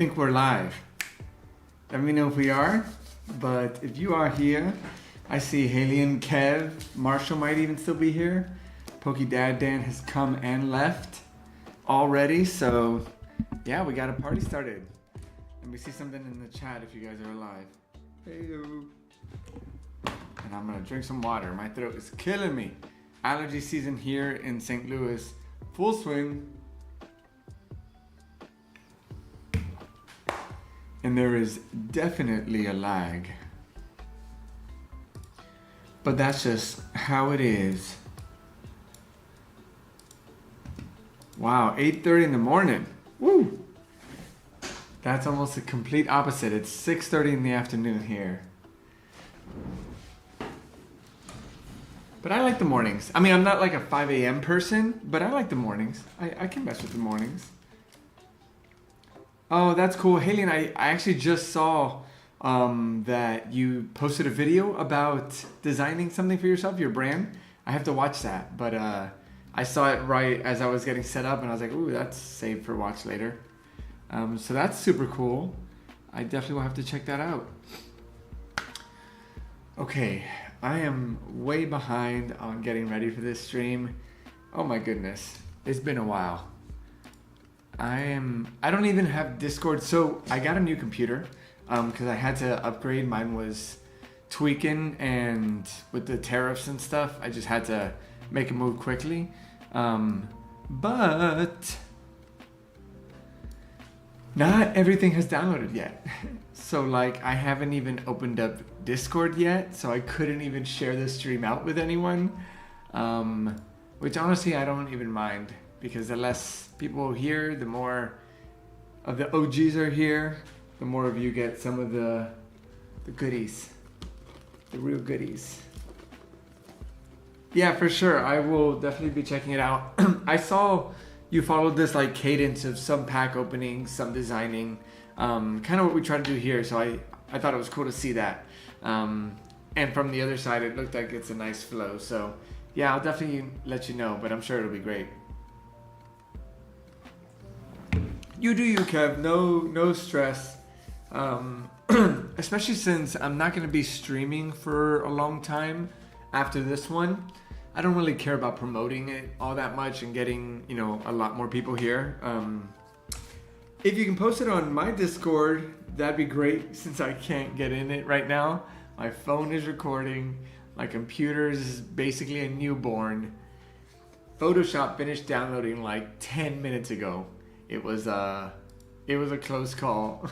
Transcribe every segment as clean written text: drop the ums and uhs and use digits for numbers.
think we're live. Let me know if we are, but if you are here, I see Haley and Kev. Marshall might even still be here. Dad Dan has come and left already, so yeah, we got a party started. Let me see something in the chat if you guys are alive. Hey-o. And I'm gonna drink some water. My throat is killing me. Allergy season here in St. Louis, full swing. And there is definitely a lag. But that's just how it is. Wow, 8:30 in the morning. Woo! That's almost the complete opposite. It's 6:30 in the afternoon here. But I like the mornings. I mean, I'm not like a 5 a.m. person, but I like the mornings. I can mess with the mornings. Oh, that's cool. Haley, and I actually just saw that you posted a video about designing something for yourself, your brand. I have to watch that, but I saw it right as I was getting set up, and I was like, ooh, that's saved for watch later. So that's super cool. I definitely will have to check that out. Okay, I am way behind on getting ready for this stream. Oh my goodness, it's been a while. I don't even have Discord. So I got a new computer because I had to upgrade. Mine was tweaking, and with the tariffs and stuff, I just had to make a move quickly. But not everything has downloaded yet. So like I haven't even opened up Discord yet, so I couldn't even share this stream out with anyone. Which honestly I don't even mind, because the less people here, the more of the OGs are here, the more of you get some of the goodies, the real goodies. Yeah, for sure. I will definitely be checking it out. I saw you followed this like cadence of some pack openings, some designing, kind of what we try to do here. So I thought it was cool to see that. And from the other side, it looked like it's a nice flow. So yeah, I'll definitely let you know, but I'm sure it'll be great. You do you, Kev. No stress. Especially since I'm not going to be streaming for a long time after this one. I don't really care about promoting it all that much and getting, a lot more people here. If you can post it on my Discord, that'd be great, since I can't get in it right now. My phone is recording. My computer is basically a newborn. Photoshop finished downloading like 10 minutes ago. It was a close call.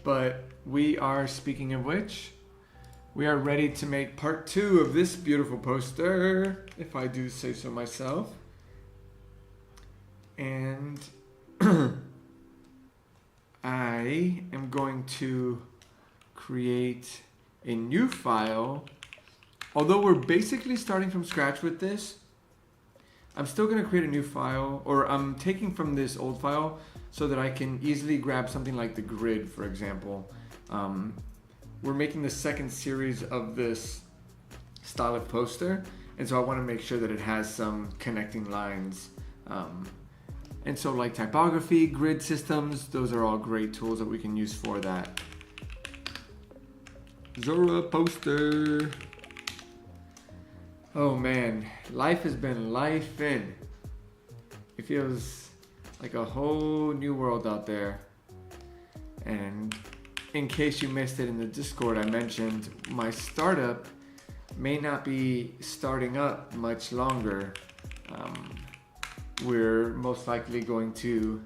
But we are, speaking of which, we are ready to make part 2 of this beautiful poster, if I do say so myself. And I am going to create a new file. Although we're basically starting from scratch with this, I'm still going to create a new file, or I'm taking from this old file so that I can easily grab something like the grid, for example. We're making the second series of this style of poster, and so I want to make sure that it has some connecting lines. And so like typography, grid systems, those are all great tools that we can use for that. Zora poster. Oh man, life has been life-in. It feels like a whole new world out there. And in case you missed it in the Discord, I mentioned my startup may not be starting up much longer. We're most likely going to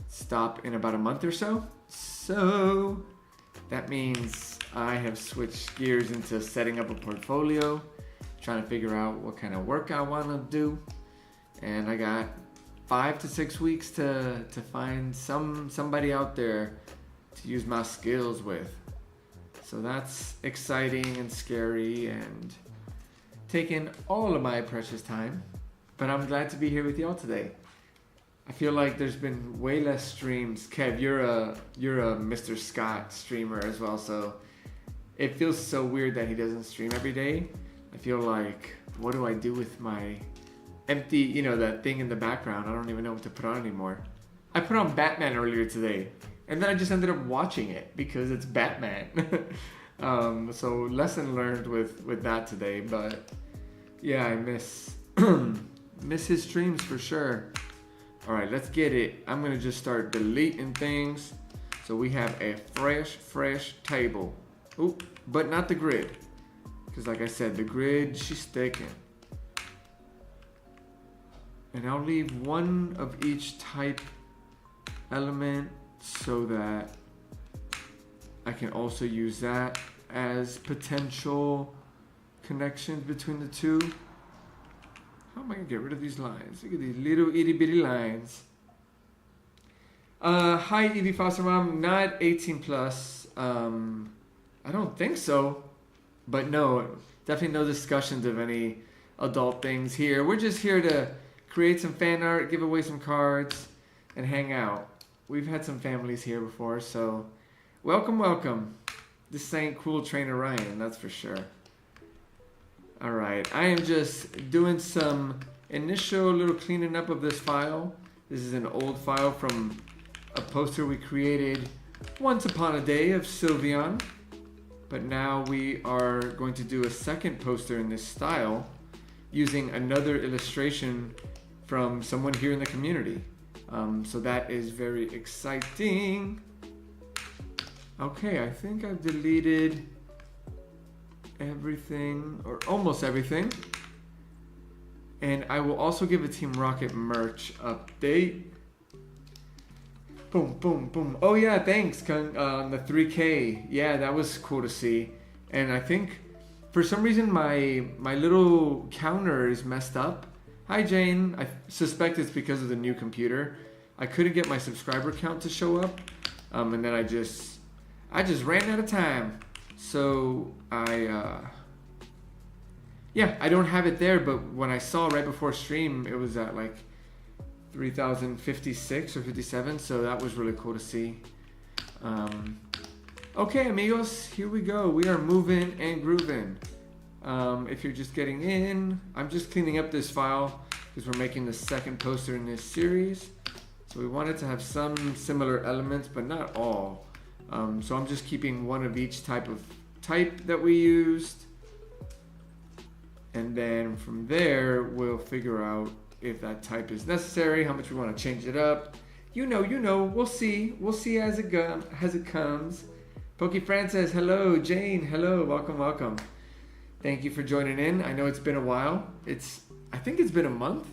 stop in about a month or so. So that means I have switched gears into setting up a portfolio, trying to figure out what kind of work I want to do. And I got 5 to 6 weeks to find somebody out there to use my skills with. So that's exciting and scary and taking all of my precious time. But I'm glad to be here with y'all today. I feel like there's been way less streams. Kev, you're a Mr. Scott streamer as well, so it feels so weird that he doesn't stream every day. I feel like, what do I do with my empty, that thing in the background? I don't even know what to put on anymore. I put on Batman earlier today. And then I just ended up watching it because it's Batman. So lesson learned with that today. But yeah, I miss miss his streams for sure. All right, let's get it. I'm gonna just start deleting things. So we have a fresh table. Oop, but not the grid. Because like I said, the grid, she's sticking. And I'll leave one of each type element so that I can also use that as potential connections between the two. How am I gonna get rid of these lines? Look at these little itty bitty lines. Hi Evie Foster Mom, not 18 plus. I don't think so, but no, definitely no discussions of any adult things here. We're just here to create some fan art, give away some cards, and hang out. We've had some families here before, so welcome. This ain't Cool Trainer Ryan, that's for sure. All right, I am just doing some initial little cleaning up of this file. This is an old file from a poster we created once upon a day of Sylveon. But now we are going to do a second poster in this style using another illustration from someone here in the community. So that is very exciting. Okay, I think I've deleted everything, or almost everything. And I will also give a Team Rocket merch update. Boom. Oh yeah, thanks, on the 3K. Yeah, that was cool to see. And I think for some reason my little counter is messed up. Hi Jane, I suspect it's because of the new computer. I couldn't get my subscriber count to show up. And then I just ran out of time. So I don't have it there, but when I saw right before stream, it was at like 3,056 or 57, so that was really cool to see. Okay, amigos, here we go. We are moving and grooving. If you're just getting in, I'm just cleaning up this file because we're making the second poster in this series. So we wanted to have some similar elements, but not all. So I'm just keeping one of each type that we used. And then from there, we'll figure out if that type is necessary, how much we want to change it up. You know, we'll see as it comes. Pokefran says, hello, Jane, hello, welcome. Thank you for joining in. I know it's been a while. I think it's been a month.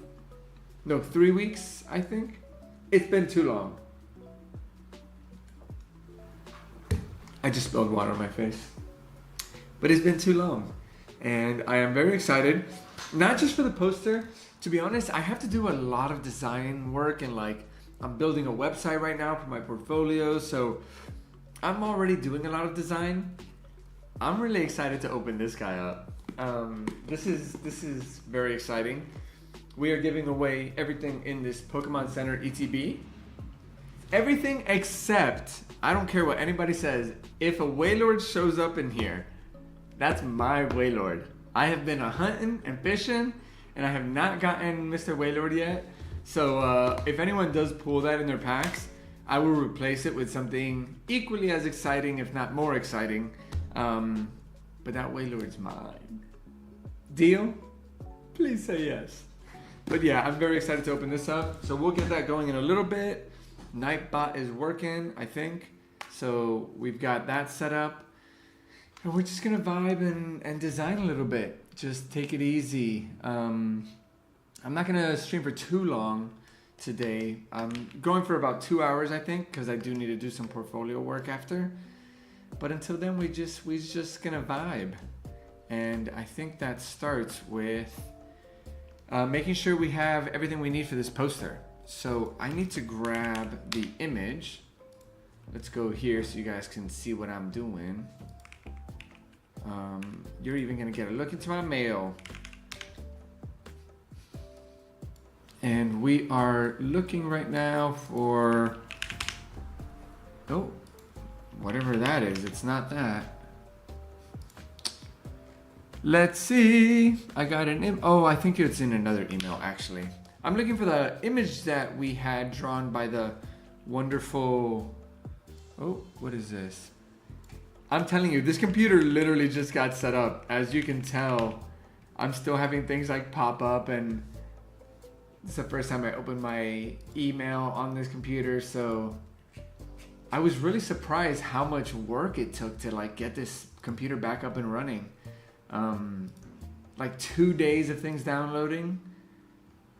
No, 3 weeks, I think. It's been too long. I just spilled water on my face. But it's been too long. And I am very excited, not just for the poster. To be honest, I have to do a lot of design work, and I'm building a website right now for my portfolio, so I'm already doing a lot of design. I'm really excited to open this guy up. This is very exciting. We are giving away everything in this Pokemon Center ETB. Everything except, I don't care what anybody says, if a Wailord shows up in here, that's my Wailord. I have been hunting and fishing, and I have not gotten Mr. Wailord yet. So if anyone does pull that in their packs, I will replace it with something equally as exciting, if not more exciting. But that Wailord's mine. Deal? Please say yes. But yeah, I'm very excited to open this up. So we'll get that going in a little bit. Nightbot is working, I think. So we've got that set up. And we're just gonna vibe and design a little bit. Just take it easy. I'm not gonna stream for too long today. I'm going for about 2 hours, I think, because I do need to do some portfolio work after. But until then, we just gonna vibe. And I think that starts with making sure we have everything we need for this poster. So I need to grab the image. Let's go here so you guys can see what I'm doing. You're even gonna get a look into my mail. And we are looking right now for, oh, whatever that is, it's not that. Let's see, I got I think it's in another email actually. I'm looking for the image that we had drawn by the wonderful Oh, what is this? I'm telling you, this computer literally just got set up. As you can tell, I'm still having things like pop up, and it's the first time I opened my email on this computer, so I was really surprised how much work it took to like get this computer back up and running. Like 2 days of things downloading.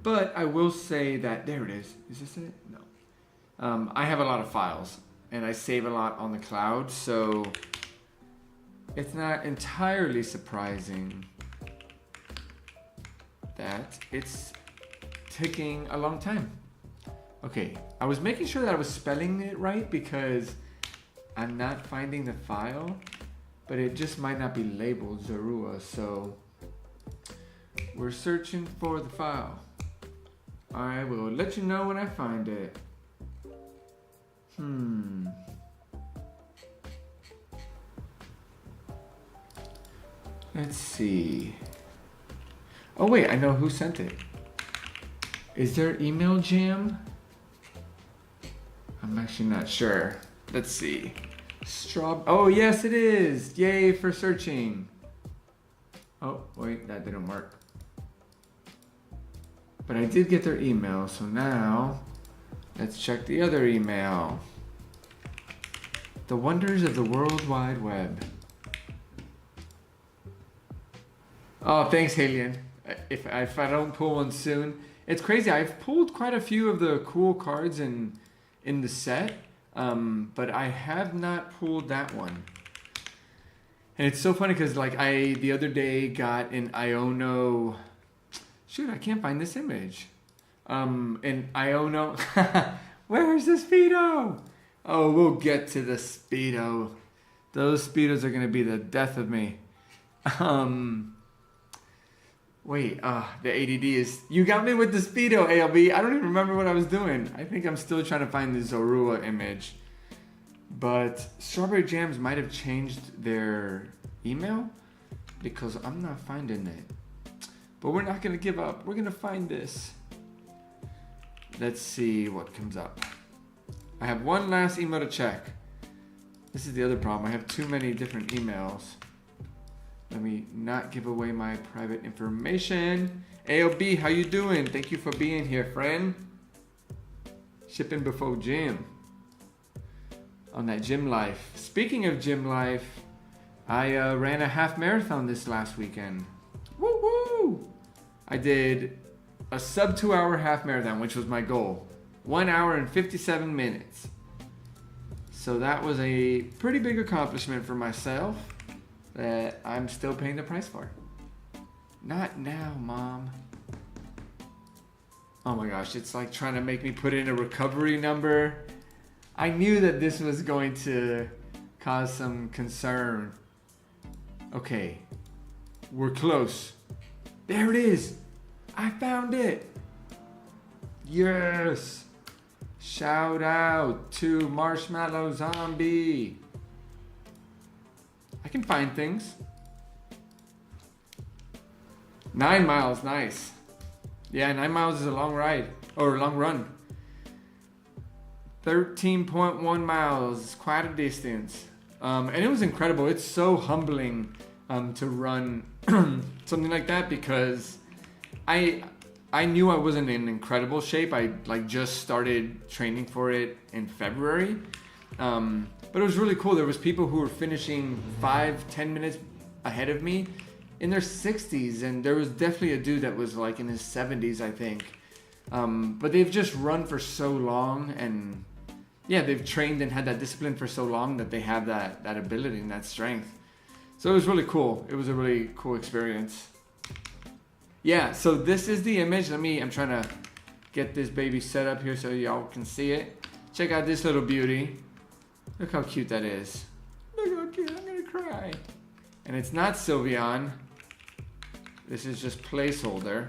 But I will say that, there it is. Is this it? No. I have a lot of files and I save a lot on the cloud, so it's not entirely surprising that it's taking a long time. Okay, I was making sure that I was spelling it right because I'm not finding the file, but it just might not be labeled Zorua, so we're searching for the file. I will let you know when I find it. Let's see. Oh wait, I know who sent it. Is there email jam? I'm actually not sure. Let's see. Oh yes it is. Yay for searching. Oh wait, that didn't work. But I did get their email, so now let's check the other email. The wonders of the World Wide Web. Oh, thanks, Halian. If I don't pull one soon, it's crazy. I've pulled quite a few of the cool cards in the set, but I have not pulled that one. And it's so funny because like the other day got an Iono. Shoot, I can't find this image. An Iono. Where's the Speedo? Oh, we'll get to the Speedo. Those Speedos are gonna be the death of me. Wait, the ADD is... You got me with the Speedo, ALB. I don't even remember what I was doing. I think I'm still trying to find the Zorua image. But Strawberry Jams might have changed their email because I'm not finding it. But we're not going to give up. We're going to find this. Let's see what comes up. I have one last email to check. This is the other problem. I have too many different emails. Let me not give away my private information. AOB, how you doing? Thank you for being here, friend. Shipping before gym. On that gym life. Speaking of gym life, I ran a half marathon this last weekend. Woo woo! I did a sub 2 hour half marathon, which was my goal. 1 hour and 57 minutes. So that was a pretty big accomplishment for myself that I'm still paying the price for. Not now, Mom. Oh my gosh, it's like trying to make me put in a recovery number. I knew that this was going to cause some concern. Okay, we're close. There it is. I found it. Yes. Shout out to Marshmallow Zombie. I can find things. 9 miles, nice. Yeah, 9 miles is a long ride, or a long run. 13.1 miles, quite a distance. And it was incredible. It's so humbling to run something like that because I knew I wasn't in incredible shape. I like just started training for it in February. But it was really cool. There was people who were finishing 5-10 minutes ahead of me in their 60s, and there was definitely a dude that was like in his 70s, I think. But they've just run for so long, and yeah, they've trained and had that discipline for so long that they have that ability and that strength. So it was really cool. It was a really cool experience. Yeah, so this is the image. I'm trying to get this baby set up here so y'all can see it. Check out this little beauty. Look how cute that is. Look how cute, I'm gonna cry. And it's not Sylveon. This is just placeholder.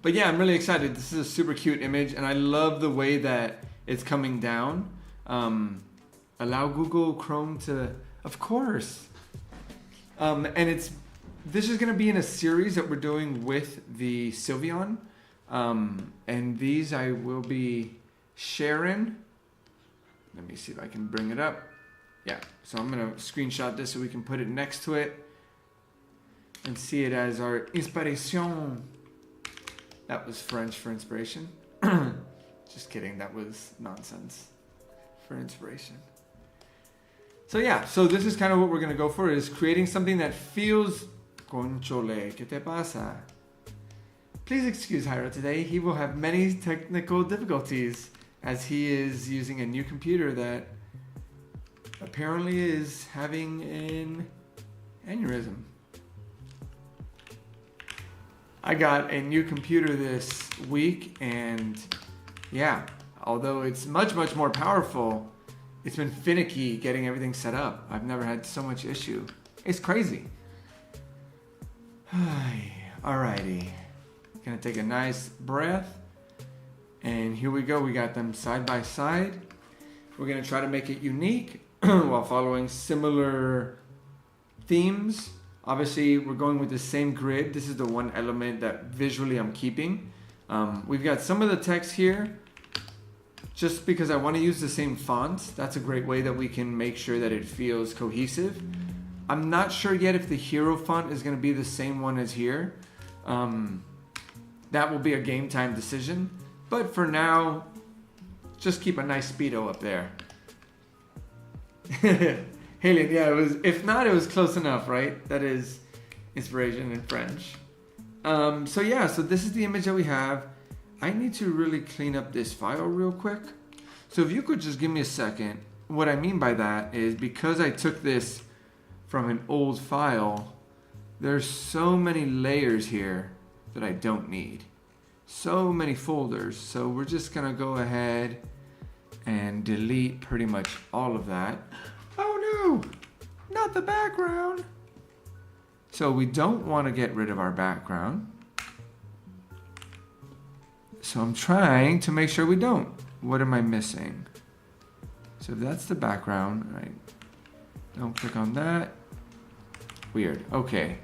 But yeah, I'm really excited. This is a super cute image, and I love the way that it's coming down. Allow Google Chrome to, of course. And this is gonna be in a series that we're doing with the Sylveon. And these I will be sharing Let me see if I can bring it up. Yeah, so I'm gonna screenshot this so we can put it next to it and see it as our inspiration. That was French for inspiration. Just kidding, that was nonsense for inspiration. So yeah, so this is kind of what we're gonna go for, is creating something that feels... Conchole, ¿qué te pasa? Please excuse Hyra today. He will have many technical difficulties as he is using a new computer that apparently is having an aneurysm. I got a new computer this week, and yeah, although it's much more powerful, it's been finicky getting everything set up. I've never had so much issue. It's crazy. Alrighty. Gonna take a nice breath. And here we go. We got them side by side. We're gonna try to make it unique while following similar themes. Obviously, we're going with the same grid. This is the one element that visually I'm keeping. We've got some of the text here just because I want to use the same font. That's a great way that we can make sure that it feels cohesive. I'm not sure yet if the hero font is going to be the same one as here. That will be a game time decision. But for now, just keep a nice speedo up there. Haley, yeah, it was. If not, it was close enough, right? That is inspiration in French. So yeah, so this is the image that we have. I need to really clean up this file real quick. So if you could just give me a second. What I mean by that is because I took this from an old file, there's so many layers here that I don't need. So many folders. So we're just gonna go ahead and delete pretty much all of that. Oh no, not the background. So we don't want to get rid of our background. So I'm trying to make sure we don't. What am I missing? So if that's the background, right? Don't click on that. Weird. Okay.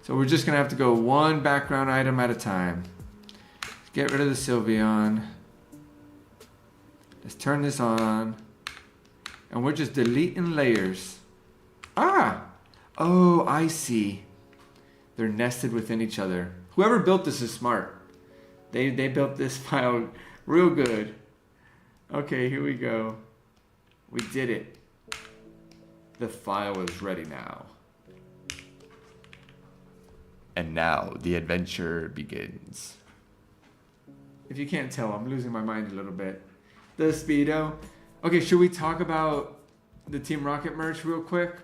So we're just gonna have to go one background item at a time. Let's get rid of the Sylveon. Let's turn this on. And we're just deleting layers. Ah! Oh, I see. They're nested within each other. Whoever built this is smart. They built this file real good. Okay, here we go. We did it. The file is ready now. And now the adventure begins. If you can't tell, I'm losing my mind a little bit. The Speedo. Okay, should we talk about the Team Rocket merch real quick?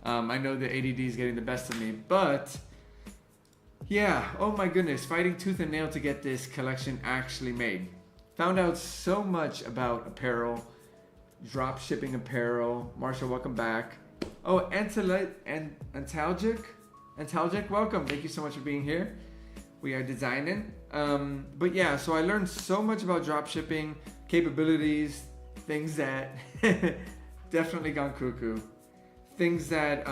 I know the ADD is getting the best of me, but yeah, oh my goodness, fighting tooth and nail to get this collection actually made. Found out so much about apparel, drop shipping apparel. Marshall, welcome back. Oh, Antalgic, welcome. Thank you so much for being here. We are designing. But yeah, so I learned so much about drop shipping, capabilities, things that definitely gone cuckoo. Things that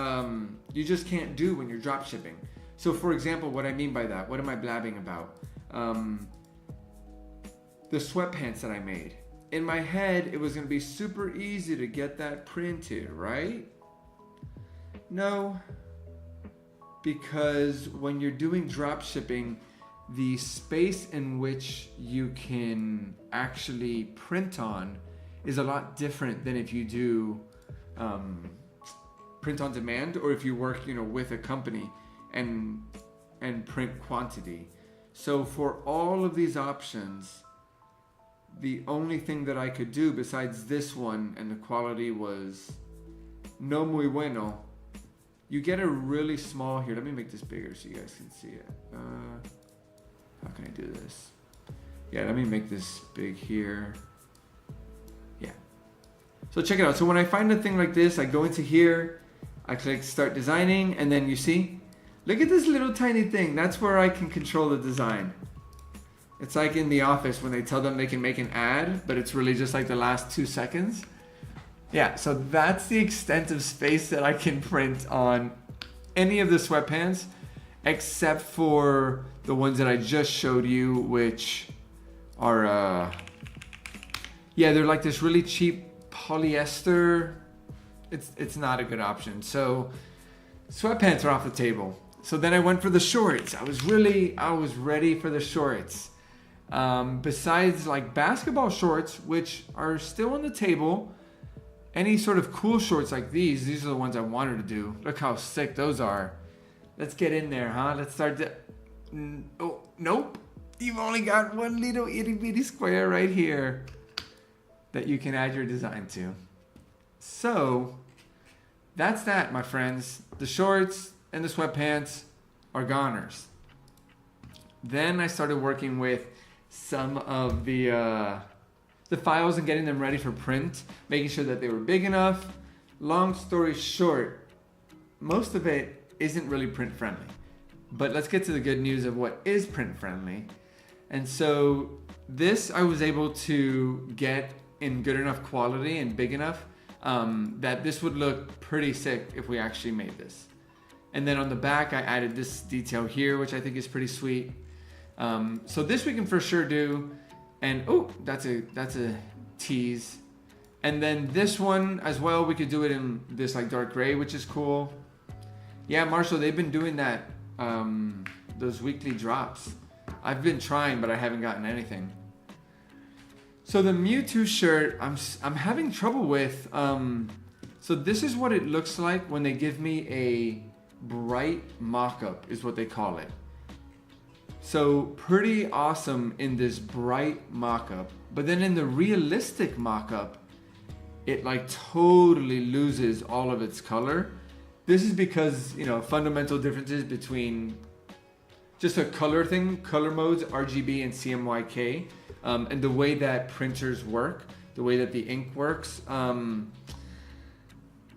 you just can't do when you're drop shipping. So for example, what I mean by that, what am I blabbing about? The sweatpants that I made. In my head, it was gonna be super easy to get that printed, right? No, because when you're doing drop shipping, the space in which you can actually print on is a lot different than if you do print on demand, or if you work, with a company and print quantity. So for all of these options, the only thing that I could do besides this one, and the quality was no muy bueno, you get a really small, here, let me make this bigger so you guys can see it. How can I do this? Yeah, let me make this big here. Yeah. So check it out. So when I find a thing like this, I go into here, I click start designing, and then you see, look at this little tiny thing. That's where I can control the design. It's like in The Office when they tell them they can make an ad, but it's really just like the last 2 seconds. Yeah, so that's the extent of space that I can print on any of the sweatpants, except for the ones that I just showed you, which are, yeah, they're like this really cheap polyester, it's not a good option. So sweatpants are off the table. So then I went for the shorts. I was ready for the shorts. Besides like basketball shorts, which are still on the table, any sort of cool shorts like these are the ones I wanted to do. Look how sick those are. Let's get in there, huh? Let's start to... Oh, nope. You've only got one little itty bitty square right here that you can add your design to. So that's that, my friends. The shorts and the sweatpants are goners. Then I started working with some of the files and getting them ready for print, making sure that they were big enough. Long story short, most of it isn't really print friendly. But let's get to the good news of what is print friendly. And so this I was able to get in good enough quality and big enough that this would look pretty sick if we actually made this. And then on the back I added this detail here, which I think is pretty sweet. So this we can for sure do. And oh, that's a tease. And then this one as well, we could do it in this like dark gray, which is cool. Yeah, Marshall, they've been doing that, those weekly drops. I've been trying, but I haven't gotten anything. So the Mewtwo shirt, I'm having trouble with. So this is what it looks like when they give me a bright mock-up, is what they call it. So pretty awesome in this bright mock-up, but then in the realistic mock-up, it like totally loses all of its color. This is because, you know, fundamental differences between just a color thing, color modes, RGB and CMYK, and the way that printers work, the way that the ink works.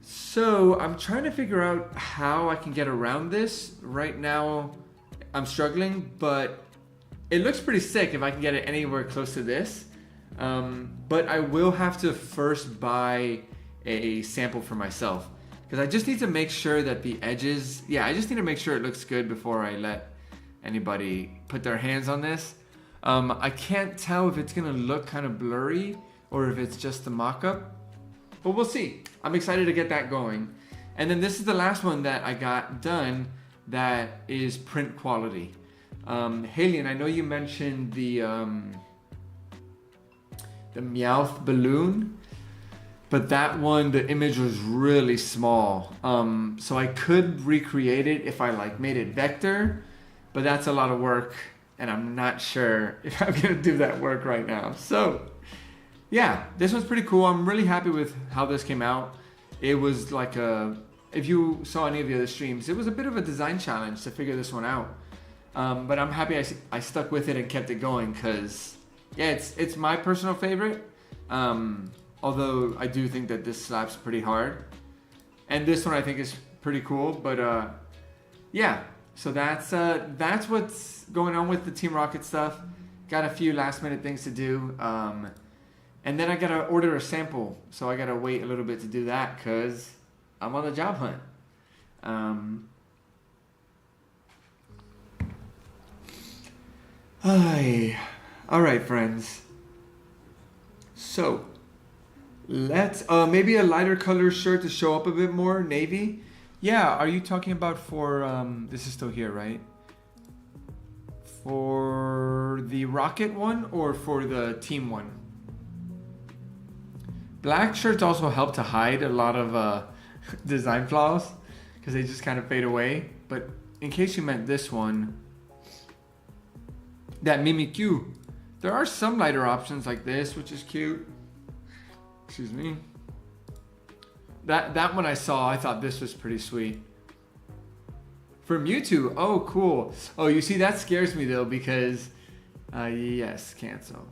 So I'm trying to figure out how I can get around this. Right now, I'm struggling, but it looks pretty sick if I can get it anywhere close to this. But I will have to first buy a sample for myself, because I just need to make sure that the edges, I just need to make sure it looks good before I let anybody put their hands on this. I can't tell if it's gonna look kind of blurry or if it's just the mock-up, but we'll see. I'm excited to get that going. And then this is the last one that I got done that is print quality. Halion, I know you mentioned the Meowth balloon, but that one, the image was really small. So I could recreate it if I like made it vector, but that's a lot of work and I'm not sure if I'm gonna do that work right now. So yeah, this one's pretty cool. I'm really happy with how this came out. It was like if you saw any of the other streams, it was a bit of a design challenge to figure this one out. But I'm happy I stuck with it and kept it going, because yeah, it's my personal favorite. Although I do think that this slaps pretty hard. And this one I think is pretty cool, but yeah. So that's what's going on with the Team Rocket stuff. Got a few last minute things to do. And then I gotta order a sample, so I gotta wait a little bit to do that because I'm on the job hunt. All right, friends. So let's maybe a lighter color shirt to show up a bit more, navy. Yeah, are you talking about for this is still here, right? For the Rocket one or for the team one? Black shirts also help to hide a lot of design flaws because they just kind of fade away. But in case you meant this one, that Mimikyu, there are some lighter options like this, which is cute. Excuse me. That one I saw, I thought this was pretty sweet. For Mewtwo, oh cool. Oh, you see, that scares me though because, yes, cancel.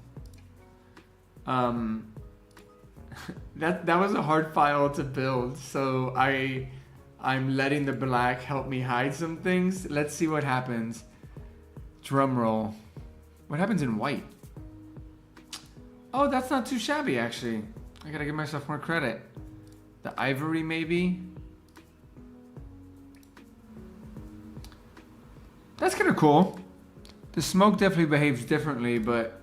That was a hard file to build, so I'm letting the black help me hide some things. Let's see what happens. Drum roll. What happens in white? Oh, that's not too shabby actually. I gotta give myself more credit. The ivory maybe. That's kind of cool. The smoke definitely behaves differently, but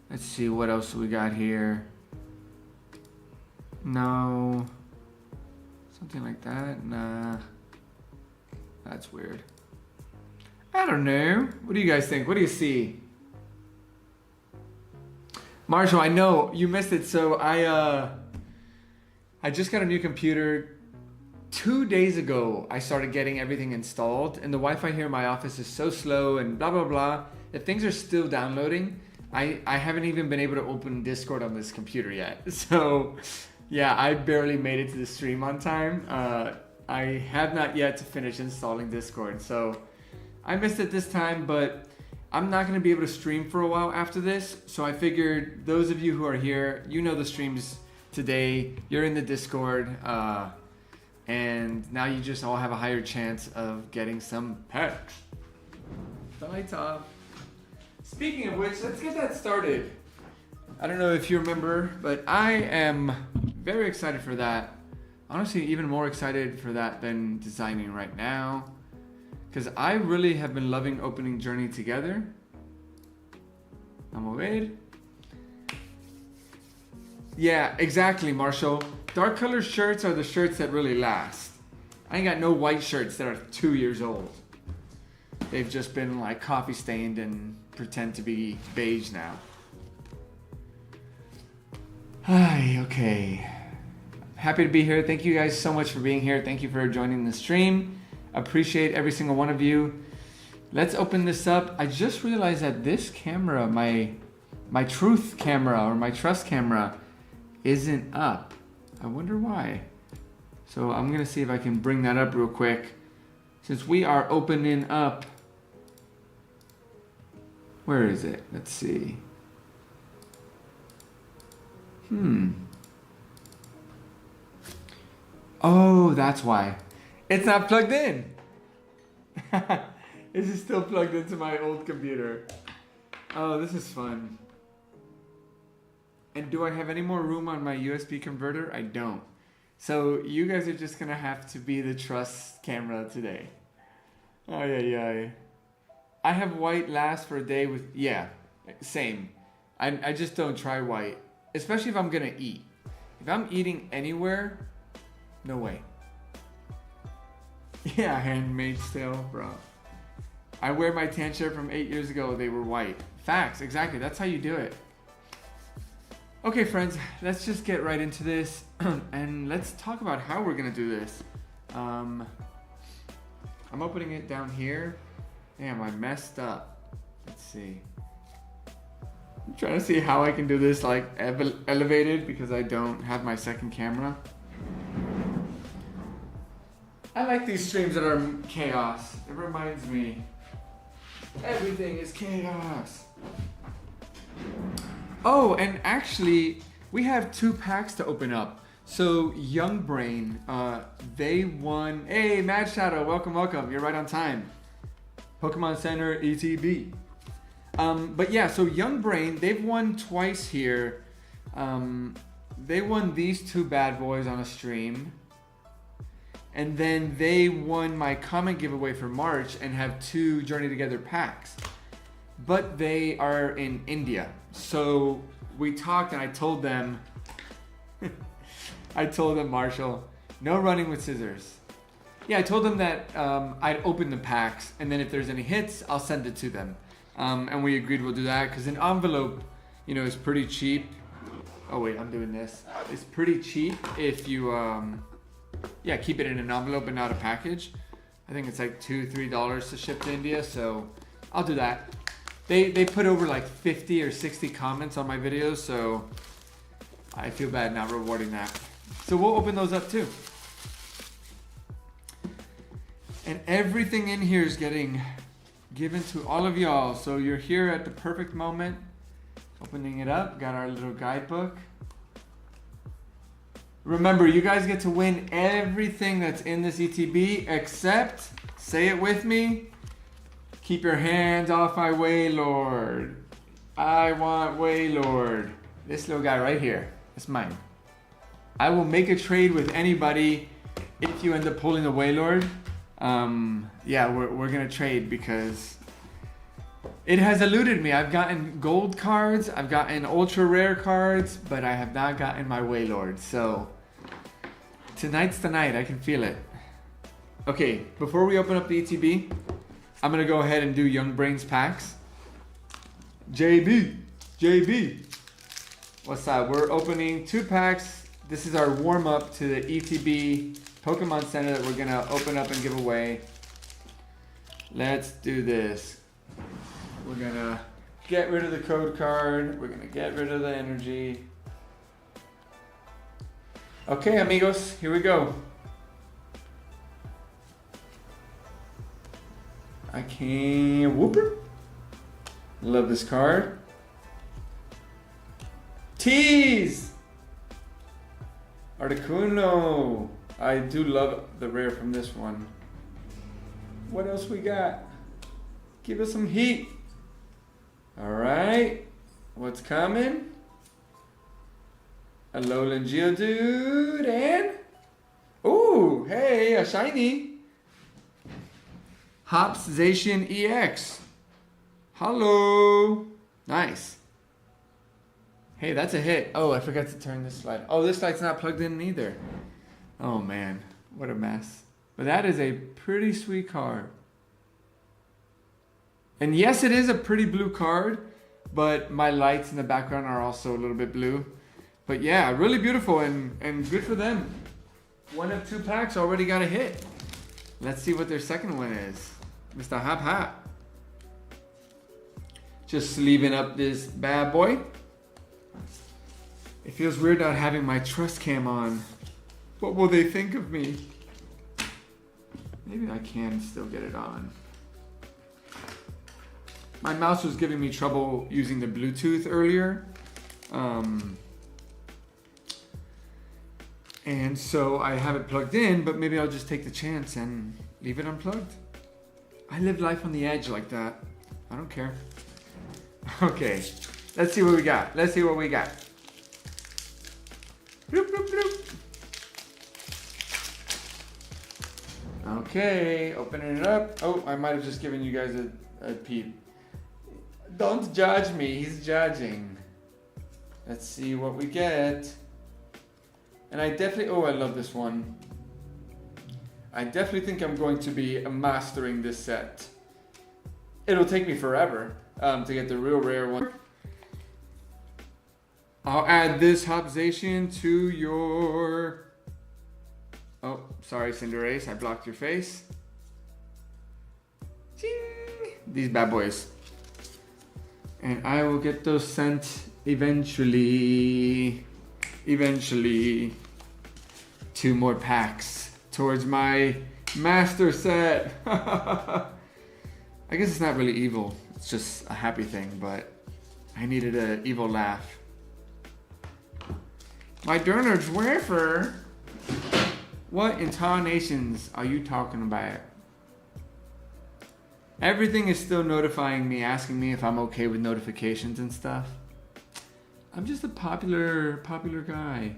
let's see what else we got here. No. Something like that? Nah. That's weird. I don't know. What do you guys think? What do you see? Marshall, I know you missed it. So I just got a new computer. 2 days ago, I started getting everything installed, and the Wi-Fi here in my office is so slow and blah, blah, blah. If things are still downloading, I haven't even been able to open Discord on this computer yet. So yeah, I barely made it to the stream on time. I have not yet to finish installing Discord. So I missed it this time, but I'm not going to be able to stream for a while after this. So I figured those of you who are here, you know the streams today, you're in the Discord, and now you just all have a higher chance of getting some packs. Bye, Tom. Speaking of which, let's get that started. I don't know if you remember, but I am very excited for that. Honestly, even more excited for that than designing right now, because I really have been loving opening Journey together. Vamos a ver. Yeah, exactly, Marshall. Dark colored shirts are the shirts that really last. I ain't got no white shirts that are 2 years old. They've just been like coffee stained and pretend to be beige now. Hi, okay. Happy to be here. Thank you guys so much for being here. Thank you for joining the stream. Appreciate every single one of you. Let's open this up. I just realized that this camera, my truth camera or my trust camera, isn't up. I wonder why. So I'm gonna see if I can bring that up real quick. Since we are opening up, where is it? Let's see. Oh, that's why. It's not plugged in. This is still plugged into my old computer. Oh, this is fun. And do I have any more room on my USB converter? I don't. So you guys are just gonna have to be the trust camera today. Oh yeah. I have white last for a day with, yeah, same. I just don't try white, especially if I'm gonna eat. If I'm eating anywhere, no way. Yeah, handmade still, bro. I wear my tan shirt from 8 years ago. They were white. Facts, exactly. That's how you do it. Okay, friends, let's just get right into this and let's talk about how we're gonna do this. I'm opening it down here. Damn, I messed up. Let's see. I'm trying to see how I can do this like elevated because I don't have my second camera. I like these streams that are chaos. It reminds me, everything is chaos. Oh, and actually, we have 2 packs to open up. So, Young Brain, they won. Hey, Mad Shadow, welcome. You're right on time. Pokemon Center ETB. But yeah, so Young Brain, they've won twice here. They won these 2 bad boys on a stream. And then they won my comment giveaway for March and have 2 Journey Together packs. But they are in India. So we talked and I told them, Marshall, no running with scissors. Yeah, I told them that I'd open the packs and then if there's any hits, I'll send it to them. And we agreed we'll do that because an envelope, you know, is pretty cheap. Oh wait, I'm doing this. It's pretty cheap if you, yeah, keep it in an envelope and not a package. I think it's like $2-3 to ship to India, so I'll do that. They put over like 50 or 60 comments on my videos, so I feel bad not rewarding that. So we'll open those up too. And everything in here is getting given to all of y'all. So you're here at the perfect moment. Opening it up, got our little guidebook. Remember, you guys get to win everything that's in this ETB except, say it with me, keep your hands off my Waylord. I want Waylord. This little guy right here, it's mine. I will make a trade with anybody if you end up pulling the Waylord. Yeah, we're gonna trade because it has eluded me. I've gotten gold cards, I've gotten ultra rare cards, but I have not gotten my Waylord. So Tonight's the night, I can feel it. Okay, before we open up the ETB, I'm gonna go ahead and do Young Brains packs. JB, what's up? We're opening 2 packs. This is our warm up to the ETB Pokemon Center that we're gonna open up and give away. Let's do this. We're gonna get rid of the code card. We're gonna get rid of the energy. Okay, amigos, here we go. I can't whooper. Love this card. Tease! Articuno. I do love the rare from this one. What else we got? Give us some heat. Alright. What's coming? A Alolan Geodude and... Ooh, hey, a shiny. Hops Zacian EX. Hello. Nice. Hey, that's a hit. Oh, I forgot to turn this light. Oh, this light's not plugged in either. Oh man, what a mess. But that is a pretty sweet card. And yes, it is a pretty blue card, but my lights in the background are also a little bit blue. But yeah, really beautiful and good for them. 1 of 2 packs already got a hit. Let's see what their second one is. Mr. Hop Hop. Just sleeving up this bad boy. It feels weird not having my trust cam on. What will they think of me? Maybe I can still get it on. My mouse was giving me trouble using the Bluetooth earlier. And so I have it plugged in, but maybe I'll just take the chance and leave it unplugged. I live life on the edge like that. I don't care. Okay, let's see what we got. Let's see what we got. Bloop, bloop, bloop. Okay, opening it up. Oh, I might have just given you guys a peep. Don't judge me, he's judging. Let's see what we get. And I definitely, oh, I love this one. I definitely think I'm going to be mastering this set. It'll take me forever to get the real rare one. I'll add this Hopzation to your... Oh, sorry, Cinderace, I blocked your face. Ching! These bad boys. And I will get those sent eventually. Eventually. 2 more packs towards my master set. I guess it's not really evil. It's just a happy thing, but I needed an evil laugh. My Derner's wafer. What intonations are you talking about? Everything is still notifying me, asking me if I'm okay with notifications and stuff. I'm just a popular guy.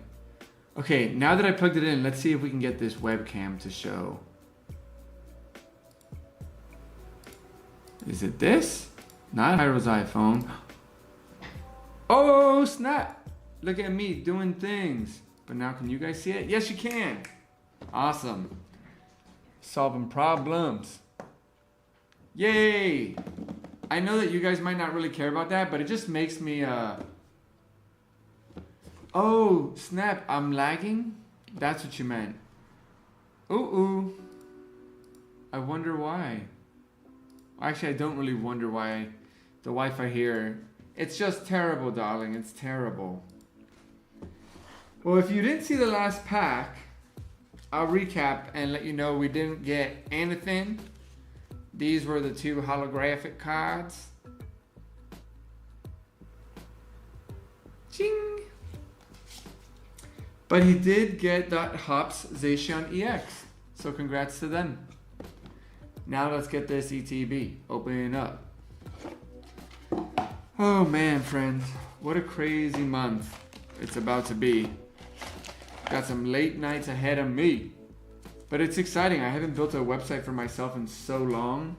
Okay, now that I plugged it in, let's see if we can get this webcam to show. Is it this? Not Hyro's iPhone. Oh, snap! Look at me doing things. But now can you guys see it? Yes, you can. Awesome. Solving problems. Yay! I know that you guys might not really care about that, but it just makes me Oh, snap, I'm lagging? That's what you meant. Ooh. I wonder why. Actually, I don't really wonder why. The Wi-Fi here, it's just terrible, darling. It's terrible. Well, if you didn't see the last pack, I'll recap and let you know we didn't get anything. These were the 2 holographic cards. Ching! But he did get that Hops Zacian EX. So congrats to them. Now let's get this ETB opening up. Oh man, friends. What a crazy month it's about to be. Got some late nights ahead of me. But it's exciting. I haven't built a website for myself in so long.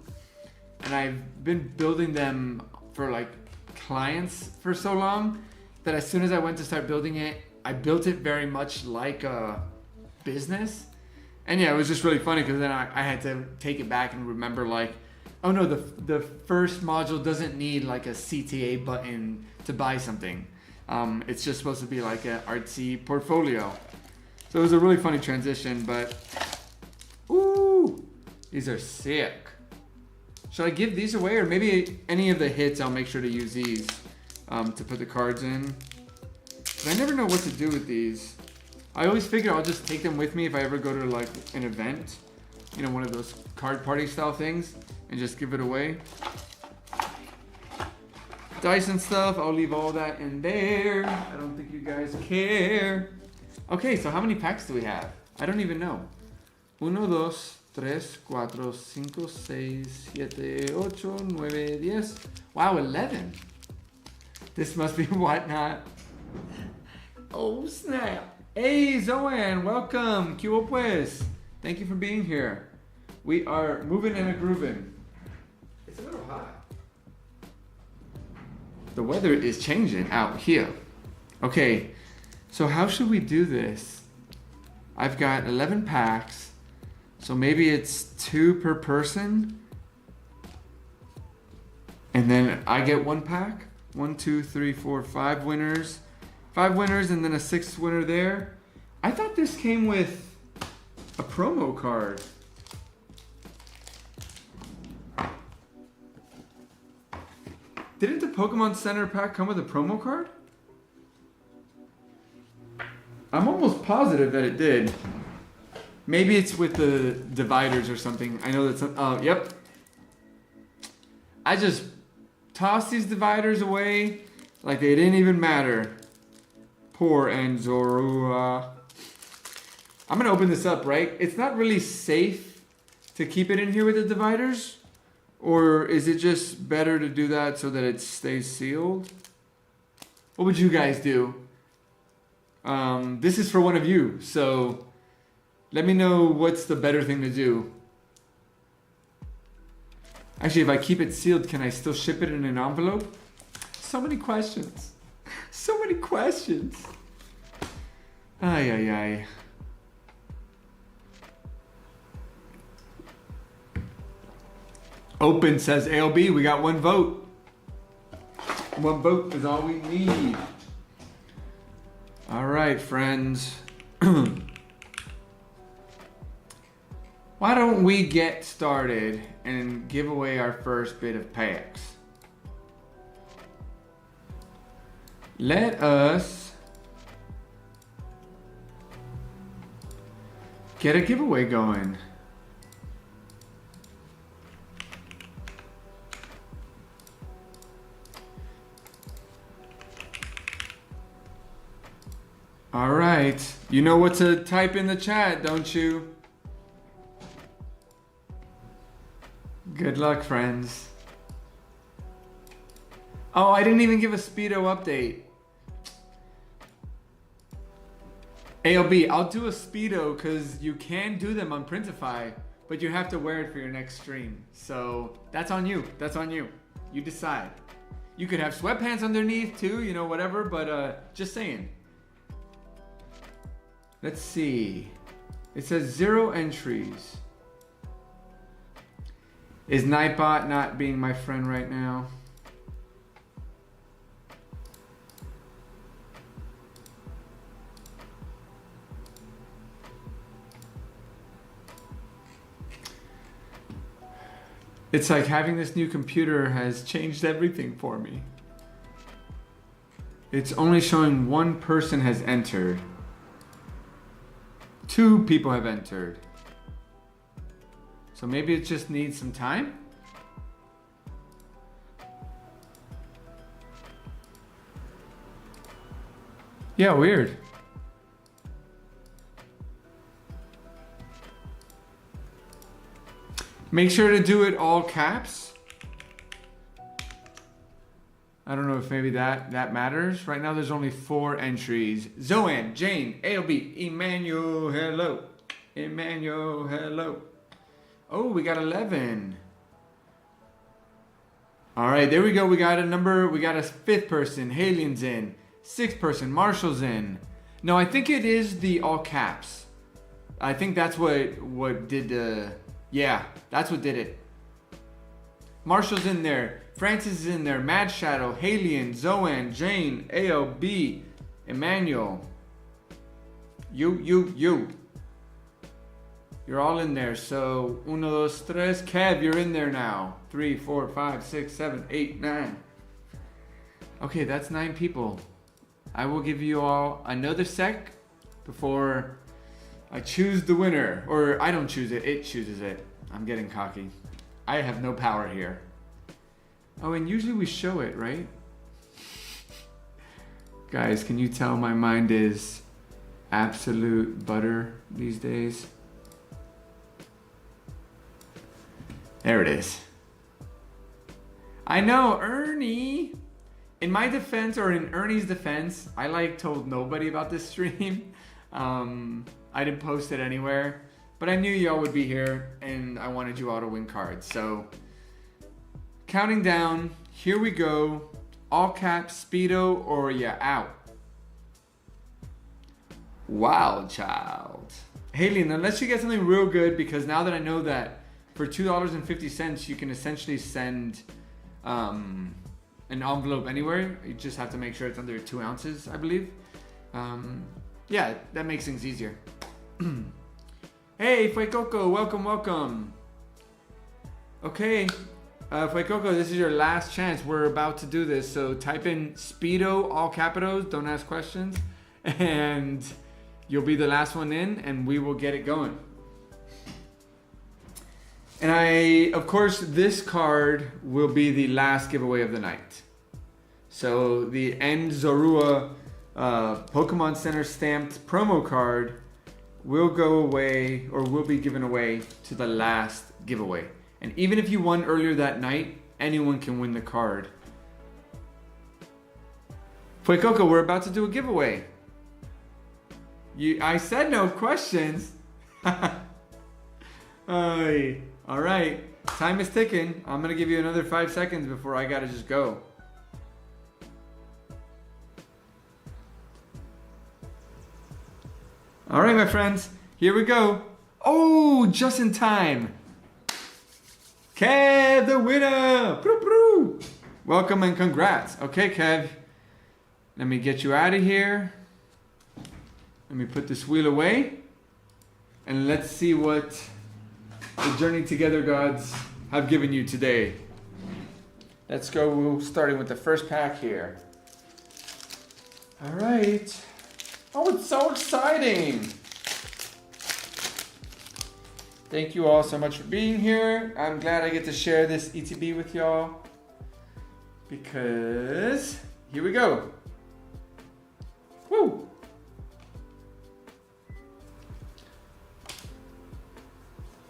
And I've been building them for like clients for so long that as soon as I went to start building it, I built it very much like a business. And yeah, it was just really funny because then I had to take it back and remember like, oh no, the first module doesn't need like a CTA button to buy something. It's just supposed to be like an artsy portfolio. So it was a really funny transition, but ooh, these are sick. Should I give these away, or maybe any of the hits I'll make sure to use these to put the cards in. But I never know what to do with these. I always figure I'll just take them with me if I ever go to like an event, you know, one of those card party style things, and just give it away. Dice and stuff, I'll leave all that in there. I don't think you guys care. Okay, so how many packs do we have? I don't even know. 1, 2, 3, 4, 5, 6, 7, 8, 9, 10. Wow, 11. This must be whatnot. Oh snap. Hey Zoan, welcome. ¿Qué hubo pues? Thank you for being here. We are moving and a grooving. It's a little hot. The weather is changing out here. Okay, so how should we do this? I've got 11 packs, so maybe it's 2 per person. And then I get 1 pack. 1, 2, 3, 4, 5 winners. 5 winners and then a 6th winner there. I thought this came with a promo card. Didn't the Pokemon Center pack come with a promo card? I'm almost positive that it did. Maybe it's with the dividers or something. I know that's, oh, yep. I just tossed these dividers away like they didn't even matter. Poor Anzorua. I'm gonna open this up, right? It's not really safe to keep it in here with the dividers. Or is it just better to do that so that it stays sealed? What would you guys do? This is for one of you, so let me know what's the better thing to do. Actually, if I keep it sealed, can I still ship it in an envelope? So many questions. So many questions. Ay, ay, ay. Open, says ALB. We got 1 vote. 1 vote is all we need. All right, friends. Why don't we get started and give away our first bit of packs? Let us get a giveaway going. All right, you know what to type in the chat, don't you? Good luck, friends. Oh, I didn't even give a Speedo update. ALB, I'll do a Speedo because you can do them on Printify, but you have to wear it for your next stream. So that's on you. That's on you. You decide. You could have sweatpants underneath too, you know, whatever, but just saying. Let's see. It says 0 entries. Is Nightbot not being my friend right now? It's like having this new computer has changed everything for me. It's only showing 1 person has entered. 2 people have entered. So maybe it just needs some time? Yeah, weird. Make sure to do it all caps. I don't know if maybe that matters. Right now there's only 4 entries. Zoan, Jane, ALB, Emmanuel, hello. Emmanuel, hello. Oh, we got 11. All right, there we go. We got a number. We got a 5th person. Halien's in. 6th person. Marshall's in. No, I think it is the all caps. I think that's what did the... Yeah, that's what did it. Marshall's in there. Francis is in there. Mad Shadow, Halian, Zoan, Jane, ALB, Emmanuel. You. You're all in there. So, 1, 2, 3. Kev, you're in there now. 3, 4, 5, 6, 7, 8, 9. Okay, that's 9 people. I will give you all another sec before I choose the winner. Or I don't choose it, it chooses it. I'm getting cocky. I have no power here. Oh, and usually we show it, right? Guys, can you tell my mind is absolute butter these days? There it is. I know, Ernie. In my defense, or in Ernie's defense, I told nobody about this stream. I didn't post it anywhere, but I knew y'all would be here and I wanted you all to win cards. So, counting down, here we go. All caps, Speedo, or yeah, out. Wild child. Haley, unless you get something real good, because now that I know that for $2.50 you can essentially send an envelope anywhere. You just have to make sure it's under 2 ounces, I believe. Yeah, that makes things easier. Hey, Fuecoco, welcome. Okay, Fuecoco, this is your last chance. We're about to do this, so type in Speedo, all capitals, don't ask questions, and you'll be the last one in, and we will get it going. And of course, this card will be the last giveaway of the night. So the End Zorua Pokemon Center stamped promo card will go away, or will be given away to the last giveaway. And even if you won earlier that night, anyone can win the card. Fuecoco, we're about to do a giveaway. I said no questions. All right, time is ticking. I'm gonna give you another 5 seconds before I gotta just go. All right, my friends, here we go. Oh, just in time. Kev, the winner. Welcome and congrats. Okay, Kev, let me get you out of here. Let me put this wheel away. And let's see what the Journey Together gods have given you today. Let's go starting with the first pack here. All right. Oh, it's so exciting. Thank you all so much for being here. I'm glad I get to share this ETB with y'all, because here we go. Woo!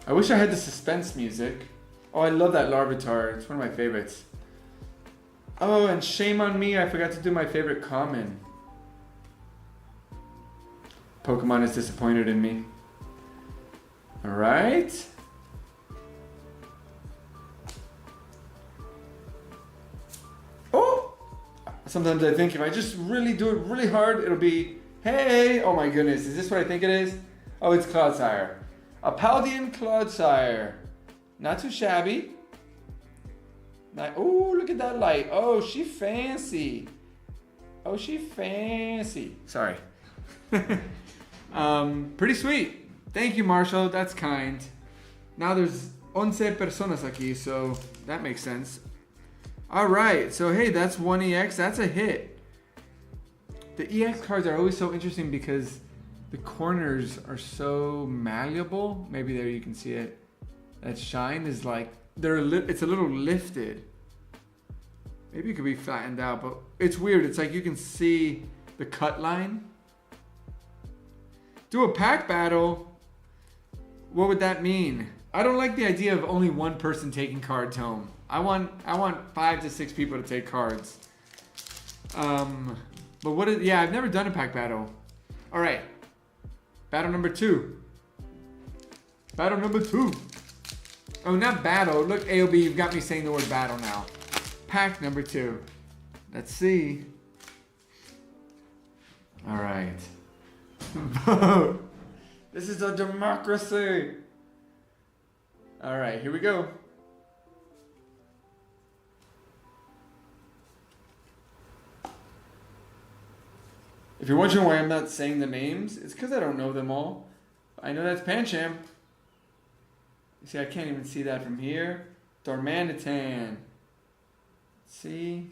I wish I had the suspense music. Oh, I love that Larvitar. It's one of my favorites. Oh, and shame on me, I forgot to do my favorite common. Pokemon is disappointed in me. All right. Oh! Sometimes I think if I just really do it really hard, it'll be, hey! Oh my goodness, is this what I think it is? Oh, it's Clodsire. A Paldean Clodsire. Not too shabby. Oh, look at that light. Oh, she fancy. Oh, she fancy. Sorry. Pretty sweet. Thank you, Marshall. That's kind. Now there's 11 personas aquí, so that makes sense. All right. So, hey, that's one EX. That's a hit. The EX cards are always so interesting because the corners are so malleable. Maybe there you can see it. That shine is like, it's a little lifted. Maybe it could be flattened out, but it's weird. It's like you can see the cut line. Do a pack battle. What would that mean? I don't like the idea of only one person taking cards home. I want 5 to 6 people to take cards. But yeah, I've never done a pack battle. All right. Battle number 2. Battle number 2. Oh, not battle. Look, AOB, you've got me saying the word battle now. Pack number 2. Let's see. All right. This is a democracy. All right, here we go. If you're wondering why I'm not saying the names, it's because I don't know them all. I know that's Pancham. You see, I can't even see that from here. Darmanitan. See?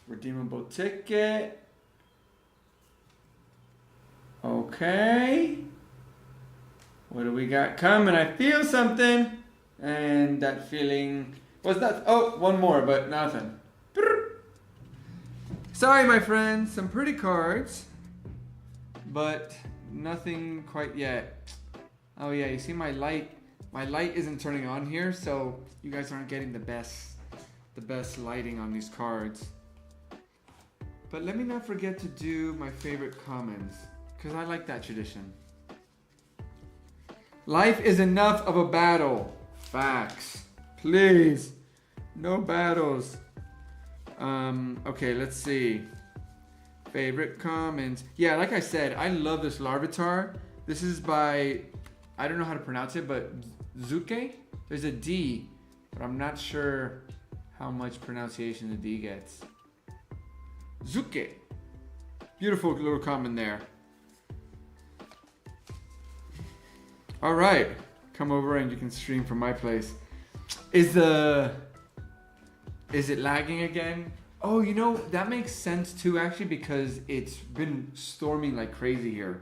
Redeemable ticket. Okay. What do we got coming? I feel something. And that feeling was that. Oh, one more, but nothing. Sorry, my friends. Some pretty cards, but nothing quite yet. Oh yeah, you see my light. My light isn't turning on here, so you guys aren't getting the best lighting on these cards. But let me not forget to do my favorite comments, because I like that tradition. Life is enough of a battle. Facts. Please. No battles. Okay, let's see. Favorite comments. Yeah, like I said, I love this Larvitar. This is by, I don't know how to pronounce it, but Zuke? There's a D, but I'm not sure how much pronunciation the D gets. Zuke. Beautiful little comment there. All right, come over and you can stream from my place. Is it lagging again? Oh, you know, that makes sense too, actually, because it's been storming like crazy here.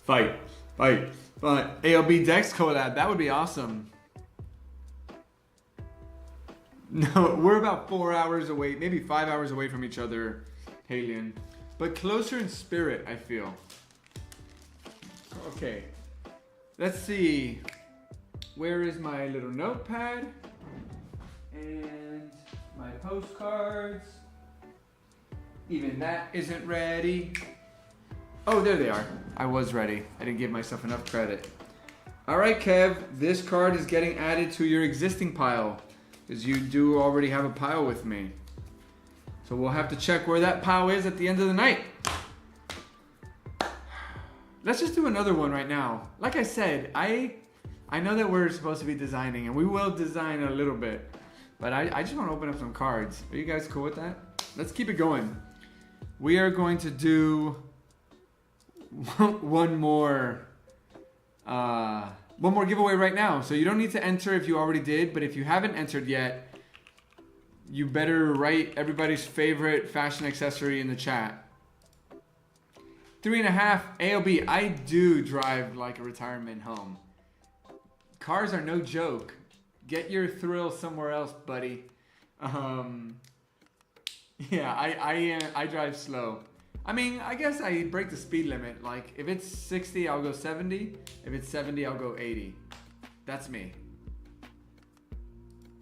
Fight. ALB Dex collab, that would be awesome. No, we're about 4 hours away, maybe 5 hours away from each other, Halion. But closer in spirit, I feel. Okay, let's see. Where is my little notepad? And my postcards. Even that isn't ready. Oh, there they are. I was ready. I didn't give myself enough credit. All right, Kev, this card is getting added to your existing pile, because you do already have a pile with me. So we'll have to check where that pile is at the end of the night. Let's just do another one right now. Like I said, I know that we're supposed to be designing, and we will design a little bit, but I just want to open up some cards. Are you guys cool with that? Let's keep it going. We are going to do one more giveaway right now. So you don't need to enter if you already did, but if you haven't entered yet, you better write everybody's favorite fashion accessory in the chat. 3.5 AOB. I do drive like a retirement home. Cars are no joke. Get your thrill somewhere else, buddy. Yeah, I drive slow. I mean, I guess I break the speed limit. Like, if it's 60, I'll go 70. If it's 70, I'll go 80. That's me.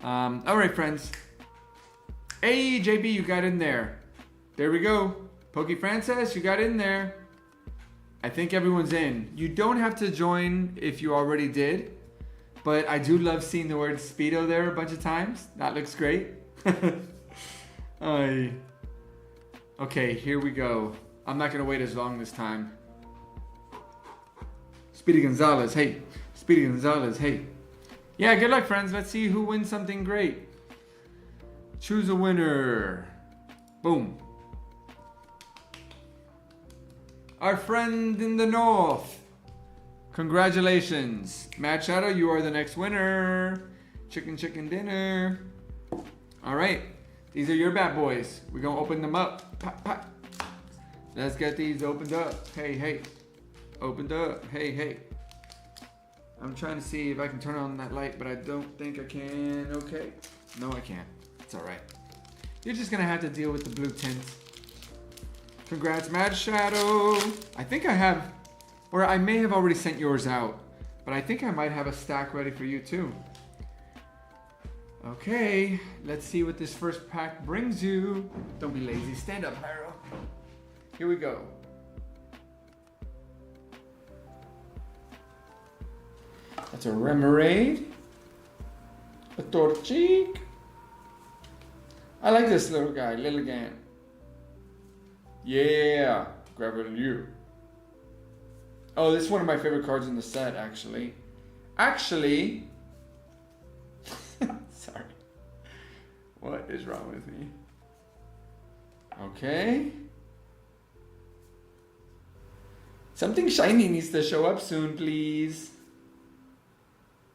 All right, friends. Hey, JB, you got in there. There we go. Pokey Frances, you got in there. I think everyone's in. You don't have to join if you already did, but I do love seeing the word Speedo there a bunch of times. That looks great. Okay, here we go. I'm not gonna wait as long this time. Speedy Gonzalez, hey. Speedy Gonzalez, hey. Yeah, good luck, friends. Let's see who wins something great. Choose a winner. Boom. Our friend in the north. Congratulations. Mad Shadow, you are the next winner. Chicken dinner. All right. These are your bad boys. We're going to open them up. Pop, pop. Let's get these opened up. Hey. Opened up. Hey. I'm trying to see if I can turn on that light, but I don't think I can. Okay. No, I can't. It's all right. You're just going to have to deal with the blue tint. Congrats, Mad Shadow. I think I have, or I may have already sent yours out, but I think I might have a stack ready for you too. Okay, let's see what this first pack brings you. Don't be lazy. Stand up, Hyro. Here we go. That's a Remoraid. A Torchic. I like this little guy, Lilligant. Yeah, Gravelure. Oh, this is one of my favorite cards in the set, actually. Actually, sorry. What is wrong with me? Okay. Something shiny needs to show up soon, please.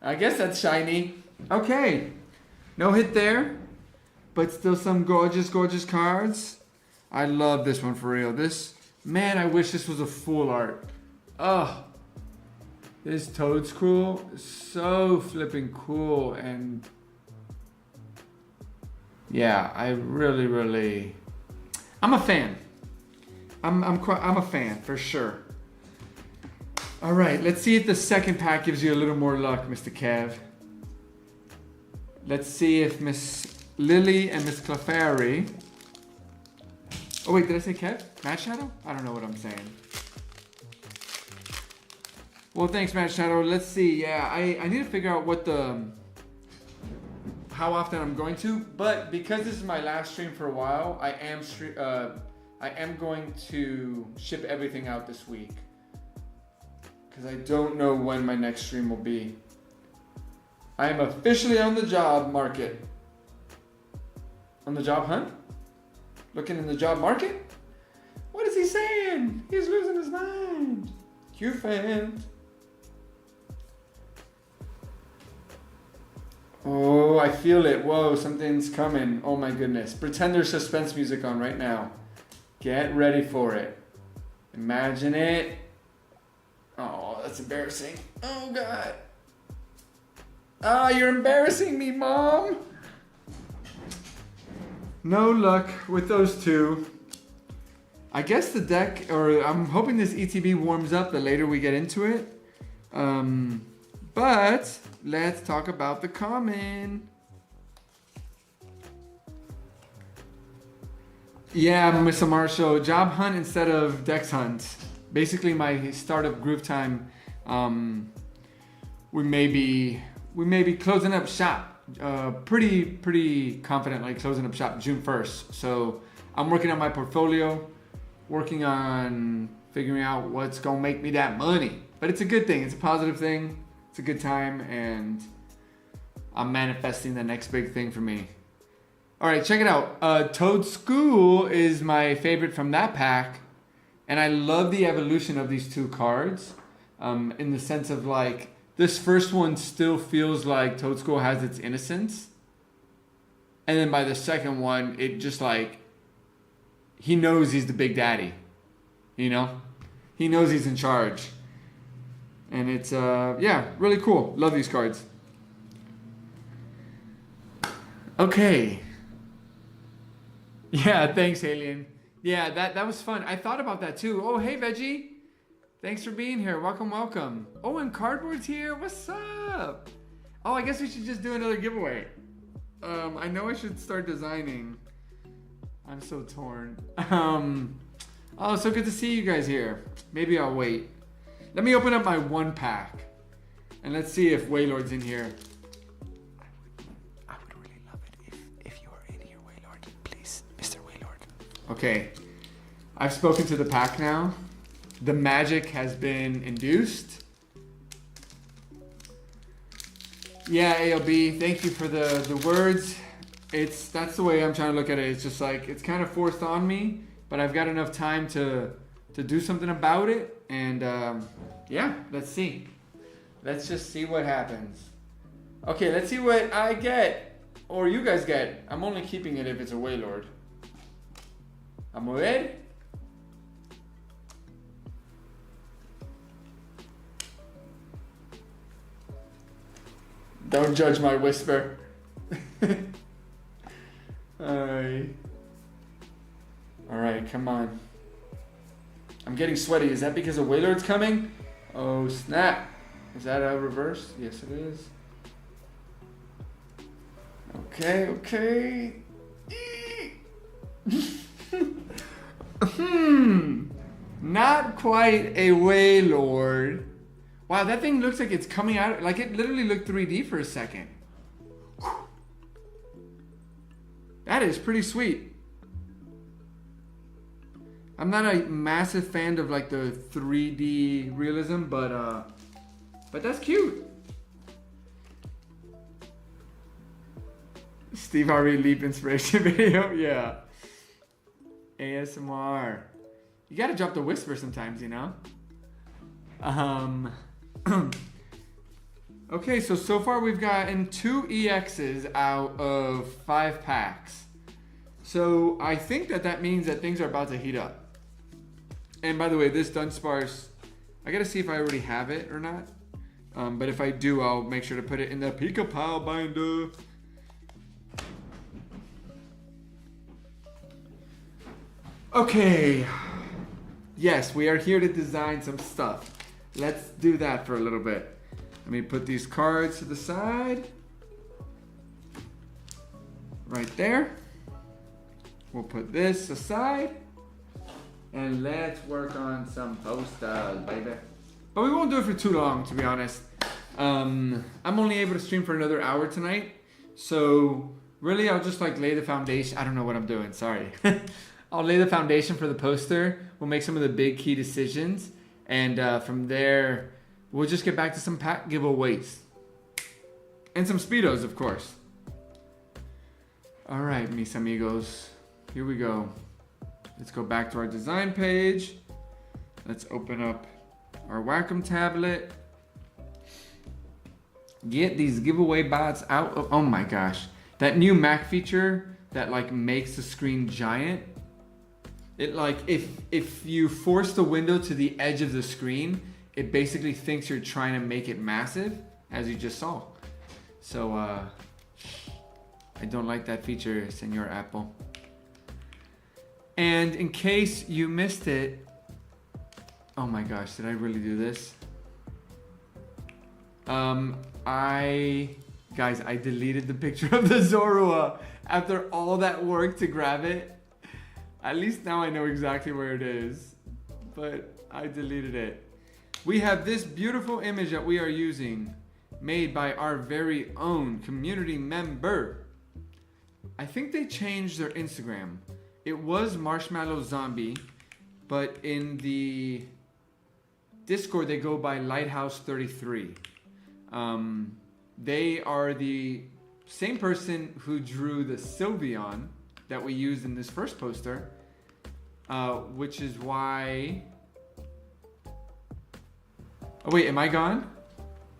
I guess that's shiny. Okay. No hit there, but still some gorgeous, gorgeous cards. I love this one for real. This, man, I wish this was a full art. Oh, this Toadscruel is so flipping cool. And yeah, I really, I'm a fan. I'm a fan for sure. All right, let's see if the second pack gives you a little more luck, Mr. Kev. Let's see if Miss Lily and Miss Clefairy. Oh wait, did I say Kev? Matt Shadow? I don't know what I'm saying. Well, thanks, Matt Shadow. Let's see. Yeah, I need to figure out what how often I'm going to. But because this is my last stream for a while, I am going to ship everything out this week. Because I don't know when my next stream will be. I am officially on the job market. On the job hunt? Looking in the job market? What is he saying? He's losing his mind. Q-fan. Oh, I feel it. Whoa, something's coming. Oh my goodness. Pretend there's suspense music on right now. Get ready for it. Imagine it. Oh, that's embarrassing. Oh God. Ah, you're embarrassing me, Mom. No luck with those two. I guess the deck, or I'm hoping this ETB warms up the later we get into it. But let's talk about the common. Yeah, Mr. Marshall, job hunt instead of Dex hunt. Basically, my start of Groove Time, we may be closing up shop. Pretty confidently closing up shop June 1st. So I'm working on my portfolio, working on figuring out what's gonna make me that money. But it's a good thing. It's a positive thing. It's a good time, and I'm manifesting the next big thing for me. All right, check it out. Toadscruel is my favorite from that pack, and I love the evolution of these two cards. In the sense of like, this first one still feels like Toadscruel has its innocence. And then by the second one, it just like, he knows he's the big daddy. You know? He knows he's in charge. And it's, yeah, really cool. Love these cards. Okay. Yeah, thanks, Alien. Yeah, that was fun. I thought about that too. Oh, hey, Veggie. Thanks for being here. Welcome, welcome. Oh, and Cardboard's here. What's up? Oh, I guess we should just do another giveaway. I know I should start designing. I'm so torn. Oh, so good to see you guys here. Maybe I'll wait. Let me open up my one pack. And let's see if Waylord's in here. I would really love it if you are in here, Waylord. Please, Mr. Waylord. Okay. I've spoken to the pack now. The magic has been induced. Yeah, ALB, thank you for the words. That's the way I'm trying to look at it. It's just like, it's kind of forced on me, but I've got enough time to do something about it. And yeah, let's see. Let's just see what happens. Okay, let's see what I get, or you guys get. I'm only keeping it if it's a Waylord. A ver. Don't judge my whisper. Alright, come on. I'm getting sweaty. Is that because a Waylord's coming? Oh, snap. Is that a reverse? Yes, it is. Okay. Not quite a Waylord. Wow, that thing looks like it's coming out. Like, it literally looked 3D for a second. That is pretty sweet. I'm not a massive fan of like the 3D realism, but that's cute. Steve Harvey Leap inspiration video, yeah. ASMR. You gotta drop the whisper sometimes, you know? Okay, so far we've gotten 2 EXs out of 5 packs. So I think that means that things are about to heat up. And by the way, this Dunsparce, I gotta see if I already have it or not. But if I do, I'll make sure to put it in the Pika Pile binder. Okay. Yes, we are here to design some stuff. Let's do that for a little bit. Let me put these cards to the side. Right there. We'll put this aside. And let's work on some posters, baby. But we won't do it for too long, to be honest. I'm only able to stream for another hour tonight. So really, I'll just like lay the foundation. I don't know what I'm doing, sorry. I'll lay the foundation for the poster. We'll make some of the big key decisions. And from there, we'll just get back to some pack giveaways. And some Speedos, of course. All right, mis amigos. Here we go. Let's go back to our design page. Let's open up our Wacom tablet. Get these giveaway bots out of, oh my gosh. That new Mac feature that like makes the screen giant. It like, if you force the window to the edge of the screen, it basically thinks you're trying to make it massive, as you just saw. So, I don't like that feature, Senor Apple. And in case you missed it, oh my gosh, did I really do this? Guys, I deleted the picture of the Zorua after all that work to grab it. At least now I know exactly where it is, but I deleted it. We have this beautiful image that we are using, made by our very own community member. I think they changed their Instagram. It was Marshmallow Zombie, but in the Discord they go by Lighthouse33. They are the same person who drew the Sylveon that we used in this first poster, which is why... Oh wait, am I gone?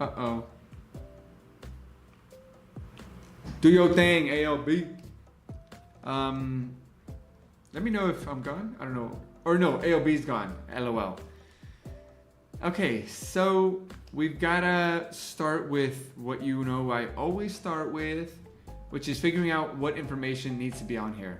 Uh-oh. Do your thing, ALB. Let me know if I'm gone. I don't know. Or no, ALB's gone. LOL. Okay, so we've gotta start with what you know I always start with, which is figuring out what information needs to be on here.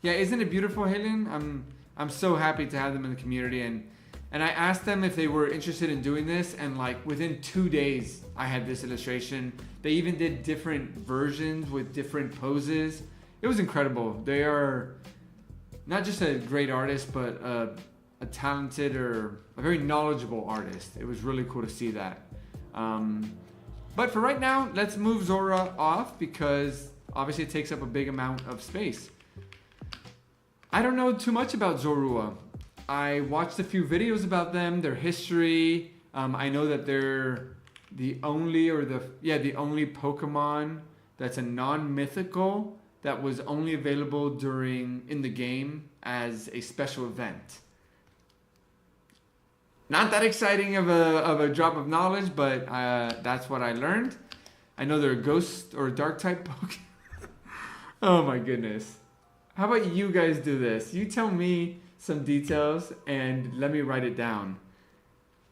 Yeah, isn't it beautiful, Helen? I'm so happy to have them in the community, and I asked them if they were interested in doing this, and like within 2 days I had this illustration. They even did different versions with different poses. It was incredible. They are not just a great artist, but a talented or a very knowledgeable artist. It was really cool to see that. But for right now, let's move Zora off because obviously it takes up a big amount of space. I don't know too much about Zorua. I watched a few videos about them, their history. I know that they're the only Pokemon that's a non-mythical that was only available in the game as a special event. Not that exciting of a drop of knowledge, but that's what I learned. I know they're a ghost or a dark type Pokemon. Oh my goodness. How about you guys do this? You tell me some details and let me write it down.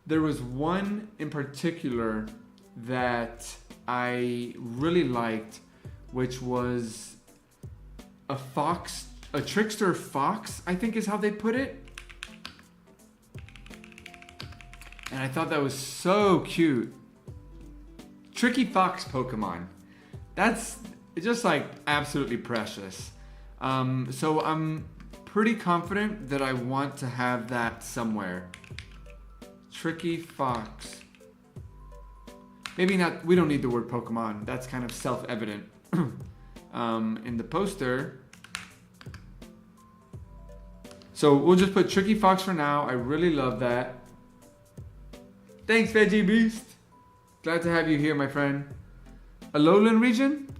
There was one in particular that I really liked, which was a trickster fox, I think is how they put it. And I thought that was so cute. Tricky fox Pokemon. That's just like absolutely precious. So I'm pretty confident that I want to have that somewhere. Tricky fox. Maybe not, we don't need the word Pokemon. That's kind of self-evident. In the poster. So we'll just put Tricky Fox for now. I really love that. Thanks, Veggie Beast. Glad to have you here, my friend. Alolan region?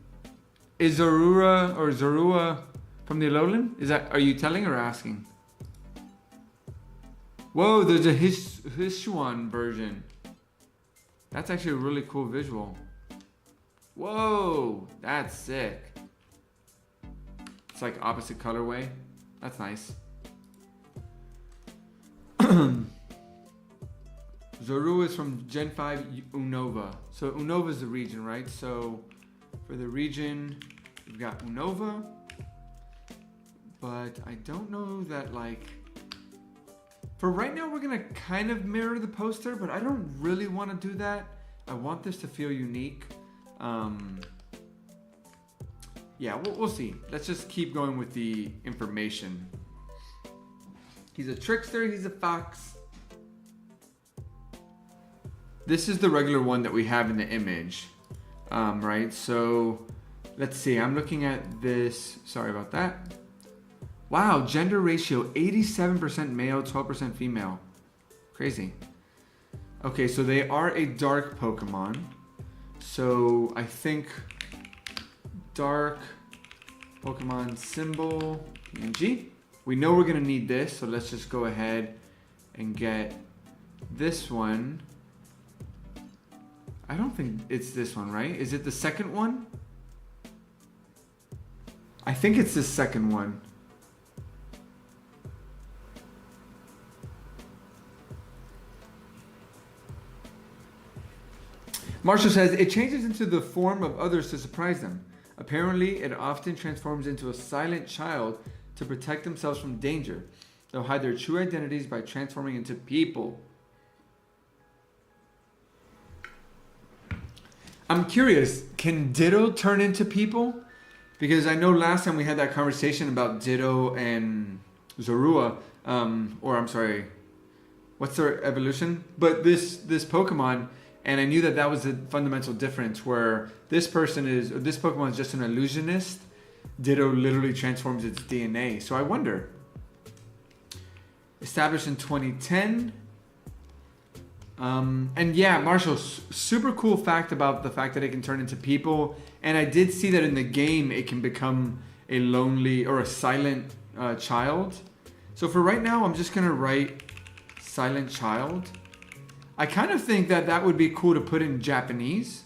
Is Zorua from the Alolan? Are you telling or asking? Whoa, there's a Hishuan version. That's actually a really cool visual. Whoa, that's sick. It's like opposite colorway. That's nice. Zorua is from Gen 5 Unova. So Unova is the region, right? So for the region, we've got Unova. But I don't know that, like... For right now, we're going to kind of mirror the poster, but I don't really want to do that. I want this to feel unique. Yeah, we'll see. Let's just keep going with the information. He's a trickster. He's a fox. This is the regular one that we have in the image, right? So let's see. I'm looking at this. Sorry about that. Wow, gender ratio 87% male, 12% female. Crazy. Okay, so they are a dark Pokemon. So I think dark Pokemon symbol PNG. We know we're gonna need this, so let's just go ahead and get this one. I don't think it's this one, right? Is it the second one? I think it's the second one. Marshall says, it changes into the form of others to surprise them. Apparently, it often transforms into a silent child to protect themselves from danger. They'll hide their true identities by transforming into people. I'm curious, can Ditto turn into people? Because I know last time we had that conversation about Ditto and Zorua, or I'm sorry, what's their evolution? But this Pokemon, and I knew that was the fundamental difference, where this Pokemon is just an illusionist. Ditto literally transforms its DNA. So I wonder. Established in 2010. And yeah, Marshall, super cool fact about the fact that it can turn into people. And I did see that in the game, it can become a lonely or a silent child. So for right now, I'm just going to write silent child. I kind of think that would be cool to put in Japanese.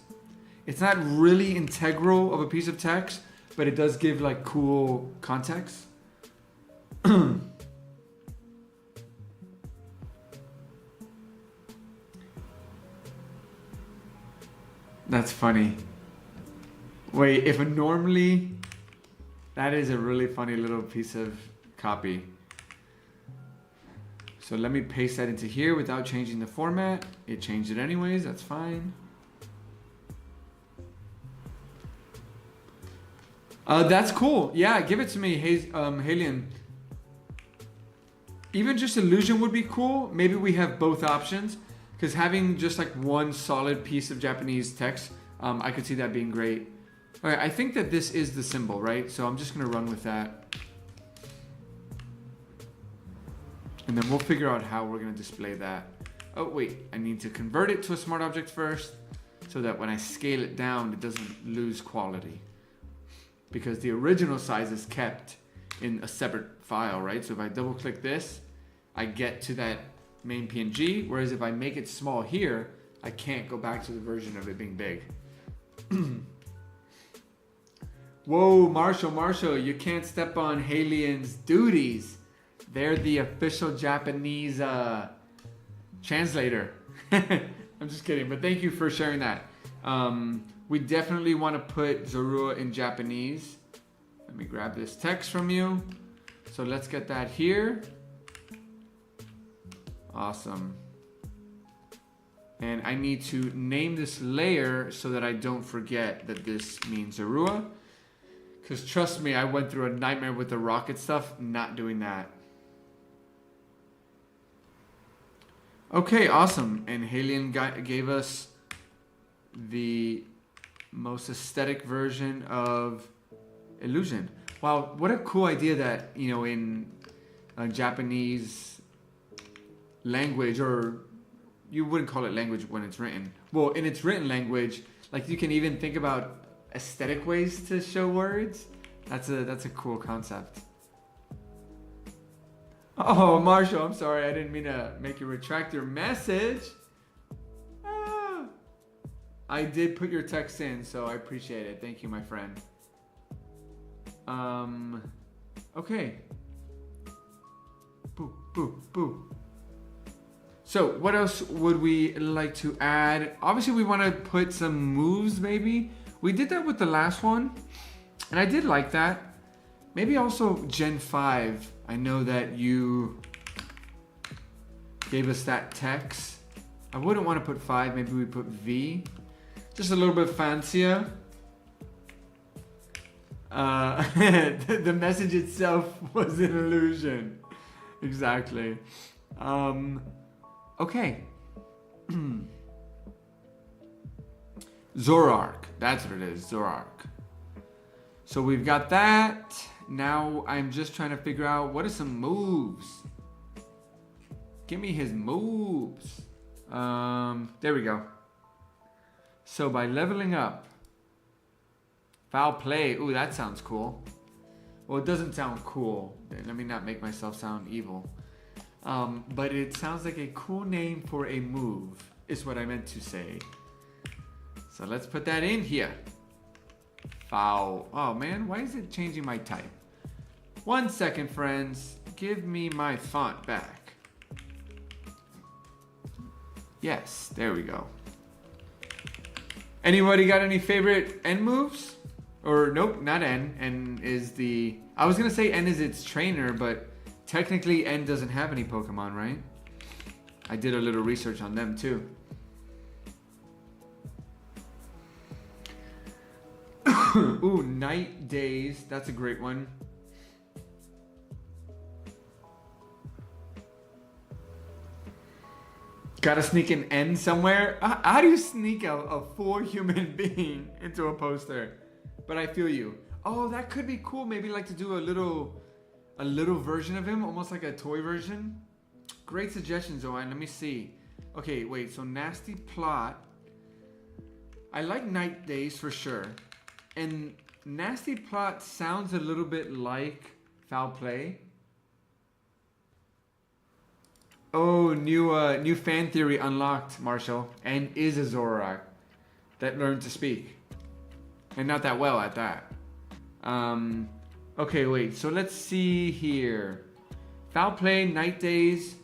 It's not really integral of a piece of text, but it does give like cool context. That's funny. Wait, if normally, that is a really funny little piece of copy. So let me paste that into here without changing the format. It changed it anyways, that's fine. That's cool. Yeah, give it to me, Halion. Even just illusion would be cool. Maybe we have both options. Because having just like one solid piece of Japanese text, I could see that being great. All right, I think that this is the symbol, right? So I'm just gonna run with that. And then we'll figure out how we're gonna display that. Oh wait, I need to convert it to a smart object first so that when I scale it down, it doesn't lose quality. Because the original size is kept in a separate file, right? So if I double click this, I get to that main PNG, whereas if I make it small here, I can't go back to the version of it being big. Whoa, Marshall, you can't step on Halion's duties. They're the official Japanese translator. I'm just kidding, but thank you for sharing that. We definitely want to put Zorua in Japanese. Let me grab this text from you. So let's get that here. Awesome. And I need to name this layer so that I don't forget that this means Zorua. Because trust me, I went through a nightmare with the rocket stuff, not doing that. Okay, awesome. And Halion gave us the most aesthetic version of illusion. Wow, what a cool idea that, you know, in Japanese language, or you wouldn't call it language when it's written. Well, in its written language, like you can even think about aesthetic ways to show words. That's a cool concept. Oh, Marshall, I'm sorry. I didn't mean to make you retract your message. I did put your text in, so I appreciate it. Thank you, my friend. Okay. Boo, boo, boo. So, what else would we like to add? Obviously, we want to put some moves, maybe. We did that with the last one, and I did like that. Maybe also Gen 5. I know that you gave us that text. I wouldn't want to put 5. Maybe we put V. Just a little bit fancier. The message itself was an illusion. Exactly. Okay. Zorark. That's what it is. Zorark. So we've got that. Now I'm just trying to figure out what are some moves. Give me his moves. There we go. So by leveling up, foul play. Ooh, that sounds cool. Well, it doesn't sound cool. Let me not make myself sound evil. But it sounds like a cool name for a move, is what I meant to say. So let's put that in here. Foul. Oh man, why is it changing my type? 1 second, friends. Give me my font back. Yes, there we go. Anybody got any favorite N moves? Or nope, not N. N is the... I was going to say N is its trainer, but technically N doesn't have any Pokemon, right? I did a little research on them too. Ooh, Night Days. That's a great one. Gotta sneak an N somewhere? How do you sneak a full human being into a poster? But I feel you. Oh, that could be cool. Maybe like to do a little version of him, almost like a toy version. Great suggestion, Zoan. Let me see. Okay, wait. So Nasty Plot. I like Night Days for sure. And Nasty Plot sounds a little bit like Foul Play. Oh, new fan theory unlocked, Marshall. And is a Zoroark that learned to speak. And not that well at that. Okay, wait. So let's see here. Foul Play, Night Days.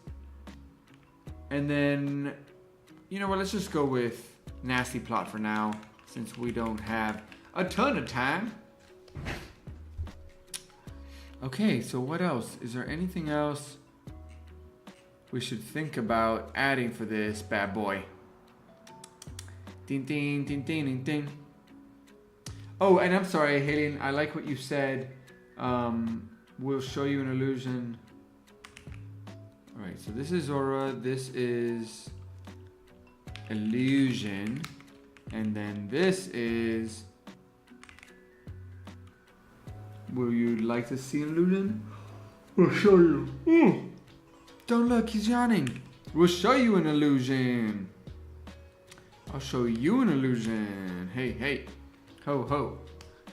And then, you know what? Let's just go with Nasty Plot for now, since we don't have a ton of time. Okay, so what else? Is there anything else we should think about adding for this bad boy? Ding, ding, ding, ding, ding, ding. Oh, and I'm sorry, Halian. I like what you said. We'll show you an illusion. All right, so this is Aura. This is illusion. And then this is... Will you like to see an illusion? We'll show you. Don't look, he's yawning. We'll show you an illusion. I'll show you an illusion. Hey, hey. Ho, ho.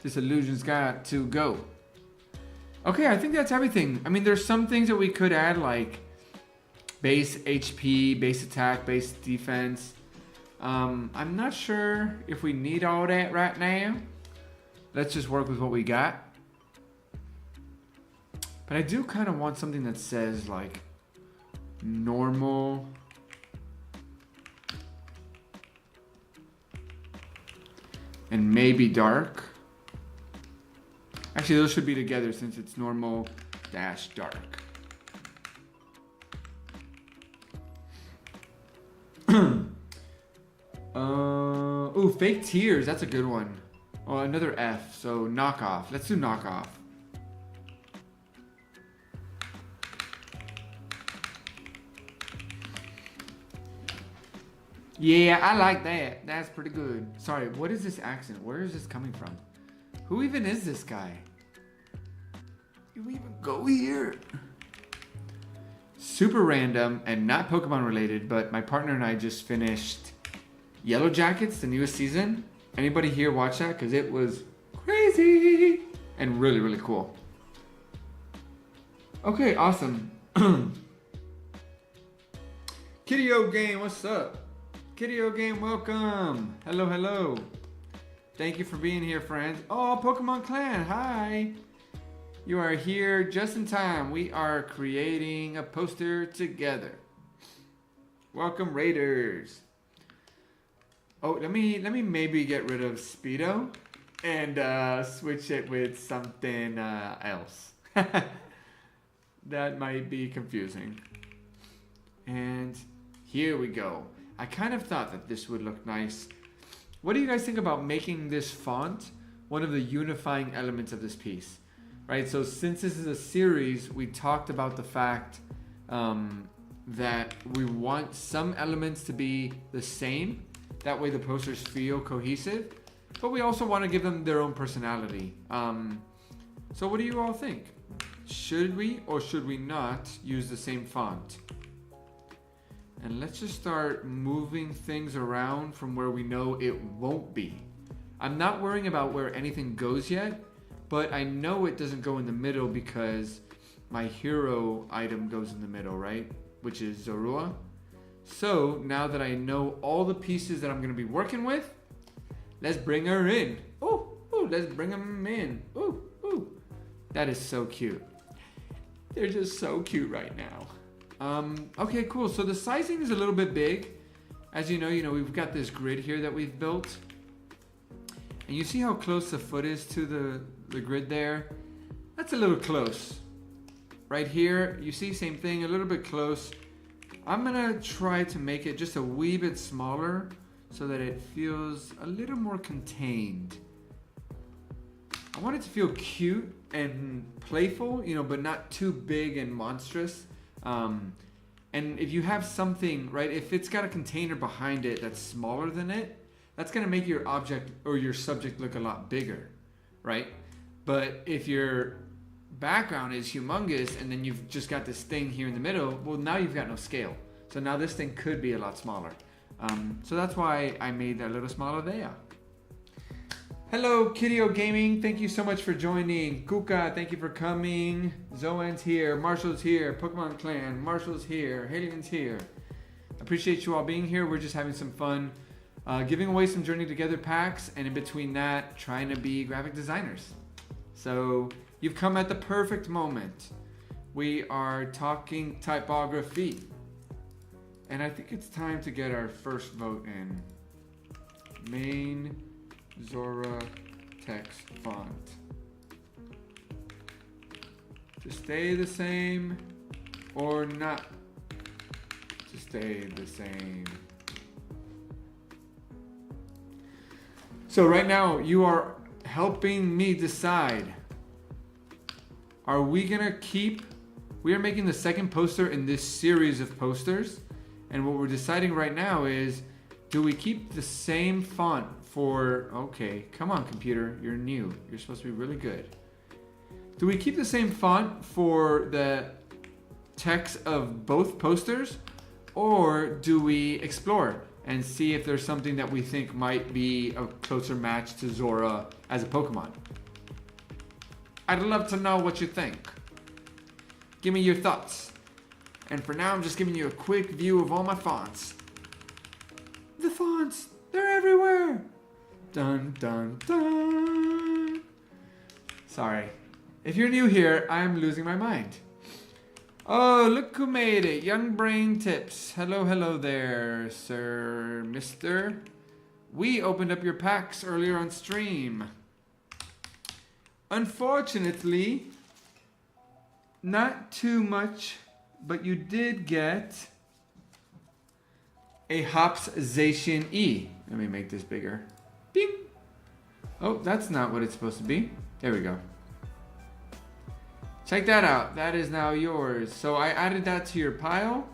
This illusion's got to go. Okay, I think that's everything. I mean, there's some things that we could add, like base HP, base attack, base defense. I'm not sure if we need all that right now. Let's just work with what we got. But I do kind of want something that says, like, normal. And maybe dark. Actually, those should be together since it's normal dash dark. Ooh, fake tears. That's a good one. Oh, another F. So knockoff. Let's do knockoff. Yeah, I like that. That's pretty good. Sorry, what is this accent? Where is this coming from? Who even is this guy? You even go here? super random and not Pokemon related, but my partner and I just finished Yellow Jackets, the newest season. Anybody here watch that? Because it was crazy and really, really cool. Okay, awesome. Kiddyo Game, what's up? Kiddyo Game, welcome. Hello, hello. Thank you for being here, friends. Oh, Pokemon Clan, hi. You are here just in time. We are creating a poster together. Welcome, Raiders. Oh, let me maybe get rid of Speedo and switch it with something else. That might be confusing. And here we go. I kind of thought that this would look nice. What do you guys think about making this font one of the unifying elements of this piece? Right, so since this is a series, we talked about the fact that we want some elements to be the same. That way the posters feel cohesive, but we also want to give them their own personality. So what do you all think? Should we or should we not use the same font? And let's just start moving things around from where we know it won't be. I'm not worrying about where anything goes yet, but I know it doesn't go in the middle because my hero item goes in the middle, right? Which is Zorua. So now that I know all the pieces that I'm gonna be working with, let's bring her in. Ooh, let's bring them in. Ooh. That is so cute. They're just so cute right now. Okay, cool. So the sizing is a little bit big. As you know, we've got this grid here that we've built. And you see how close the foot is to the grid there? That's a little close. Right here, you see same thing, a little bit close. I'm gonna try to make it just a wee bit smaller so that it feels a little more contained. I want it to feel cute and playful, but not too big and monstrous. And if you have something, right, if it's got a container behind it that's smaller than it, that's gonna make your object or your subject look a lot bigger, right? But if your background is humongous and then you've just got this thing here in the middle, well, now you've got no scale. So now this thing could be a lot smaller. So that's why I made that a little smaller there. Hello, Kiddyo Gaming. Thank you so much for joining. Kuka, thank you for coming. Zoan's here. Marshall's here. Pokemon Clan. Marshall's here. Halien's here. Appreciate you all being here. We're just having some fun. Giving away some Journey Together packs, and in between that, trying to be graphic designers. So you've come at the perfect moment. We are talking typography. And I think it's time to get our first vote in. Main Zora text font. To stay the same or not to stay the same. So right now you are helping me decide. Are we gonna we are making the second poster in this series of posters. And what we're deciding right now is, do we keep the same font for, okay, come on computer, you're new. You're supposed to be really good. Do we keep the same font for the text of both posters? Or do we explore and see if there's something that we think might be a closer match to Zora as a Pokemon? I'd love to know what you think. Give me your thoughts. And for now, I'm just giving you a quick view of all my fonts. The fonts, they're everywhere. Dun, dun, dun. Sorry. If you're new here, I'm losing my mind. Oh, look who made it. Young Brain Tips. Hello, hello there, sir, mister. We opened up your packs earlier on stream. Unfortunately, not too much, but you did get a Hopsation E. Let me make this bigger. Bing. Oh, that's not what it's supposed to be. There we go. Check that out. That is now yours. So I added that to your pile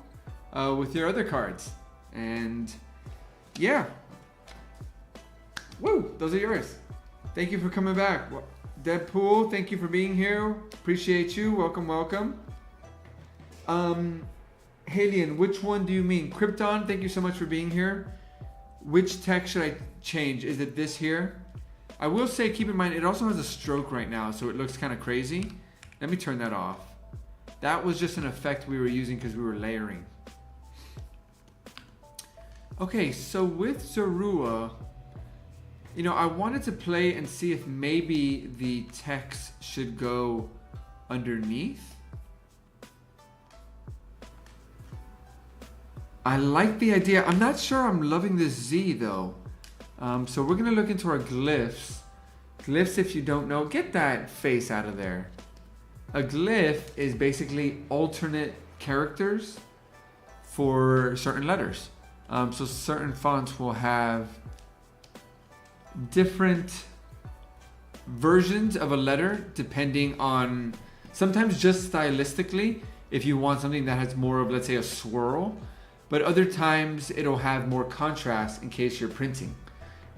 with your other cards. And yeah. Woo, those are yours. Thank you for coming back. Deadpool, thank you for being here. Appreciate you. Welcome, welcome. Halian, which one do you mean? Krypton, thank you so much for being here. Which text should I change? Is it this here? I will say, keep in mind, it also has a stroke right now, so it looks kind of crazy. Let me turn that off. That was just an effect we were using because we were layering. Okay, so with Zorua, you know, I wanted to play and see if maybe the text should go underneath. I like the idea. I'm not sure I'm loving this Z though. So we're gonna look into our glyphs. Glyphs, if you don't know, get that face out of there. A glyph is basically alternate characters for certain letters. So certain fonts will have different versions of a letter depending on, sometimes just stylistically, if you want something that has more of, let's say, a swirl, but other times it'll have more contrast in case you're printing.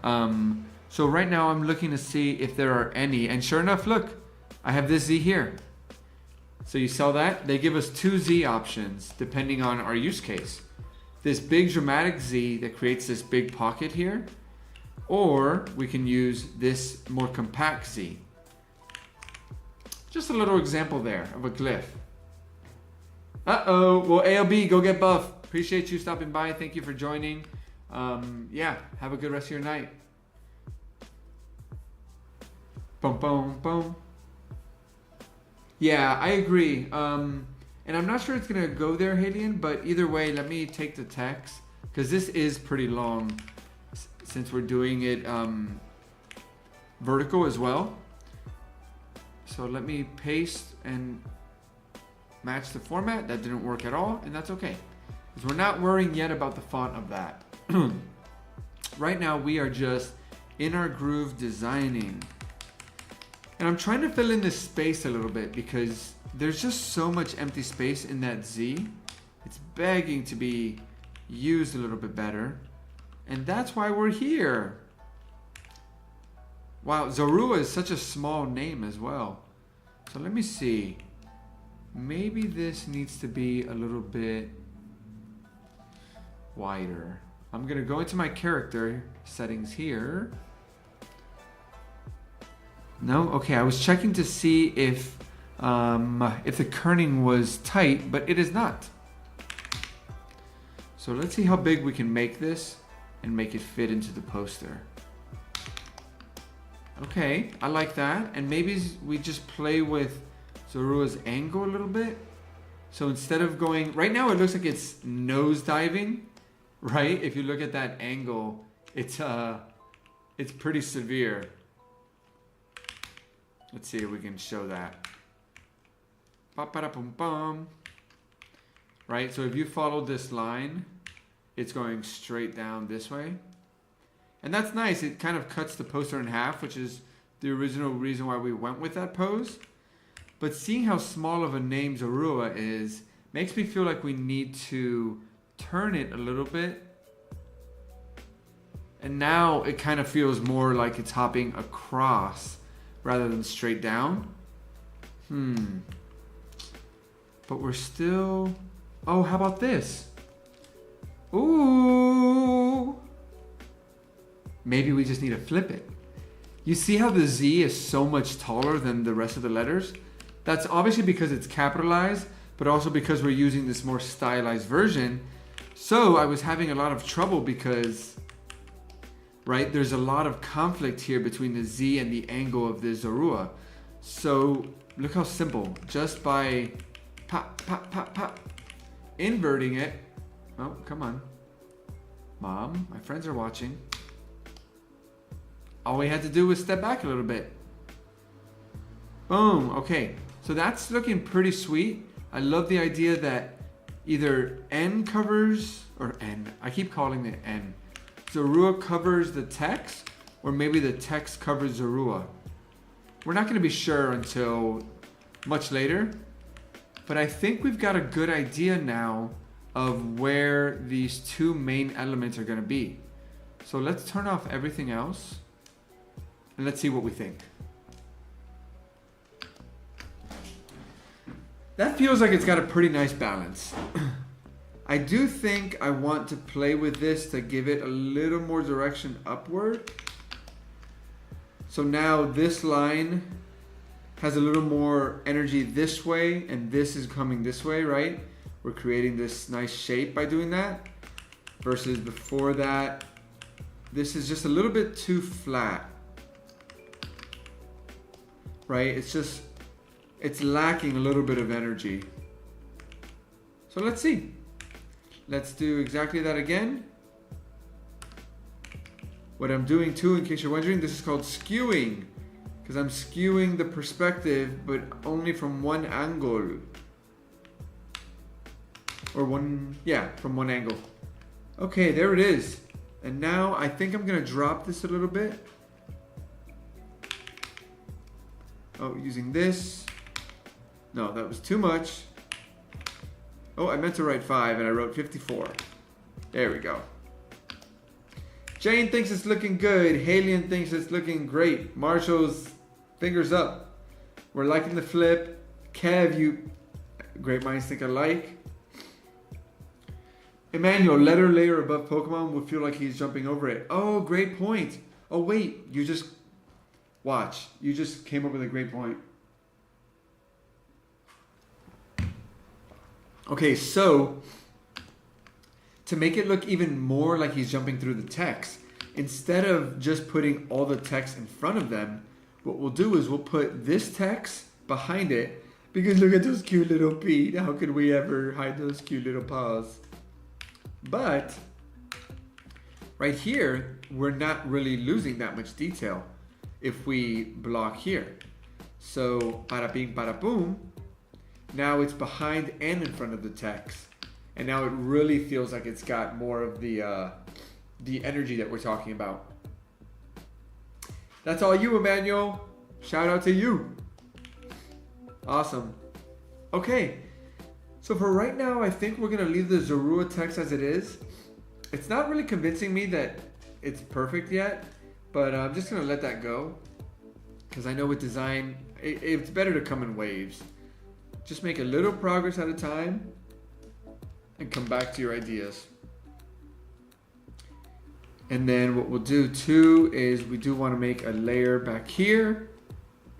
So right now I'm looking to see if there are any, and sure enough, look, I have this Z here. So you saw that? They give us two Z options depending on our use case. This big dramatic Z that creates this big pocket here, or we can use this more compact Z. Just a little example there of a glyph. Uh-oh, well, ALB, go get buff. Appreciate you stopping by. Thank you for joining. Yeah, have a good rest of your night. Boom, boom, boom. Yeah, I agree. And I'm not sure it's gonna go there, Halian, but either way, let me take the text, because this is pretty long since we're doing it vertical as well. So let me paste and match the format. That didn't work at all, and that's okay, because we're not worrying yet about the font of that. Right now, we are just in our groove designing. And I'm trying to fill in this space a little bit because there's just so much empty space in that Z. It's begging to be used a little bit better. And that's why we're here. Wow, Zorua is such a small name as well. So let me see. Maybe this needs to be a little bit wider. I'm gonna go into my character settings here. No, okay, I was checking to see if the kerning was tight, but it is not. So let's see how big we can make this and make it fit into the poster. Okay, I like that. And maybe we just play with Zorua's angle a little bit. So instead of going, right now it looks like it's nose diving, right? If you look at that angle, it's pretty severe. Let's see if we can show that. Ba-ba-da-bum-bum. Right, so if you follow this line, it's going straight down this way. And that's nice. It kind of cuts the poster in half, which is the original reason why we went with that pose. But seeing how small of a name Zorua is, makes me feel like we need to turn it a little bit. And now it kind of feels more like it's hopping across rather than straight down. But we're still... Oh, how about this? Ooh. Maybe we just need to flip it. You see how the Z is so much taller than the rest of the letters? That's obviously because it's capitalized, but also because we're using this more stylized version. So I was having a lot of trouble because, right, there's a lot of conflict here between the Z and the angle of the Zorua. So look how simple, just by pop, pop, pop, pop, inverting it. Oh, come on. Mom, my friends are watching. All we had to do was step back a little bit. Boom, okay. So that's looking pretty sweet. I love the idea that either N covers, or N, I keep calling it N. Zorua covers the text, or maybe the text covers Zorua. We're not gonna be sure until much later, but I think we've got a good idea now of where these two main elements are gonna be. So let's turn off everything else and let's see what we think. That feels like it's got a pretty nice balance. I do think I want to play with this to give it a little more direction upward. So now this line has a little more energy this way, and this is coming this way, right? We're creating this nice shape by doing that. Versus before that, this is just a little bit too flat. Right? It's lacking a little bit of energy. So let's see. Let's do exactly that again. What I'm doing too, in case you're wondering, this is called skewing. Because I'm skewing the perspective, but only from one angle. Or from one angle. Okay, there it is. And now I think I'm gonna drop this a little bit. Oh, using this. No, that was too much. Oh, I meant to write 5 and I wrote 54. There we go. Jane thinks it's looking good. Halian thinks it's looking great. Marshall's fingers up. We're liking the flip. Kev, great minds think alike. Emmanuel, letter layer above Pokemon would feel like he's jumping over it. Oh, great point. Oh, wait, you just came up with a great point. Okay, so to make it look even more like he's jumping through the text, instead of just putting all the text in front of them, what we'll do is we'll put this text behind it, because look at those cute little feet. How could we ever hide those cute little paws? But right here, we're not really losing that much detail if we block here. So, para bing, para boom. Now it's behind and in front of the text. And now it really feels like it's got more of the energy that we're talking about. That's all you, Emmanuel. Shout out to you. Awesome. Okay. So for right now, I think we're going to leave the Zorua text as it is. It's not really convincing me that it's perfect yet, but I'm just going to let that go. Because I know with design, it's better to come in waves. Just make a little progress at a time and come back to your ideas. And then what we'll do too is we do want to make a layer back here.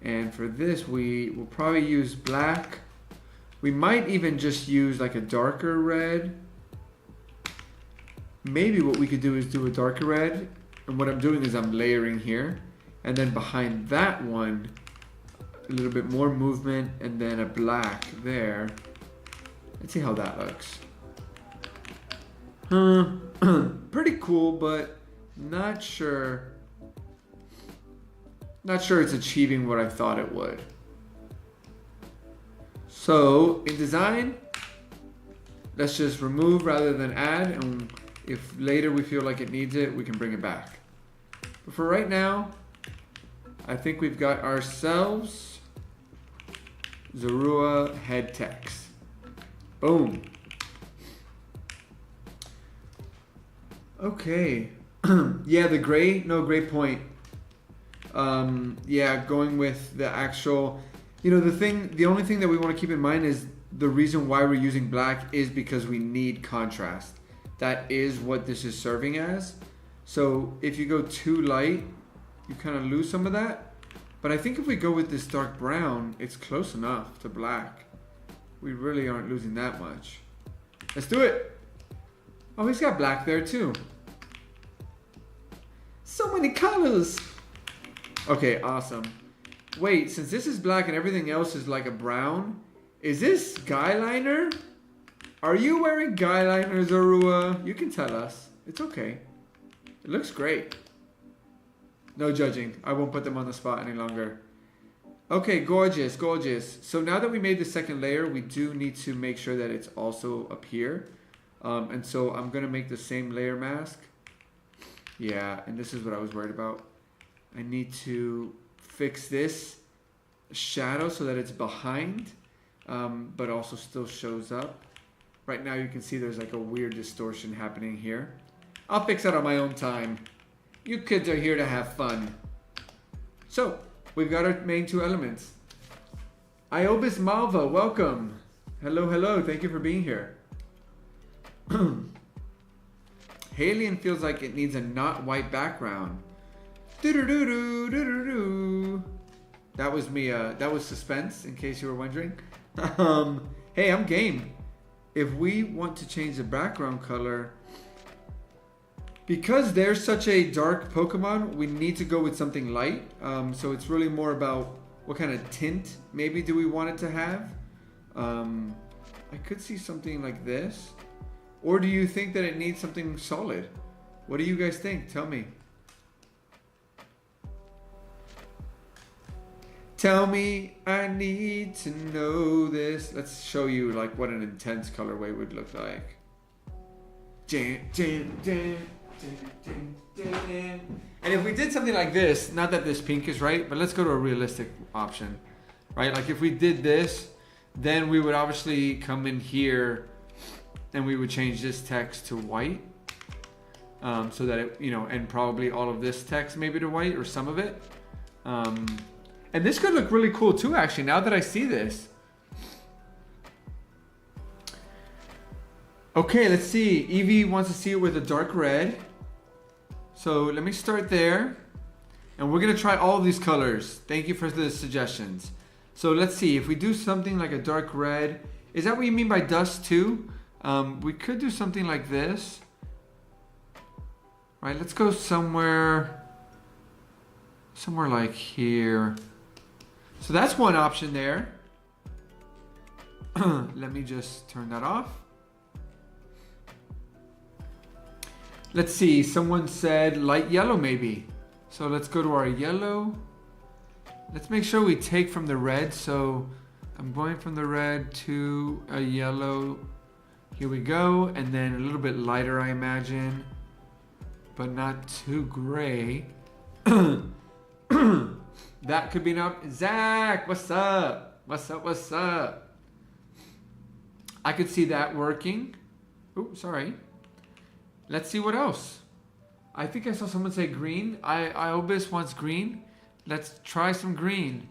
And for this, we will probably use black. We might even just use like a darker red. Maybe what we could do is do a darker red. And what I'm doing is I'm layering here. And then behind that one, a little bit more movement and then a black there. Let's see how that looks. Pretty cool, but not sure. Not sure it's achieving what I thought it would. So in design, let's just remove rather than add, and if later we feel like it needs it, we can bring it back. But for right now, I think we've got ourselves Zorua head text. Boom. Okay. Yeah, the gray, no, great point. Yeah, going with the actual, the only thing that we want to keep in mind is the reason why we're using black is because we need contrast. That is what this is serving as. So if you go too light, you kind of lose some of that. But I think if we go with this dark brown, it's close enough to black. We really aren't losing that much. Let's do it. Oh, he's got black there too. So many colors. Okay, awesome. Wait, since this is black and everything else is like a brown, is this guy liner? Are you wearing guy liner, Zorua? You can tell us. It's okay. It looks great. No judging. I won't put them on the spot any longer. Okay, gorgeous, gorgeous. So now that we made the second layer, we do need to make sure that it's also up here. And so I'm going to make the same layer mask. Yeah, and this is what I was worried about. I need to fix this shadow so that it's behind, but also still shows up. Right now you can see there's like a weird distortion happening here. I'll fix it on my own time. You kids are here to have fun. So, we've got our main two elements. Iobis Malva, welcome. Hello, hello, thank you for being here. Alien feels like it needs a not white background. Doo-doo-doo-doo-doo-doo-doo. That was me. That was suspense, in case you were wondering. Hey, I'm game. If we want to change the background color, because they're such a dark Pokemon, we need to go with something light. So it's really more about what kind of tint maybe do we want it to have. I could see something like this. Or do you think that it needs something solid? What do you guys think? Tell me. Tell me, I need to know this. Let's show you like what an intense colorway would look like. And if we did something like this, not that this pink is right, but let's go to a realistic option, right? Like if we did this, then we would obviously come in here and we would change this text to white. So that it, you know, and probably all of this text maybe to white or some of it. And this could look really cool too, actually, now that I see this. Okay, let's see. Evie wants to see it with a dark red. So let me start there. And we're gonna try all of these colors. Thank you for the suggestions. So let's see, if we do something like a dark red, is that what you mean by dust too? We could do something like this. Right, let's go somewhere like here. So that's one option there. Let me just turn that off. Let's see, someone said light yellow maybe. So let's go to our yellow. Let's make sure we take from the red. So I'm going from the red to a yellow. Here we go. And then a little bit lighter, I imagine, but not too gray. That could be enough. Zach, what's up? What's up? What's up? I could see that working. Oh, sorry. Let's see what else. I think I saw someone say green. Iobis wants green. Let's try some green.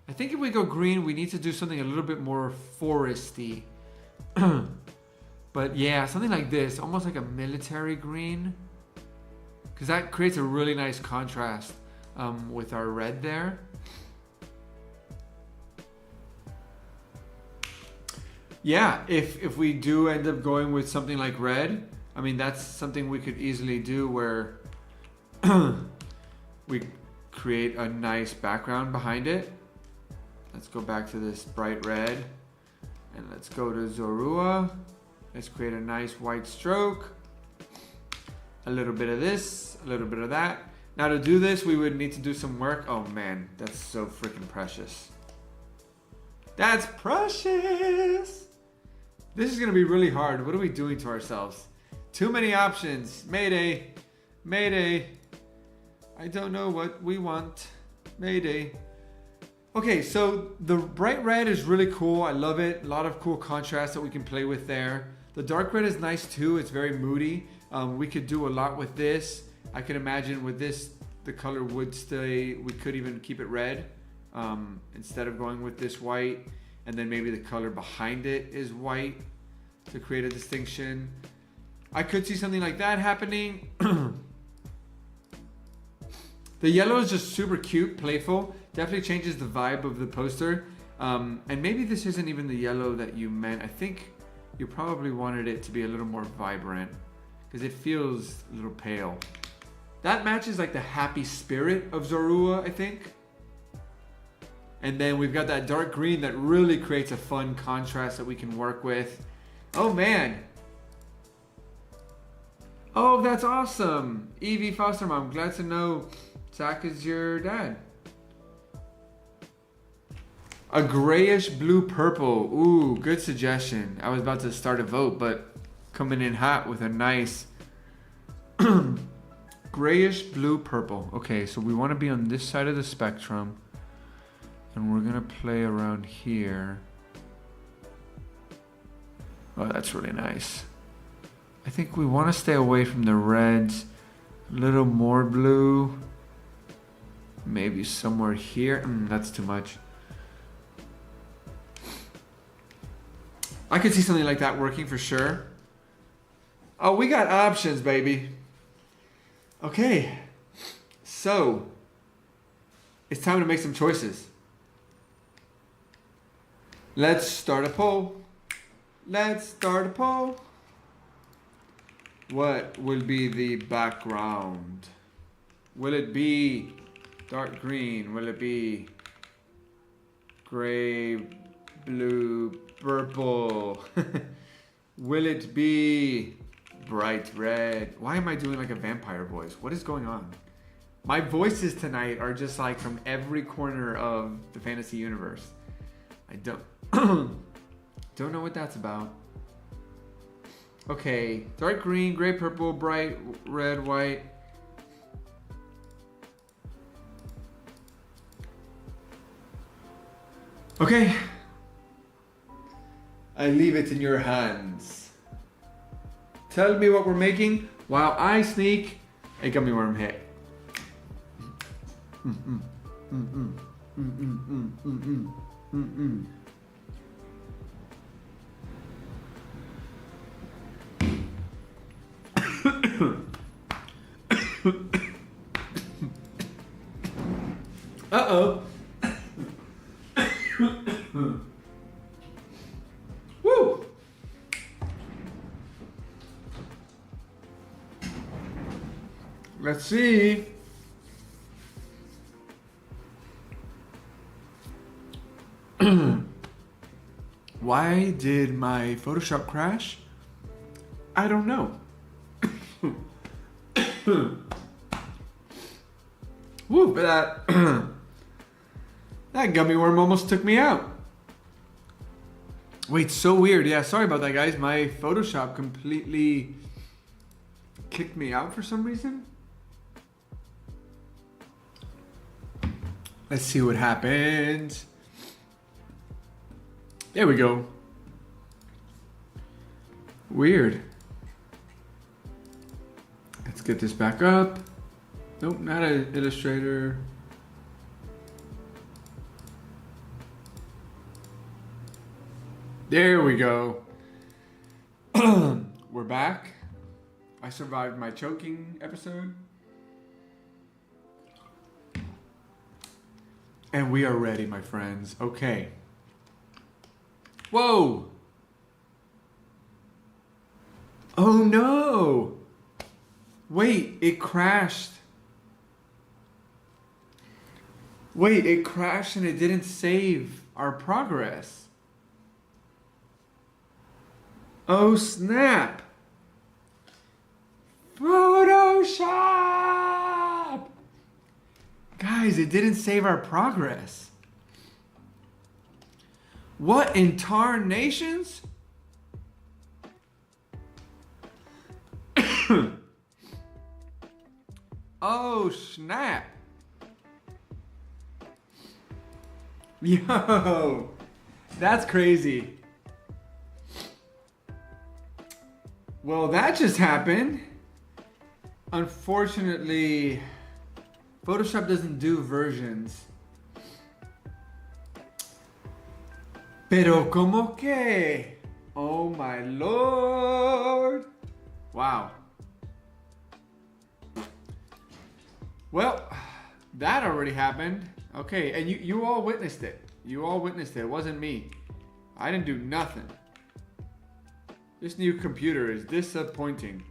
I think if we go green, we need to do something a little bit more foresty. But yeah, something like this, almost like a military green. Because that creates a really nice contrast with our red there. Yeah, if we do end up going with something like red, I mean, that's something we could easily do where we create a nice background behind it. Let's go back to this bright red and let's go to Zorua. Let's create a nice white stroke. A little bit of this, a little bit of that. Now to do this, we would need to do some work. Oh man, that's so freaking precious. That's precious. This is gonna be really hard. What are we doing to ourselves? Too many options. Mayday, mayday. I don't know what we want. Mayday. Okay, so the bright red is really cool. I love it. A lot of cool contrast that we can play with there. The dark red is nice too. It's very moody. We could do a lot with this. I can imagine with this, the color would stay, we could even keep it red instead of going with this white. And then maybe the color behind it is white to create a distinction. I could see something like that happening. The yellow is just super cute, playful. Definitely changes the vibe of the poster. And maybe this isn't even the yellow that you meant. I think you probably wanted it to be a little more vibrant because it feels a little pale. That matches like the happy spirit of Zorua, I think. And then we've got that dark green that really creates a fun contrast that we can work with. Oh man. Oh, that's awesome. Evie Foster Mom, glad to know Zach is your dad. A grayish blue purple. Ooh, good suggestion. I was about to start a vote, but coming in hot with a nice grayish blue purple. Okay, so we want to be on this side of the spectrum. And we're gonna play around here. Oh, that's really nice. I think we want to stay away from the reds. A little more blue. Maybe somewhere here. That's too much. I could see something like that working for sure. Oh, we got options, baby. Okay. So, it's time to make some choices. Let's start a poll. Let's start a poll. What will be the background? Will it be dark green? Will it be gray, blue, purple? Will it be bright red? Why am I doing like a vampire voice? What is going on? My voices tonight are just like from every corner of the fantasy universe. I don't don't know what that's about. Okay, dark green, gray, purple, bright red, white. Okay. I leave it in your hands. Tell me what we're making while I sneak a gummy worm hit. Uh-oh. Woo! Let's see. Why did my Photoshop crash? I don't know. Woo, but that gummy worm almost took me out. Wait, so weird. Yeah, sorry about that, guys. My Photoshop completely kicked me out for some reason. Let's see what happens. There we go. Weird. Let's get this back up. Nope, not an Illustrator. There we go. We're back. I survived my choking episode. And we are ready, my friends. Okay. Whoa! Oh no! Wait, it crashed. Wait, it crashed and it didn't save our progress. Oh snap! Photoshop! Guys, it didn't save our progress. What in tarnations? Oh snap! Yo, that's crazy. Well, that just happened. Unfortunately, Photoshop doesn't do versions. Pero como que? Oh my lord. Wow. Well, that already happened. Okay, and you all witnessed it. You all witnessed it. It wasn't me. I didn't do nothing. This new computer is disappointing.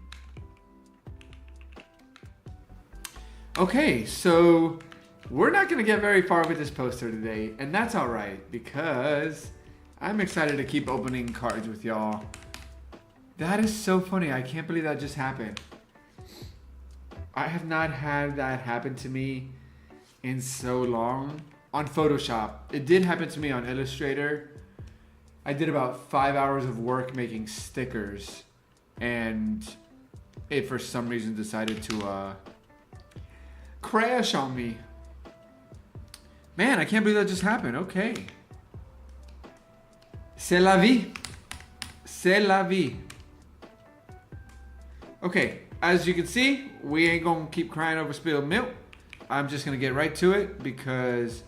Okay, so we're not going to get very far with this poster today, and that's all right because I'm excited to keep opening cards with y'all. That is so funny. I can't believe that just happened. I have not had that happen to me in so long. On Photoshop. It did happen to me on Illustrator. I did about 5 hours of work making stickers, and it for some reason decided to crash on me. Man, I can't believe that just happened. Okay. C'est la vie. C'est la vie. Okay, as you can see, we ain't gonna keep crying over spilled milk. I'm just gonna get right to it because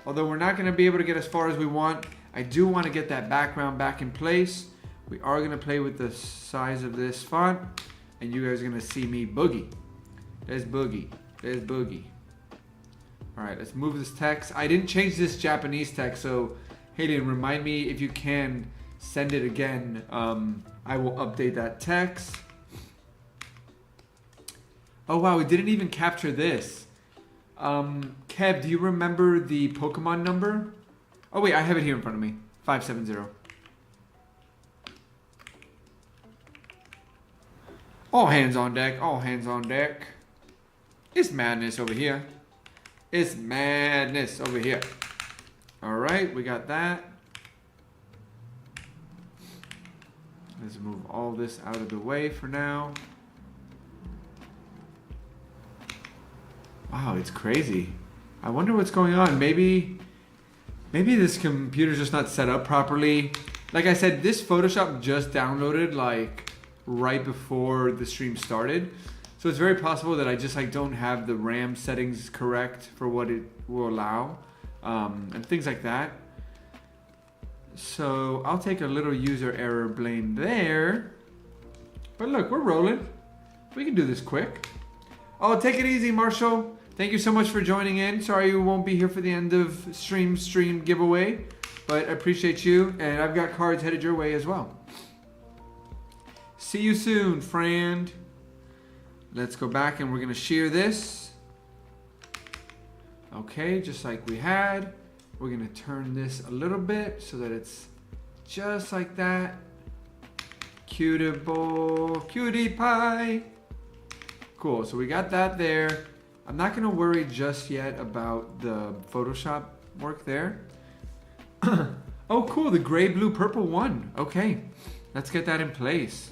although we're not gonna be able to get as far as we want, I do want to get that background back in place. We are gonna play with the size of this font, and you guys are gonna see me boogie. There's boogie. There's boogie. All right, let's move this text. I didn't change this Japanese text, so Hayden, remind me if you can send it again. I will update that text. Oh wow, we didn't even capture this. Kev, do you remember the Pokemon number? Oh wait, I have it here in front of me. 570. All hands on deck, all hands on deck. It's madness over here. It's madness over here. All right, we got that. Let's move all this out of the way for now. Wow, it's crazy. I wonder what's going on. Maybe this computer's just not set up properly. Like I said, this Photoshop just downloaded like right before the stream started. So it's very possible that I just like don't have the RAM settings correct for what it will allow, and things like that. So I'll take a little user error blame there. But look, we're rolling. We can do this quick. Oh, take it easy, Marshall. Thank you so much for joining in. Sorry you won't be here for the end of stream giveaway, but I appreciate you, and I've got cards headed your way as well. See you soon, friend. Let's go back and we're gonna shear this. Okay, just like we had. We're gonna turn this a little bit so that it's just like that. Cutie pie. Cool, so we got that there. I'm not gonna worry just yet about the Photoshop work there. Oh cool, the gray, blue, purple one. Okay, let's get that in place.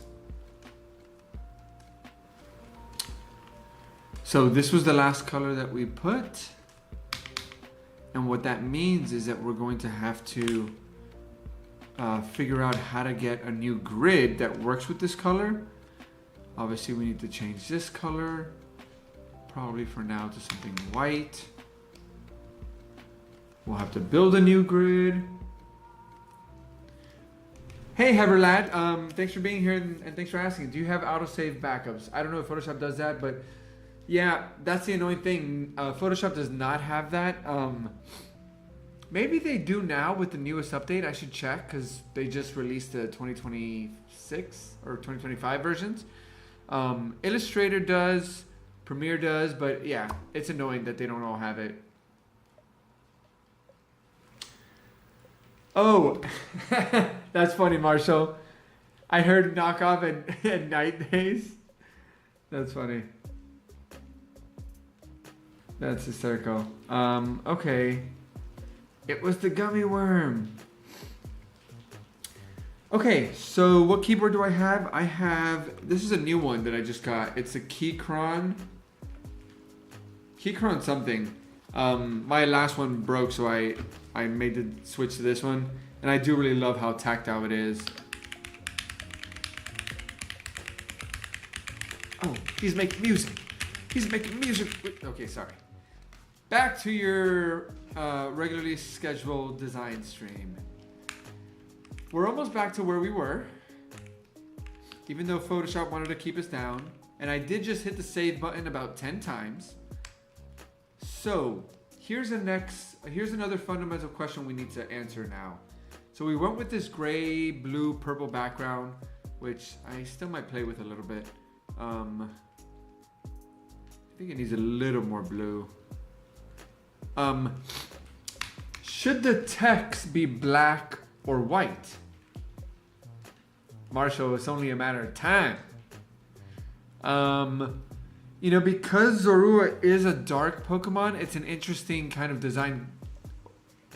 So this was the last color that we put. And what that means is that we're going to have to figure out how to get a new grid that works with this color. Obviously we need to change this color, probably for now to something white. We'll have to build a new grid. Hey Heverlad, thanks for being here and thanks for asking. Do you have autosave backups? I don't know if Photoshop does that, but yeah, that's the annoying thing. Photoshop does not have that. Maybe they do now with the newest update. I should check because they just released the 2026 or 2025 versions. Illustrator does, Premiere does, but yeah, it's annoying that they don't all have it. Oh, that's funny, Marshall. I heard knockoff at night days. That's funny. That's hysterical. Okay. It was the gummy worm. Okay, so what keyboard do I have? I have, this is a new one that I just got. It's a Keychron something. My last one broke, so I made the switch to this one. And I do really love how tactile it is. Oh, he's making music. He's making music. Okay, sorry. Back to your regularly scheduled design stream. We're almost back to where we were, even though Photoshop wanted to keep us down. And I did just hit the save button about 10 times. So here's another fundamental question we need to answer now. So we went with this gray, blue, purple background, which I still might play with a little bit. I think it needs a little more blue. Should the text be black or white? Marshall, it's only a matter of time. You know, because Zorua is a dark Pokemon, it's an interesting kind of design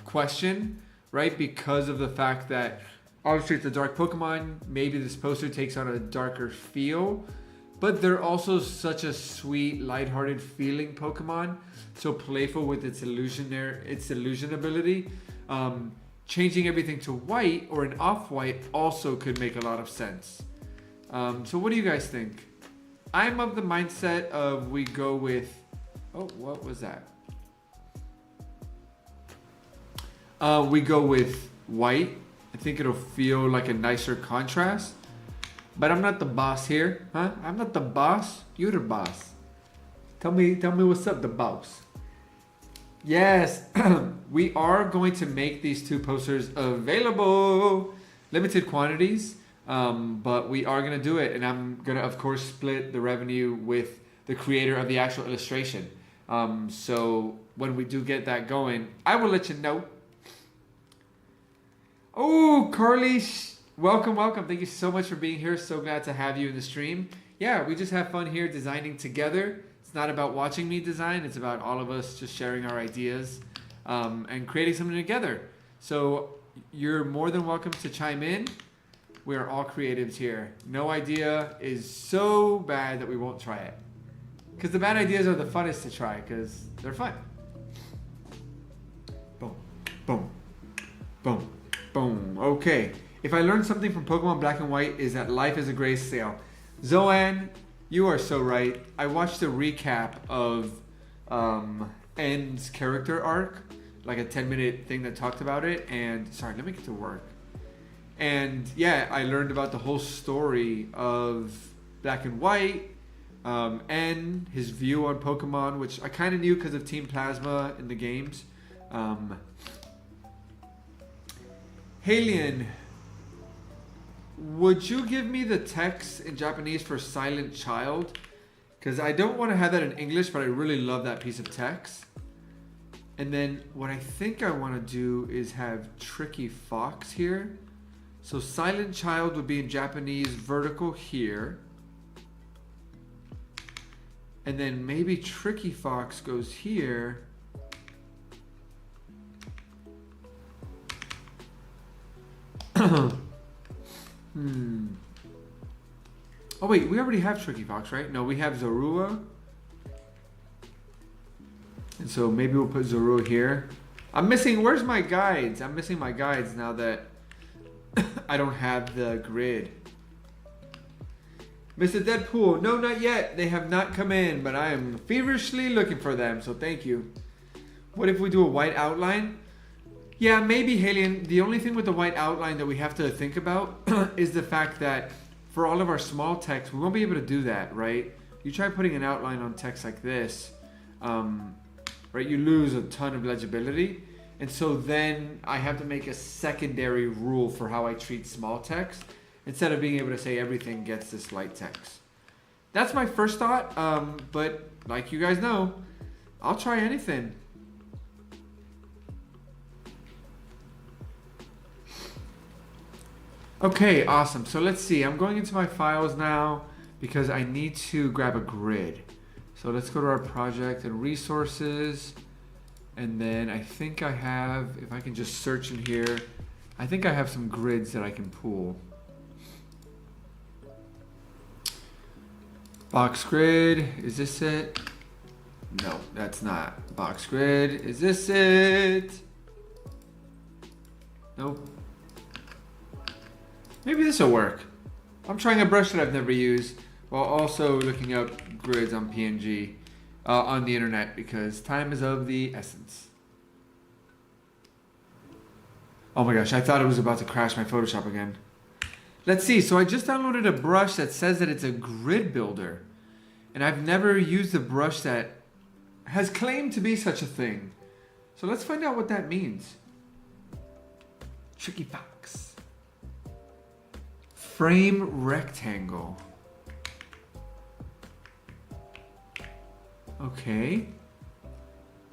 question, right? Because of the fact that obviously it's a dark Pokemon, maybe this poster takes on a darker feel, but they're also such a sweet, lighthearted feeling Pokemon, so playful with its illusion ability. Changing everything to white or an off-white also could make a lot of sense. So what do you guys think? I'm of the mindset of we go with, oh, what was that? We go with white I think it'll feel like a nicer contrast. But I'm not the boss here, huh? I'm not the boss. You're the boss. Tell me what's up, the boss. Yes, we are going to make these two posters available. Limited quantities, but we are gonna do it, and I'm gonna, of course, split the revenue with the creator of the actual illustration. So when we do get that going, I will let you know. Oh, Carly, welcome. Thank you so much for being here. So glad to have you in the stream. Yeah, we just have fun here designing together. It's not about watching me design. It's about all of us just sharing our ideas and creating something together. So you're more than welcome to chime in. We are all creatives here. No idea is so bad that we won't try it. Because the bad ideas are the funnest to try because they're fun. Boom, boom, boom, boom. Okay. If I learned something from Pokemon Black and White is that life is a grayscale. Zoan, you are so right. I watched a recap of N's character arc, like a 10-minute thing that talked about it. And sorry, let me get to work. And yeah, I learned about the whole story of Black and White, and his view on Pokemon, which I kind of knew because of Team Plasma in the games. Halion, would you give me the text in Japanese for Silent Child? Because I don't want to have that in English, but I really love that piece of text. And then what I think I want to do is have Tricky Fox here. So Silent Child would be in Japanese vertical here. And then maybe Tricky Fox goes here. Oh wait, we already have Tricky Fox, right? No, we have Zorua. And so maybe we'll put Zorua here. I'm missing, where's my guides? I'm missing my guides now that I don't have the grid. Mr. Deadpool, no, not yet. They have not come in, but I am feverishly looking for them, so thank you. What if we do a white outline? Yeah, maybe, Halion. The only thing with the white outline that we have to think about is the fact that for all of our small text, we won't be able to do that, right? You try putting an outline on text like this, right? You lose a ton of legibility. And so then I have to make a secondary rule for how I treat small text instead of being able to say everything gets this light text. That's my first thought, but like you guys know, I'll try anything. Okay, awesome. So let's see. I'm going into my files now because I need to grab a grid. So let's go to our project and resources. And then I think I have, if I can just search in here, I think I have some grids that I can pull. Box grid, is this it? No, that's not. Box grid, is this it? Nope. Maybe this will work. I'm trying a brush that I've never used while also looking up grids on PNG on the internet because time is of the essence. Oh my gosh, I thought it was about to crash my Photoshop again. Let's see, so I just downloaded a brush that says that it's a grid builder. And I've never used a brush that has claimed to be such a thing. So let's find out what that means. Tricky Fox. Frame rectangle. Okay.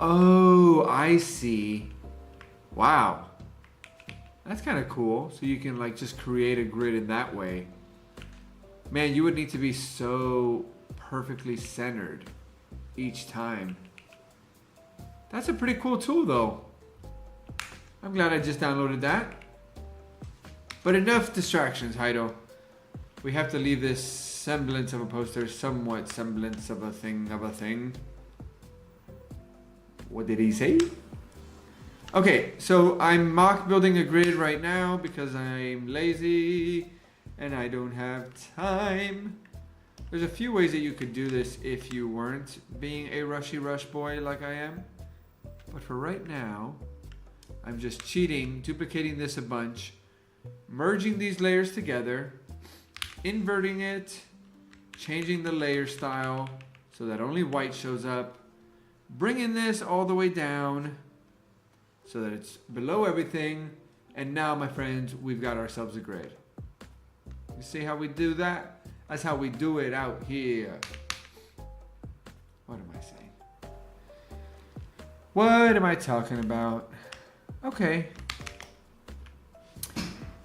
Oh, I see. Wow. That's kind of cool. So you can like just create a grid in that way. Man, you would need to be so perfectly centered each time. That's a pretty cool tool though. I'm glad I just downloaded that. But enough distractions, Heido. We have to leave this semblance of a poster, somewhat semblance of a thing. What did he say? Okay, so I'm mock building a grid right now because I'm lazy and I don't have time. There's a few ways that you could do this if you weren't being a rush boy like I am. But for right now, I'm just cheating, duplicating this a bunch, merging these layers together, inverting it, changing the layer style so that only white shows up, bringing this all the way down so that it's below everything. And now, my friends, we've got ourselves a grid. You see how we do that? That's how we do it out here. What am I saying? What am I talking about? Okay.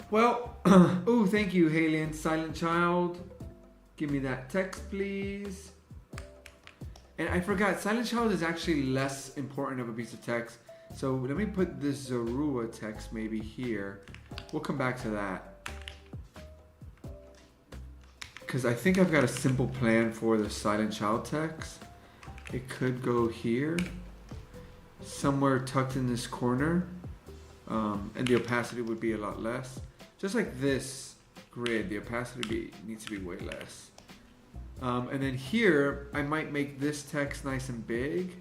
Well, oh, thank you, Halian Silent Child. Give me that text, please. And I forgot, Silent Child is actually less important of a piece of text. So let me put this Zorua text maybe here. We'll come back to that. Because I think I've got a simple plan for the Silent Child text. It could go here. Somewhere tucked in this corner. And the opacity would be a lot less. Just like this grid, the opacity needs to be way less. And then here, I might make this text nice and big.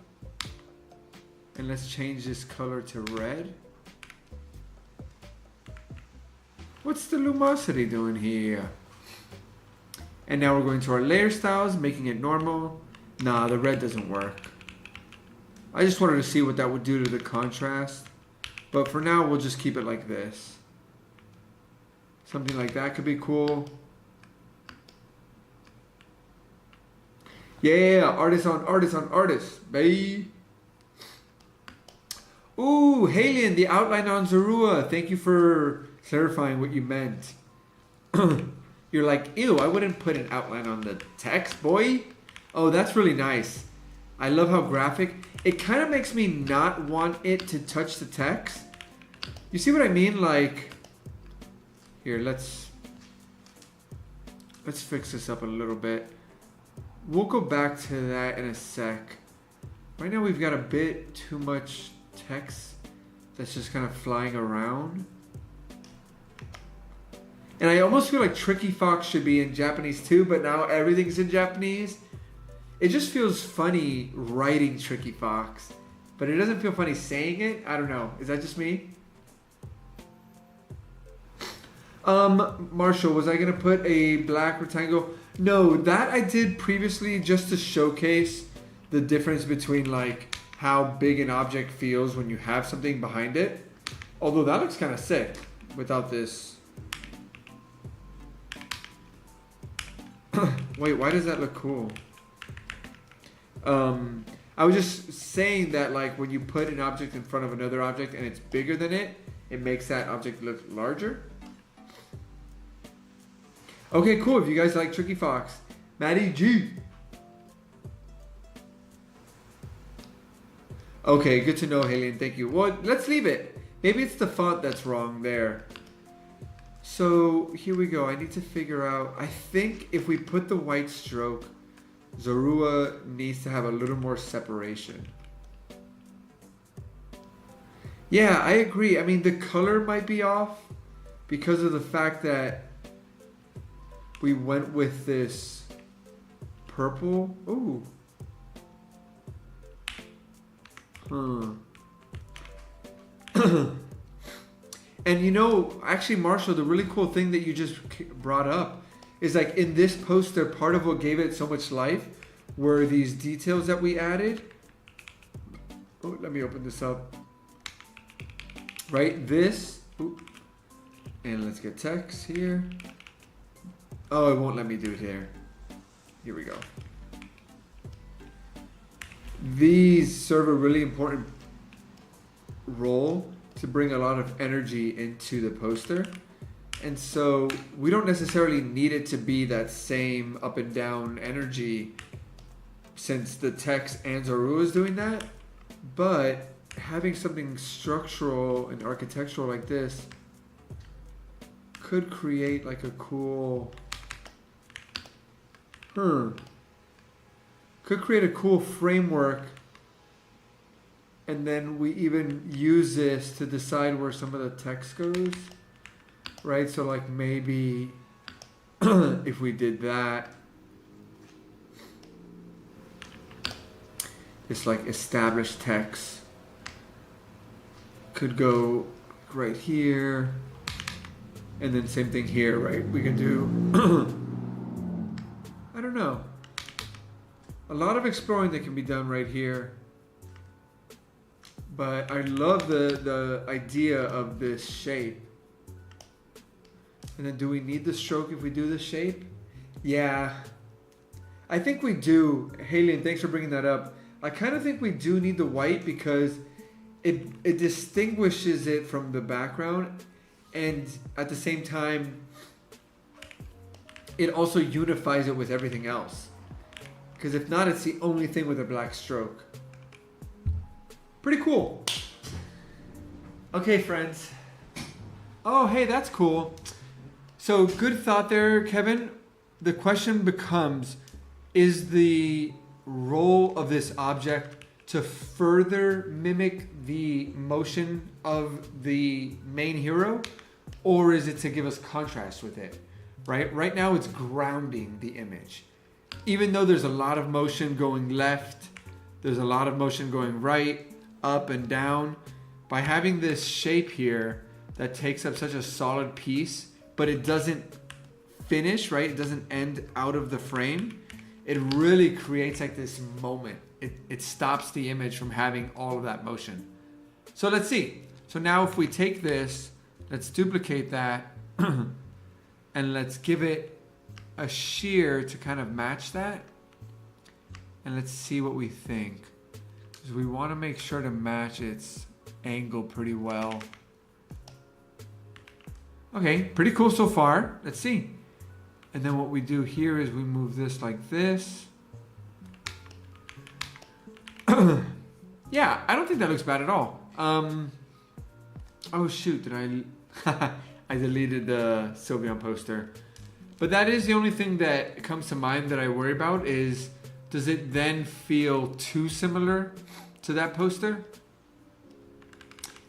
And let's change this color to red. What's the lumosity doing here? And now we're going to our layer styles, making it normal. Nah, the red doesn't work. I just wanted to see what that would do to the contrast. But for now, we'll just keep it like this. Something like that could be cool. Yeah, artist on artist, babe. Ooh, Halian, the outline on Zorua. Thank you for clarifying what you meant. You're like, ew, I wouldn't put an outline on the text, boy. Oh, that's really nice. I love how graphic. It kind of makes me not want it to touch the text. You see what I mean? Like, here, let's fix this up a little bit. We'll go back to that in a sec. Right now we've got a bit too much text that's just kind of flying around. And I almost feel like Tricky Fox should be in Japanese too, but now everything's in Japanese. It just feels funny writing Tricky Fox, but it doesn't feel funny saying it. I don't know. Is that just me? Marshall, was I gonna put a black rectangle? No, that I did previously just to showcase the difference between like how big an object feels when you have something behind it. Although that looks kind of sick without this. Wait, why does that look cool? I was just saying that like when you put an object in front of another object and it's bigger than it, it makes that object look larger. Okay, cool. If you guys like Tricky Fox. Maddie G. Okay, good to know, Halian. Thank you. Well, let's leave it. Maybe it's the font that's wrong there. So here we go. I need to figure out. I think if we put the white stroke, Zorua needs to have a little more separation. Yeah, I agree. I mean, the color might be off because of the fact that we went with this purple. Ooh. And you know, actually, Marshall, the really cool thing that you just brought up is like in this poster, part of what gave it so much life were these details that we added. Oh, let me open this up. Right, this. Ooh. And let's get text here. Oh, it won't let me do it here. Here we go. These serve a really important role to bring a lot of energy into the poster. And so we don't necessarily need it to be that same up and down energy since the text and Zorua is doing that. But having something structural and architectural like this could create like a cool... Could create a cool framework, and then we even use this to decide where some of the text goes, right? So like maybe if we did that, it's like established text could go right here, And then same thing here, right? We can do, I don't know. A lot of exploring that can be done right here. But I love the idea of this shape. And then do we need the stroke if we do the shape? Yeah. I think we do. Haley, thanks for bringing that up. I kind of think we do need the white because it distinguishes it from the background. And at the same time, it also unifies it with everything else. Because if not, it's the only thing with a black stroke. Pretty cool. Okay, friends. Oh, hey, that's cool. So good thought there, Kevin. The question becomes, is the role of this object to further mimic the motion of the main hero, or is it to give us contrast with it, right? Right now it's grounding the image. Even though there's a lot of motion going left, there's a lot of motion going right, up and down, by having this shape here that takes up such a solid piece, but it doesn't finish, right? It doesn't end out of the frame. It really creates like this moment. It stops the image from having all of that motion. So let's see. So now if we take this, let's duplicate that and let's give it a shear to kind of match that. And let's see what we think. Because we want to make sure to match its angle pretty well. Okay, pretty cool so far. Let's see. And then what we do here is we move this like this. Yeah, I don't think that looks bad at all. Oh shoot, did I deleted the Sylveon poster. But that is the only thing that comes to mind that I worry about is, does it then feel too similar to that poster?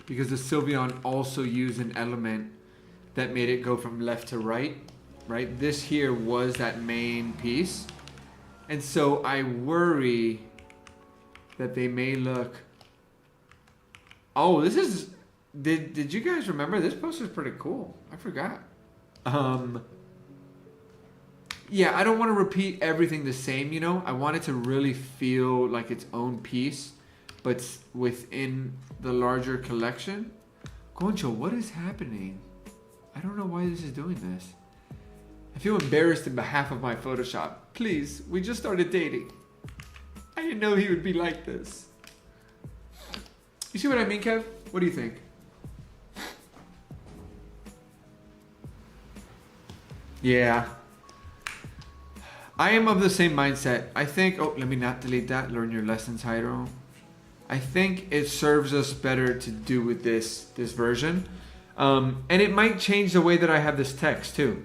Because the Sylveon also used an element that made it go from left to right, right? This here was that main piece. And so I worry that they may look, oh, this is, did you guys remember? This poster is pretty cool. I forgot. Yeah, I don't want to repeat everything the same, you know? I want it to really feel like its own piece, but within the larger collection. Goncho, what is happening? I don't know why this is doing this. I feel embarrassed in behalf of my Photoshop. Please, we just started dating. I didn't know he would be like this. You see what I mean, Kev? What do you think? Yeah. I am of the same mindset. I think, oh, let me not delete that. Learn your lessons, Hydro. I think it serves us better to do with this version. And it might change the way that I have this text too.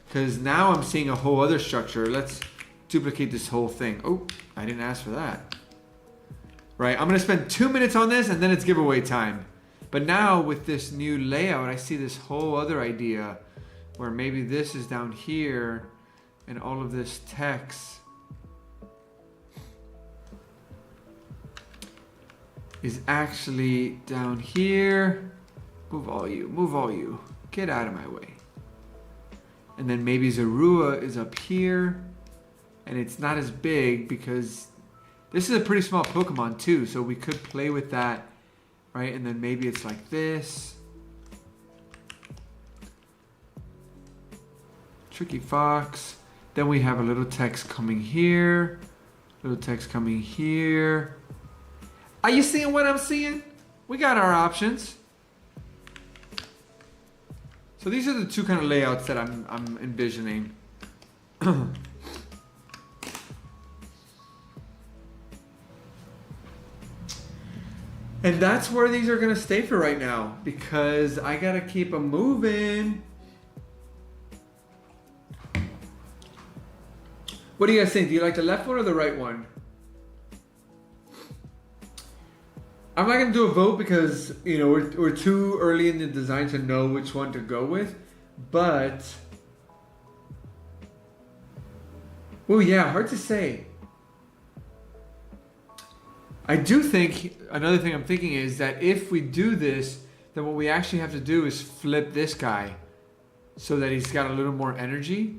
Because now I'm seeing a whole other structure. Let's duplicate this whole thing. Oh, I didn't ask for that. Right, I'm gonna spend 2 minutes on this and then it's giveaway time. But now with this new layout, I see this whole other idea where maybe this is down here and all of this text is actually down here. Move all you. Get out of my way. And then maybe Zorua is up here. And it's not as big because this is a pretty small Pokemon too. So we could play with that, right? And then maybe it's like this. Tricky Fox. Then we have a little text coming here. Little text coming here. Are you seeing what I'm seeing? We got our options. So these are the two kind of layouts that I'm envisioning. And that's where these are gonna stay for right now because I gotta keep them moving. What do you guys think? Do you like the left one or the right one? I'm not gonna do a vote because, you know, we're too early in the design to know which one to go with, but, oh yeah, hard to say. I do think, another thing I'm thinking is that if we do this, then what we actually have to do is flip this guy so that he's got a little more energy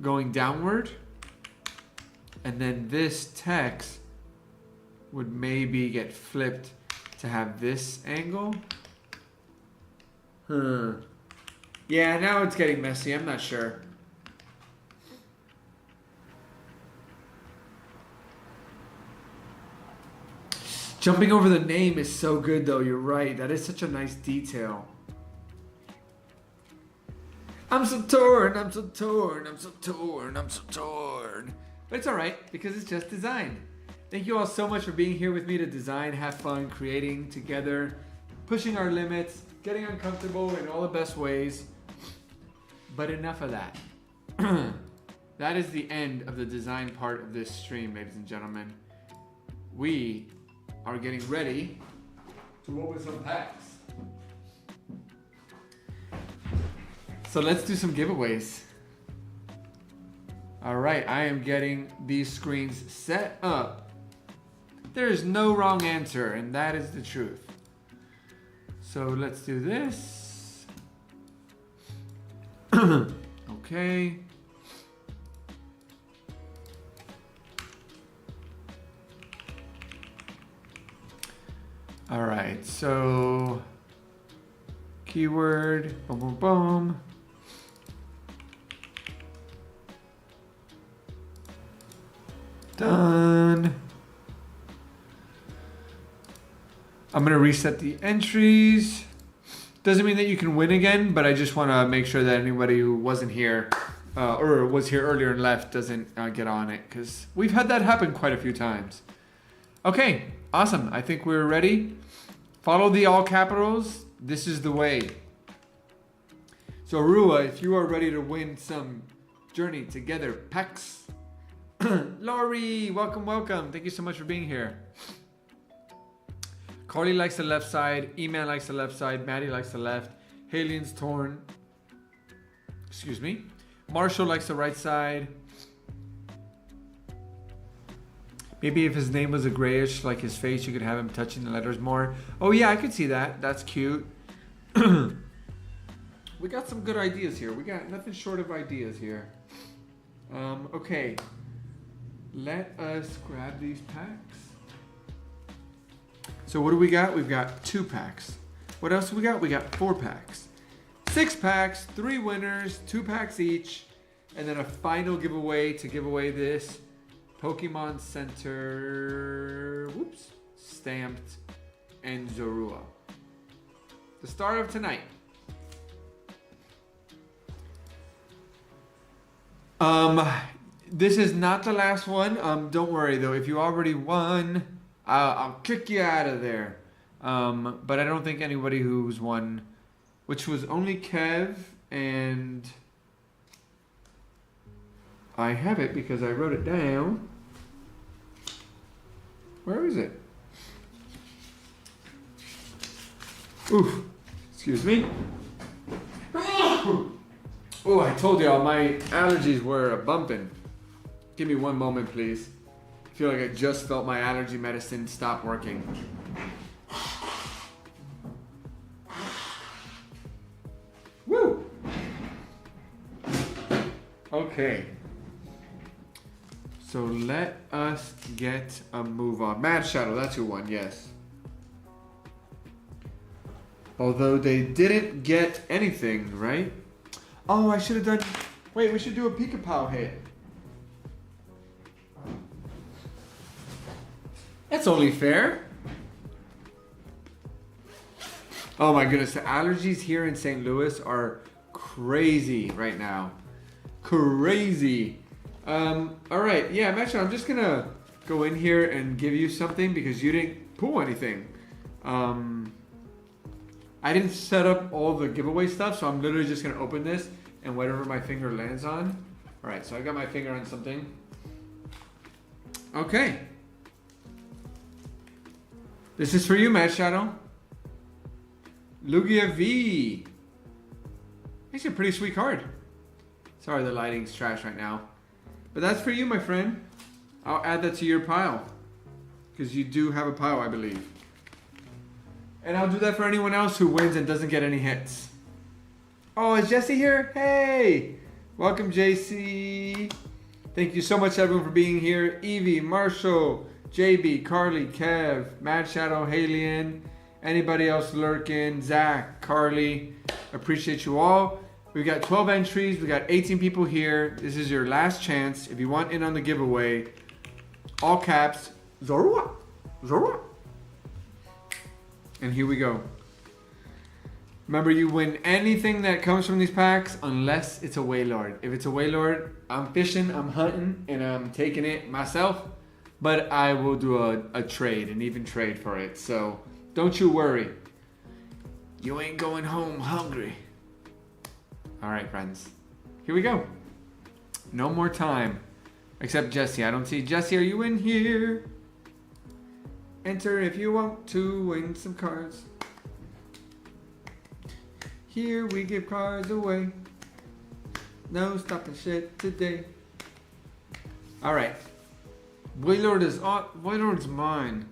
going downward. And then this text would maybe get flipped to have this angle. Yeah, now it's getting messy. I'm not sure. Jumping over the name is so good though, you're right. That is such a nice detail. I'm so torn, I'm so torn, I'm so torn, I'm so torn. But it's alright, because it's just design. Thank you all so much for being here with me to design, have fun, creating together, pushing our limits, getting uncomfortable in all the best ways. But enough of that. That is the end of the design part of this stream, ladies and gentlemen. We are getting ready to open some packs. So let's do some giveaways. All right, I am getting these screens set up. There is no wrong answer, and that is the truth. So let's do this. Okay. All right, so keyword, boom, boom, boom. Done. I'm gonna reset the entries. Doesn't mean that you can win again, but I just wanna make sure that anybody who wasn't here or was here earlier and left doesn't get on it, because we've had that happen quite a few times. Okay, awesome. I think we're ready. Follow the all capitals. This is the way. So Rua, if you are ready to win some Journey Together packs. Laurie, welcome, welcome. Thank you so much for being here. Carly likes the left side. E-Man likes the left side. Maddie likes the left. Halien's torn. Excuse me. Marshall likes the right side. Maybe if his name was a grayish, like his face, you could have him touching the letters more. Oh yeah, I could see that. That's cute. We got some good ideas here. We got nothing short of ideas here. Okay. Let us grab these packs. So what do we got? We've got 2 packs. What else do we got? We got 4 packs. 6 packs, 3 winners, 2 packs each, and then a final giveaway to give away this Pokemon Center, whoops, stamped and Zorua. The start of tonight. This is not the last one. Don't worry though, if you already won, I'll kick you out of there. But I don't think anybody who's won, which was only Kev, and I have it because I wrote it down. Where is it? Oof, excuse me. Oh, I told y'all my allergies were bumping. Give me one moment, please. I feel like I just felt my allergy medicine stop working. Woo! Okay. So let us get a move on. Mad Shadow, that's who won, yes. Although they didn't get anything, right? Oh, I should have done... Wait, we should do a Pika-Pow hit. That's only fair. Oh my goodness, the allergies here in St. Louis are crazy right now. Crazy. All right, yeah, Metro, I'm just gonna go in here and give you something because you didn't pull anything. I didn't set up all the giveaway stuff, so I'm literally just gonna open this and whatever my finger lands on. All right, so I got my finger on something. Okay. This is for you, Mad Shadow. Lugia V. Actually a pretty sweet card. Sorry, the lighting's trash right now. But that's for you, my friend. I'll add that to your pile. Because you do have a pile, I believe. And I'll do that for anyone else who wins and doesn't get any hits. Oh, is Jesse here? Hey! Welcome, JC. Thank you so much, everyone, for being here. Evie, Marshall, JB, Carly, Kev, Mad Shadow, Halian, anybody else lurking, Zach, Carly. Appreciate you all. We got 12 entries. We got 18 people here. This is your last chance. If you want in on the giveaway, all caps, Zorua, Zorua. And here we go. Remember, you win anything that comes from these packs unless it's a Wailord. If it's a Wailord, I'm fishing, I'm hunting, and I'm taking it myself. But I will do a trade, an even trade for it. So don't you worry. You ain't going home hungry. All right, friends. Here we go. No more time. Except Jesse. I don't see Jesse. Are you in here? Enter if you want to win some cards. Here we give cards away. No stopping shit today. All right. Wailord's mine.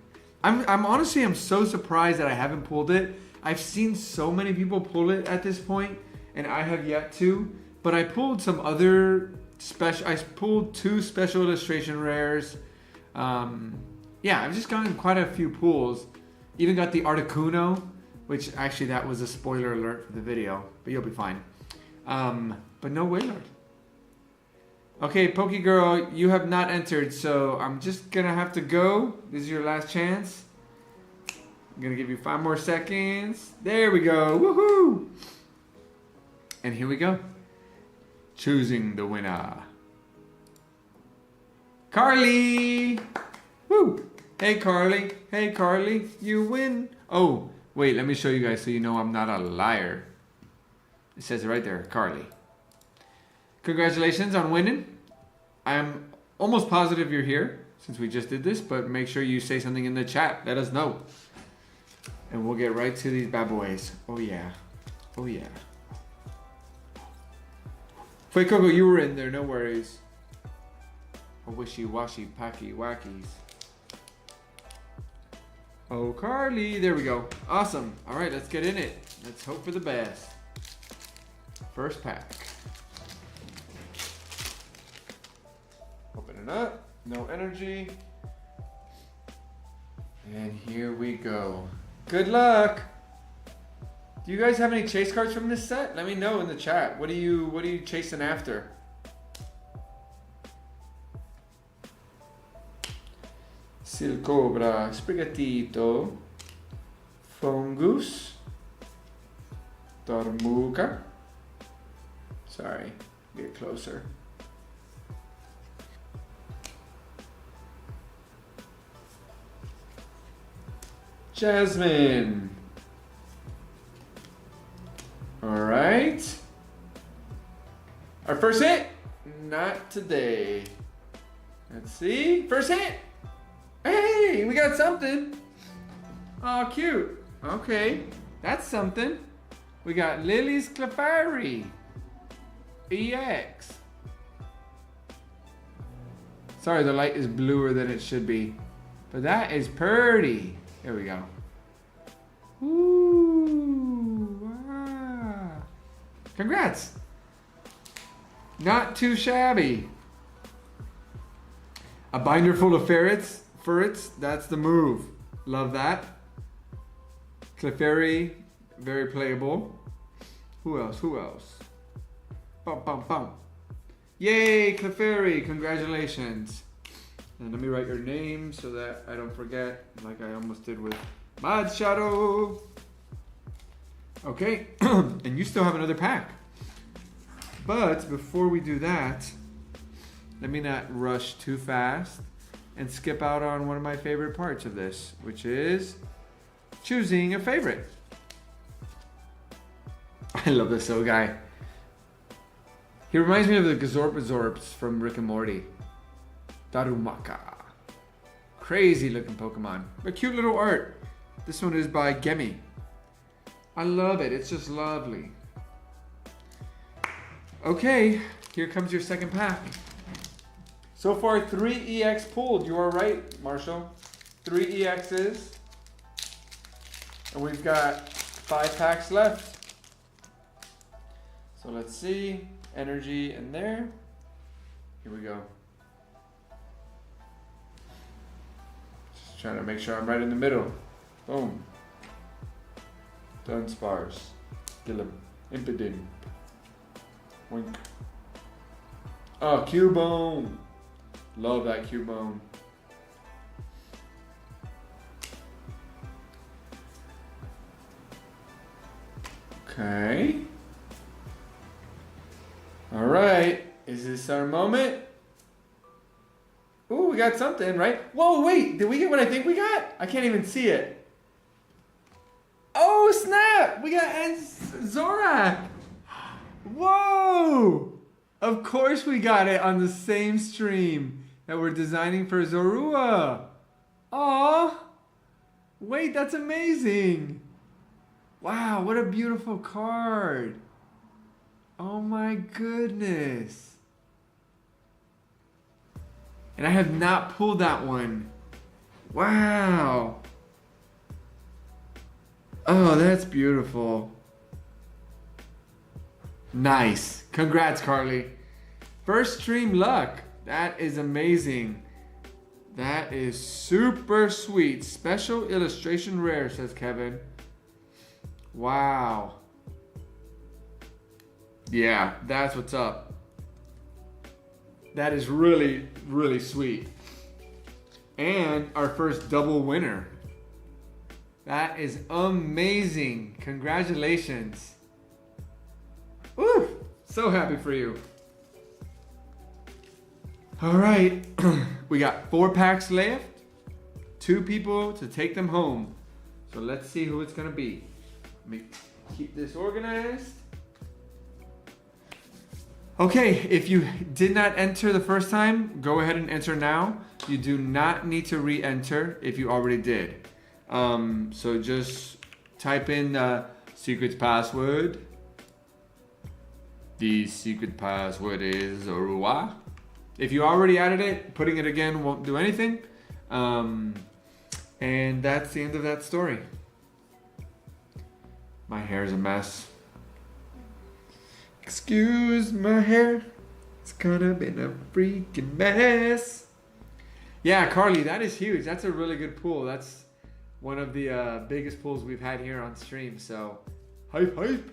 I'm honestly, I'm so surprised that I haven't pulled it. I've seen so many people pull it at this point, and I have yet to. But I pulled some other special. I pulled 2 special illustration rares. Yeah, I've just gotten quite a few pulls. Even got the Articuno, which actually that was a spoiler alert for the video, but you'll be fine. But no Wailord. Okay, Pokegirl, you have not entered, so I'm just gonna have to go. This is your last chance. I'm gonna give you 5 more seconds. There we go, woohoo! And here we go. Choosing the winner. Carly! Woo! Hey Carly, you win. Oh, wait, let me show you guys so you know I'm not a liar. It says it right there, Carly. Congratulations on winning. I'm almost positive you're here since we just did this, but make sure you say something in the chat. Let us know. And we'll get right to these bad boys. Oh yeah. Oh yeah. Wait, Coco, you were in there, no worries. Oh, wishy-washy, packy-wackies. Oh, Carly, there we go. Awesome. All right, let's get in it. Let's hope for the best. First pack. Open it up. No energy. And here we go. Good luck. Do you guys have any chase cards from this set? Let me know in the chat. What are you chasing after? Silcobra, Sprigatito, Fungus, Tormuca. Sorry, get closer. Jasmine. All right. Our first hit? Not today. Let's see. First hit. Hey, we got something. Oh, cute. Okay, that's something. We got Lily's Clefairy EX. Sorry, the light is bluer than it should be. But that is pretty. There we go. Ooh, wow. Congrats. Not too shabby. A binder full of ferrets, that's the move. Love that. Clefairy, very playable. Who else? Bum, bum, bum. Yay, Clefairy, congratulations. And let me write your name so that I don't forget, like I almost did with Mad Shadow. Okay, and you still have another pack. But before we do that, let me not rush too fast and skip out on one of my favorite parts of this, which is choosing a favorite. I love this little guy. He reminds me of the Gazorp from Rick and Morty. Darumaka. Crazy looking Pokemon. But cute little art. This one is by Gemi. I love it. It's just lovely. Okay, here comes your second pack. So far, 3 EX pulled. You are right, Marshall. 3 EXs. And we've got 5 packs left. So let's see. Energy in there. Here we go. Just trying to make sure I'm right in the middle. Boom. Dunsparce. Gillum. Impidimp. Wink. Oh, Cubone. Love that Cubone. Okay. All right. Is this our moment? Ooh, we got something, right? Whoa, wait. Did we get what I think we got? I can't even see it. Oh, snap. We got Zorak. Whoa. Of course we got it on the same stream that we're designing for Zorua. Aw. Wait, that's amazing. Wow, what a beautiful card. Oh my goodness. And I have not pulled that one. Wow. Oh, that's beautiful. Nice. Congrats, Carly. First stream luck. That is amazing. That is super sweet. Special illustration rare, says Kevin. Wow. Yeah, that's what's up. That is really, really sweet. And our first double winner. That is amazing. Congratulations. Woo! So happy for you. All right. We got 4 packs left. 2 people to take them home. So let's see who it's going to be. Let me keep this organized. Okay, if you did not enter the first time, go ahead and enter now. You do not need to re-enter if you already did. So just type in the secret password. The secret password is Zorua. If you already added it, putting it again won't do anything. And that's the end of that story. My hair is a mess. Excuse my hair. It's kind of been a freaking mess. Yeah, Carly, that is huge. That's a really good pool. That's one of the biggest pools we've had here on stream. So, hype, hype.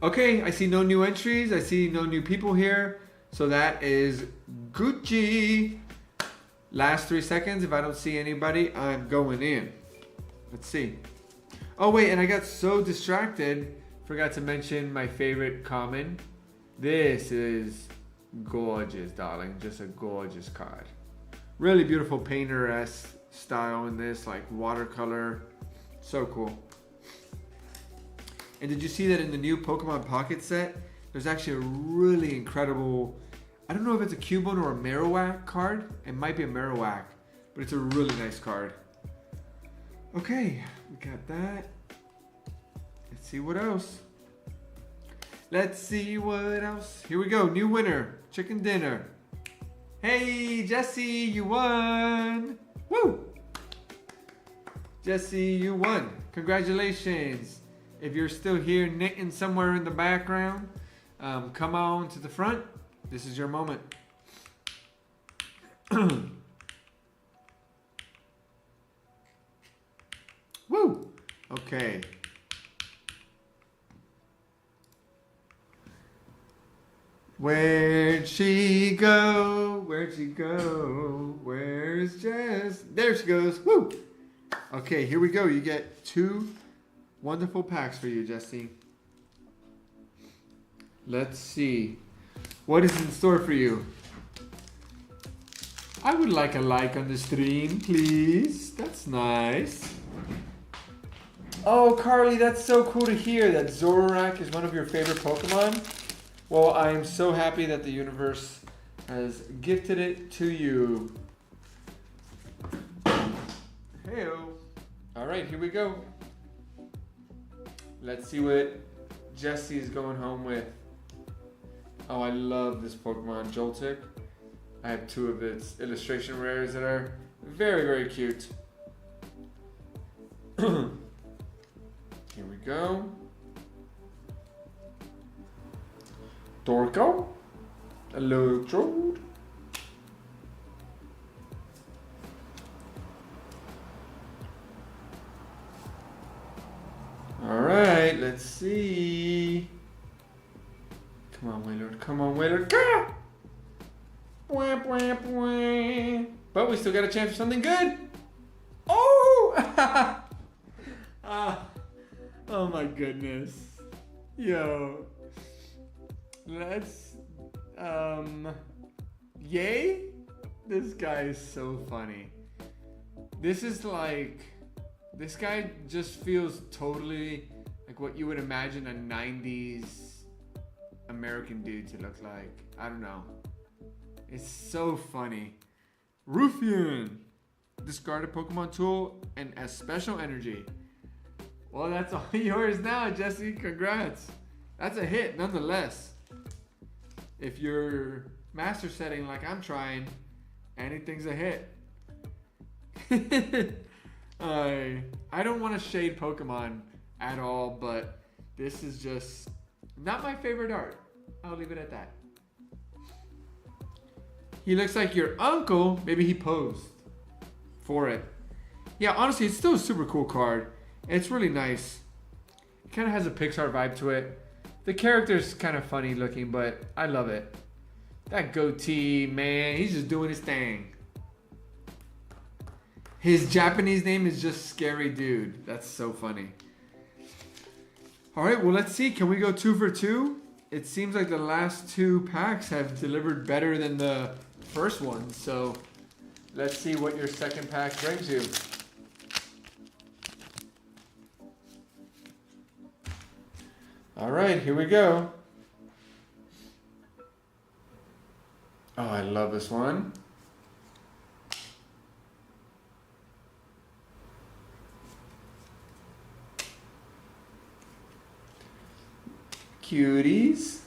Okay, I see no new entries. I see no new people here. So that is Gucci. Last 3 seconds. If I don't see anybody, I'm going in. Let's see. Oh, wait, and I got so distracted. Forgot to mention my favorite common. This is gorgeous, darling. Just a gorgeous card. Really beautiful painter-esque style in this, like watercolor. So cool. And did you see that in the new Pokemon Pocket set, there's actually a really incredible, I don't know if it's a Cubone or a Marowak card. It might be a Marowak, but it's a really nice card. Okay, we got that. Let's see what else. Let's see what else. Here we go, new winner, chicken dinner. Hey, Jesse, you won. Woo! Jesse, you won. Congratulations. If you're still here knitting somewhere in the background, come on to the front. This is your moment. Woo! Okay. Where'd she go? Where'd she go? Where's Jess? There she goes. Woo! Okay, here we go. You get 2 wonderful packs for you, Jesse. Let's see. What is in store for you? I would like a like on the stream, please. That's nice. Oh, Carly, that's so cool to hear that Zorak is one of your favorite Pokemon. Well, I am so happy that the universe has gifted it to you. Hey-o. All right, here we go. Let's see what Jesse is going home with. Oh, I love this Pokemon, Joltik. I have 2 of its illustration rares that are very, very cute. Here we go. Dorko. Electrode. Alright, let's see. Come on, Wailord. Come on, Wailord. Gah! Wah, wah, wah. But we still got a chance for something good. Oh! Oh my goodness. Yo. Let's yay? This guy is so funny. This guy just feels totally like what you would imagine a 90s American dude to look like. I don't know. It's so funny. Ruffian. Discard a Pokemon tool and as special energy. Well, that's all yours now, Jesse. Congrats. That's a hit nonetheless. If you're master setting like I'm trying, anything's a hit. I don't want to shade Pokemon at all, but this is just not my favorite art. I'll leave it at that. He looks like your uncle. Maybe he posed for it. Yeah, honestly, it's still a super cool card. It's really nice. It kind of has a Pixar vibe to it. The character's kind of funny looking, but I love it. That goatee, man, he's just doing his thing. His Japanese name is just Scary Dude. That's so funny. All right, well, let's see. Can we go 2 for 2? It seems like the last 2 packs have delivered better than the first one. So let's see what your second pack brings you. All right, here we go. Oh, I love this one. Cuties.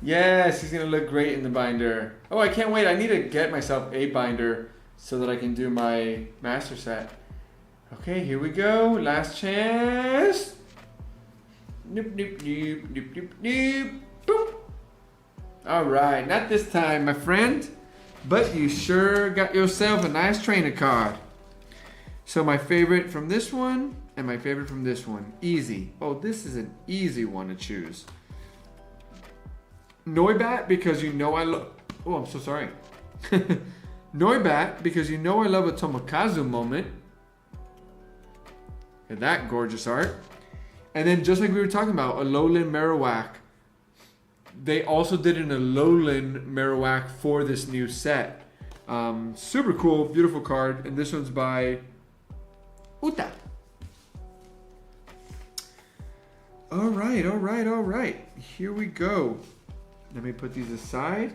Yes, he's gonna look great in the binder. Oh, I can't wait. I need to get myself a binder so that I can do my master set. Okay, here we go. Last chance. Nope, nope, nope, nope, nope, nope. Boop. All right, not this time, my friend. But you sure got yourself a nice trainer card. So my favorite from this one and my favorite from this one. Easy. Oh, this is an easy one to choose. Noibat, because you know I love... Oh, I'm so sorry. Noibat, because you know I love a Tomokazu moment. Look at that gorgeous art. And then just like we were talking about, a Alolan Marowak. They also did an Alolan Marowak for this new set. Super cool, beautiful card. And this one's by Uta. All right. Here we go. Let me put these aside.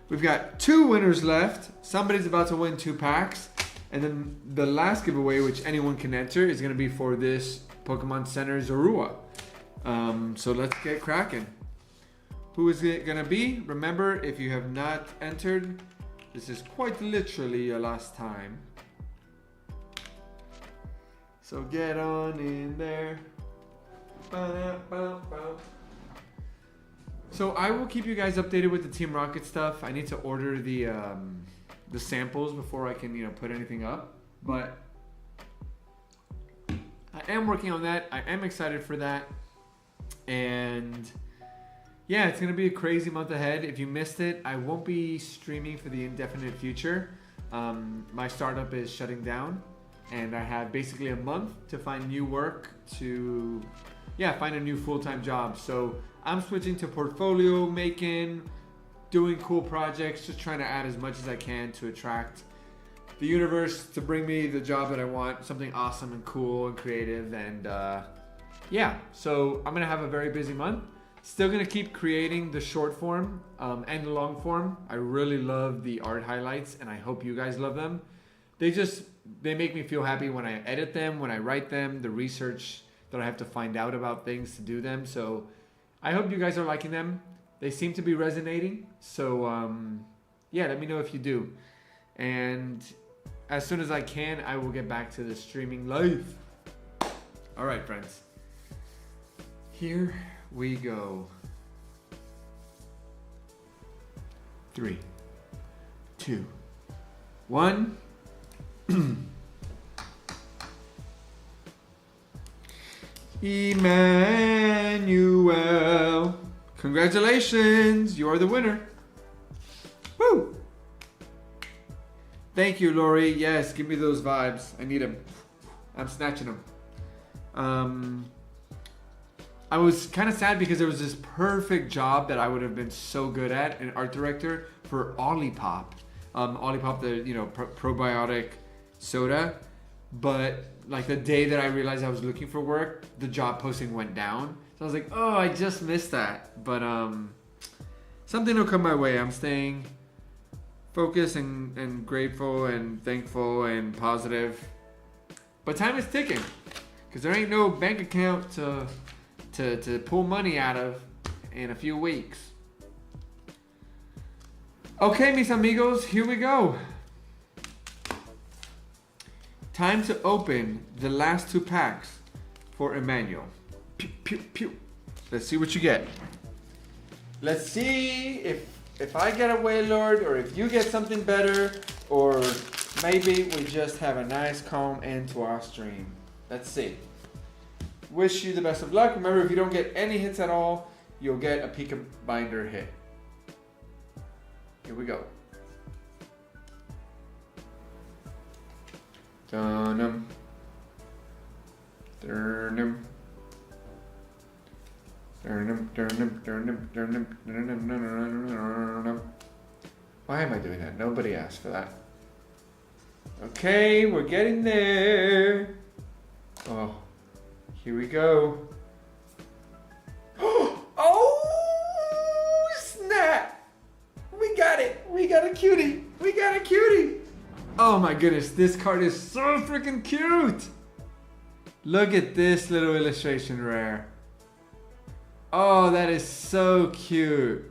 We've got 2 winners left. Somebody's about to win 2 packs. And then the last giveaway, which anyone can enter, is going to be for this Pokemon Center Zorua. So let's get cracking. Who is it going to be? Remember, if you have not entered, this is quite literally your last time. So get on in there. So I will keep you guys updated with the Team Rocket stuff. I need to order the samples before I can, put anything up. But I am working on that. I am excited for that. And yeah, it's going to be a crazy month ahead. If you missed it, I won't be streaming for the indefinite future. My startup is shutting down. And I have basically a month to find new work to, find a new full-time job. So I'm switching to portfolio making, doing cool projects, just trying to add as much as I can to attract the universe to bring me the job that I want, something awesome and cool and creative. And so I'm gonna have a very busy month. Still gonna keep creating the short form and the long form. I really love the art highlights and I hope you guys love them. They make me feel happy when I edit them, when I write them, the research that I have to find out about things to do them. So I hope you guys are liking them. they seem to be resonating. So yeah, let me know if you do. And as soon as I can, I will get back to the streaming live. All right, friends. Here we go. 3, 2, 1. Emmanuel, congratulations, you are the winner. Woo! Thank you, Lori. Yes, give me those vibes. I need them. I'm snatching them. I was kind of sad because there was this perfect job that I would have been so good at, an art director for Olipop. Olipop, the probiotic soda. But like the day that I realized I was looking for work, the job posting went down. So I was like, oh, I just missed that. But something will come my way. I'm staying focused and grateful and thankful and positive. But time is ticking because there ain't no bank account to pull money out of in a few weeks. Okay, mis amigos, here we go. Time to open the last 2 packs for Emmanuel. Pew, pew, pew. Let's see what you get. Let's see if I get a Wailord or if you get something better, or maybe we just have a nice calm end to our stream. Let's see. Wish you the best of luck. Remember, if you don't get any hits at all, you'll get a Pika Binder hit. Here we go. Dun-dum. Dun-dum. Dun-dum, dun-dum, dun-dum, dun-dum, dun-dum, dun-dum. Why am I doing that? Nobody asked for that. Okay, we're getting there. Oh, here we go. Oh, snap! We got it! We got a cutie! We got a cutie! Oh my goodness, this card is so freaking cute! Look at this little illustration rare. Oh, that is so cute.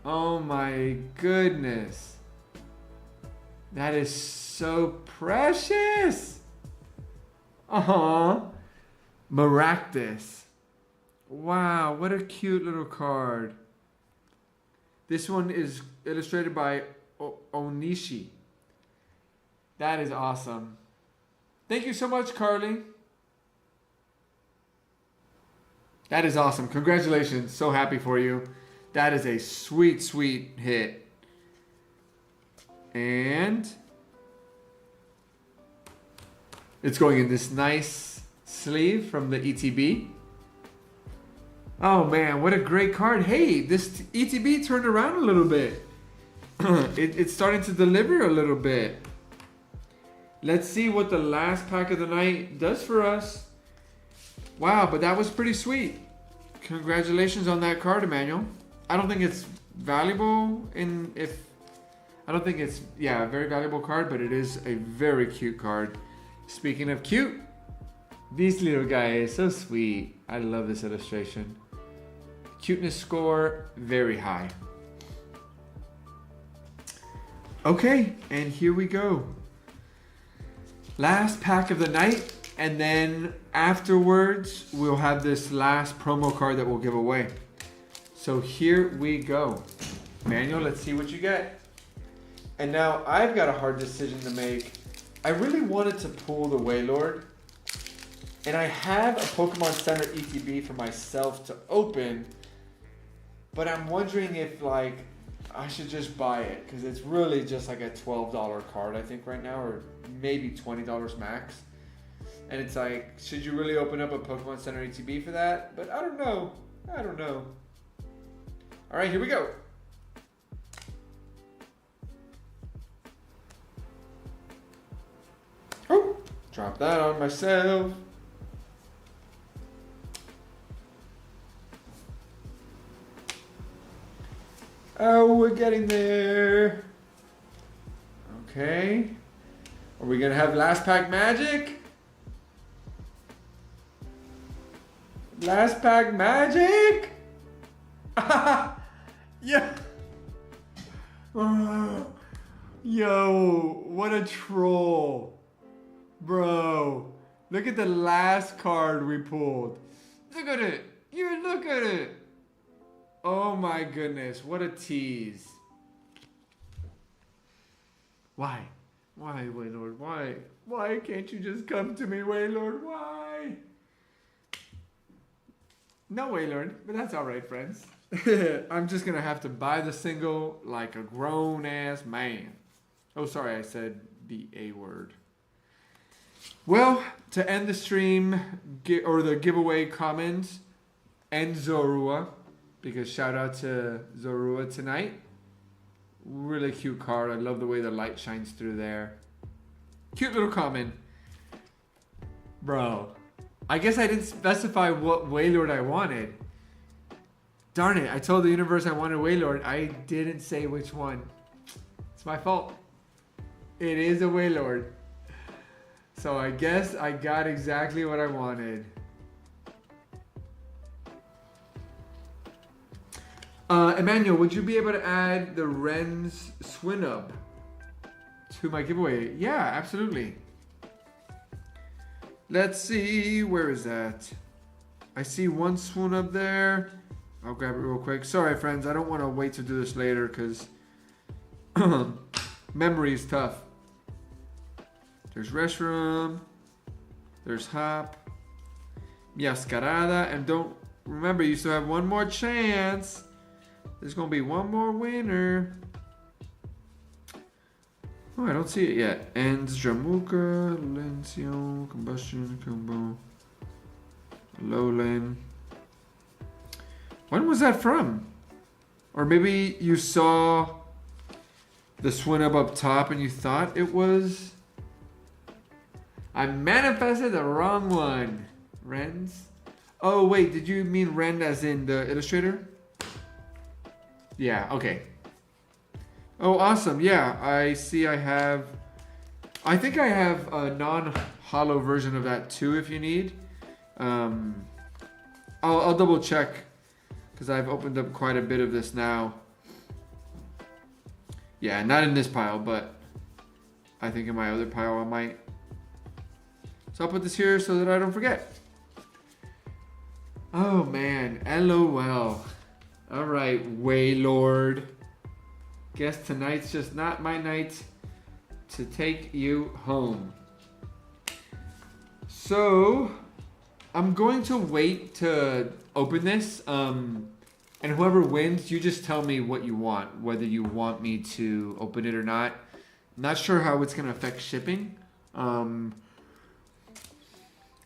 Oh my goodness. That is so precious. Maractus. Wow, what a cute little card. This one is illustrated by Onishi. That is awesome. Thank you so much, Carly. That is awesome. Congratulations. So happy for you. That is a sweet, sweet hit. And it's going in this nice sleeve from the ETB. Oh man, what a great card. Hey, this ETB turned around a little bit. It's starting to deliver a little bit. Let's see what the last pack of the night does for us. Wow, but that was pretty sweet. Congratulations on that card, Emmanuel. I don't think it's valuable a very valuable card, but it is a very cute card. Speaking of cute, this little guy is so sweet. I love this illustration. Cuteness score, very high. Okay, and here we go. Last pack of the night, and then afterwards, we'll have this last promo card that we'll give away. So here we go. Manuel, let's see what you get. And now I've got a hard decision to make. I really wanted to pull the Wailord, and I have a Pokemon Center ETB for myself to open, but I'm wondering if like I should just buy it, because it's really just like a $12 card I think right now, or maybe $20 max. And it's like, should you really open up a Pokemon Center ETB for that? But I don't know. All right, here we go. Oh, drop that on myself. Oh, we're getting there. Okay. Are we gonna have last pack magic? Last pack magic? Yeah. Yo, what a troll. Bro, look at the last card we pulled. Look at it. You look at it. Oh my goodness, what a tease. Why? Why, Waylord? Why? Why can't you just come to me, Waylord? Why? No, Waylord, but that's alright, friends. I'm just gonna have to buy the single like a grown-ass man. Oh, sorry, I said the A word. Well, to end the stream, or the giveaway comments, and Zorua, because shout out to Zorua tonight. Really cute card. I love the way the light shines through there. Cute little comment. Bro, I guess I didn't specify what Waylord I wanted. Darn it, I told the universe I wanted Waylord. I didn't say which one. It's my fault. It is a Waylord. So I guess I got exactly what I wanted. Emmanuel, would you be able to add the Ren's Swinub to my giveaway? Yeah, absolutely. Let's see, where is that? I see one Swinub there. I'll grab it real quick. Sorry, friends, I don't want to wait to do this later because memory is tough. There's Restroom. There's Hop. Miascarada. And don't remember, you still have one more chance. There's going to be one more winner. Oh, I don't see it yet. Ends Jamuka, Lencio, Combustion, Combo, Lowland. When was that from? Or maybe you saw the Swinub up top and you thought it was... I manifested the wrong one. Ren's? Oh, wait, did you mean Ren as in the illustrator? Yeah, okay. Oh, awesome. Yeah, I see I have... I think I have a non-holo version of that too if you need. I'll double check because I've opened up quite a bit of this now. Yeah, not in this pile, but I think in my other pile I might. So I'll put this here so that I don't forget. Oh man, LOL. All right, Waylord. Guess tonight's just not my night to take you home. So I'm going to wait to open this. And whoever wins, you just tell me what you want, whether you want me to open it or not. Not sure how it's going to affect shipping.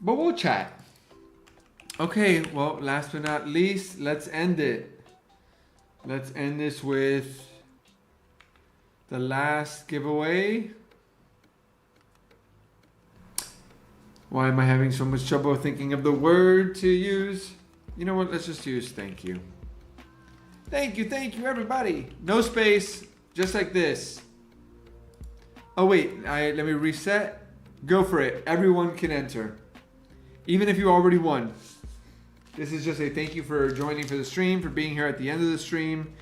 But we'll chat. Okay, well, last but not least, let's end it. Let's end this with the last giveaway. Why am I having so much trouble thinking of the word to use? You know what? Let's just use thank you. Thank you, everybody. No space, just like this. Oh, wait. Let me reset. Go for it. Everyone can enter. Even if you already won. This is just a thank you for joining for the stream, for being here at the end of the stream.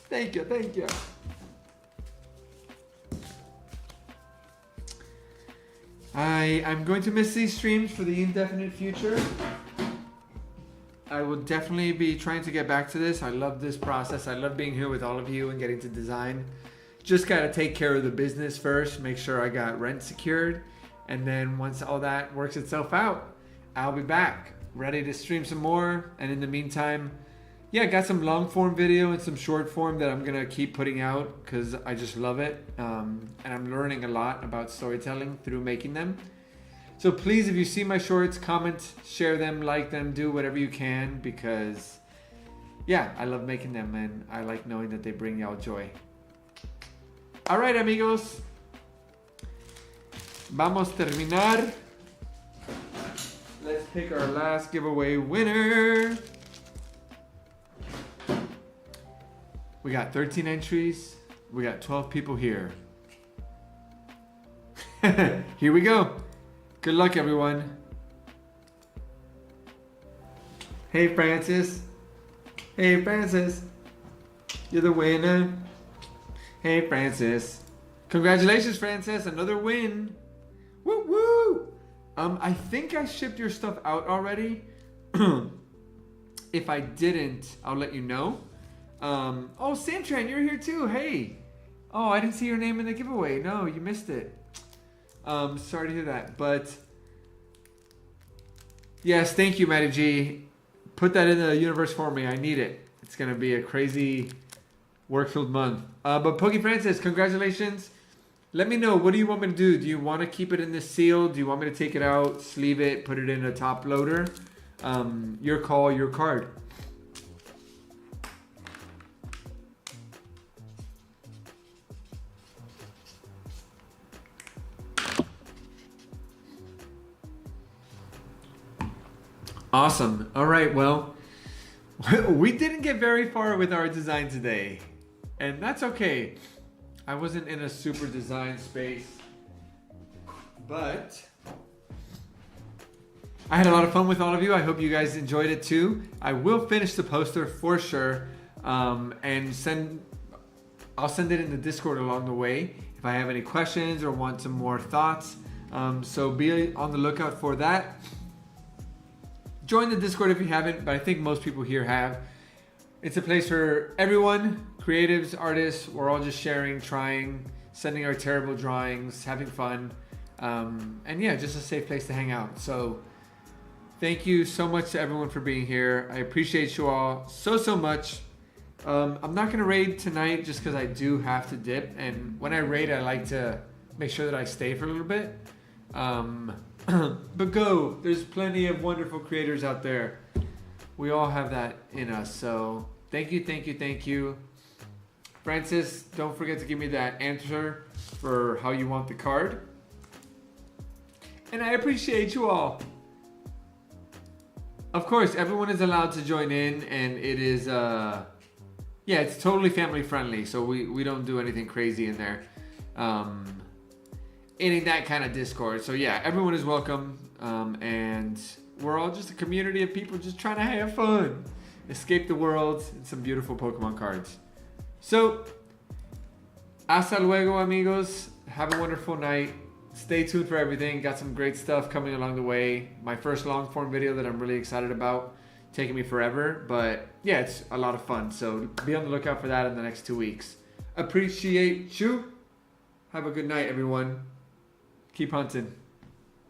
Thank you. I'm going to miss these streams for the indefinite future. I will definitely be trying to get back to this. I love this process. I love being here with all of you and getting to design. Just gotta take care of the business first, make sure I got rent secured. And then once all that works itself out, I'll be back, ready to stream some more. And in the meantime, yeah, got some long form video and some short form that I'm gonna keep putting out because I just love it. And I'm learning a lot about storytelling through making them. So please, if you see my shorts, comment, share them, like them, do whatever you can because yeah, I love making them and I like knowing that they bring y'all joy. All right, amigos. Vamos a terminar. Let's pick our last giveaway winner. We got 13 entries. We got 12 people here. Here we go. Good luck, everyone. Hey, Francis. Hey, Francis. You're the winner. Hey, Francis. Congratulations, Francis. Another win. Woo woo. I think I shipped your stuff out already. If I didn't, I'll let you know. Oh, Samtran, you're here too. Hey. Oh, I didn't see your name in the giveaway. No, you missed it. Sorry to hear that. But yes, thank you, Matty G. Put that in the universe for me. I need it. It's going to be a crazy work-filled month. But Pokey Francis, congratulations. Let me know. What do you want me to do? Do you want to keep it in the seal? Do you want me to take it out, sleeve it, put it in a top loader? Your call, your card. Awesome. All right, well, we didn't get very far with our design today, and that's okay. I wasn't in a super design space, but I had a lot of fun with all of you. I hope you guys enjoyed it too. I will finish the poster for sure, and I'll send it in the Discord along the way if I have any questions or want some more thoughts. So be on the lookout for that. Join the Discord if you haven't, but I think most people here have. It's a place for everyone, creatives, artists. We're all just sharing, trying, sending our terrible drawings, having fun. And yeah, just a safe place to hang out. So thank you so much to everyone for being here. I appreciate you all so much. I'm not going to raid tonight just because I do have to dip. And when I raid, I like to make sure that I stay for a little bit. But go, there's plenty of wonderful creators out there. We all have that in us. So thank you. Francis, don't forget to give me that answer for how you want the card. And I appreciate you all. Of course, everyone is allowed to join in, and it is, yeah, it's totally family friendly. So we don't do anything crazy in there. In that kind of Discord. So yeah, everyone is welcome. And we're all just a community of people just trying to have fun. Escape the world and some beautiful Pokemon cards. So, hasta luego, amigos. Have a wonderful night. Stay tuned for everything. Got some great stuff coming along the way. My first long form video that I'm really excited about. Taking me forever, but yeah, it's a lot of fun. So be on the lookout for that in the next 2 weeks. Appreciate you. Have a good night, everyone. Keep hunting.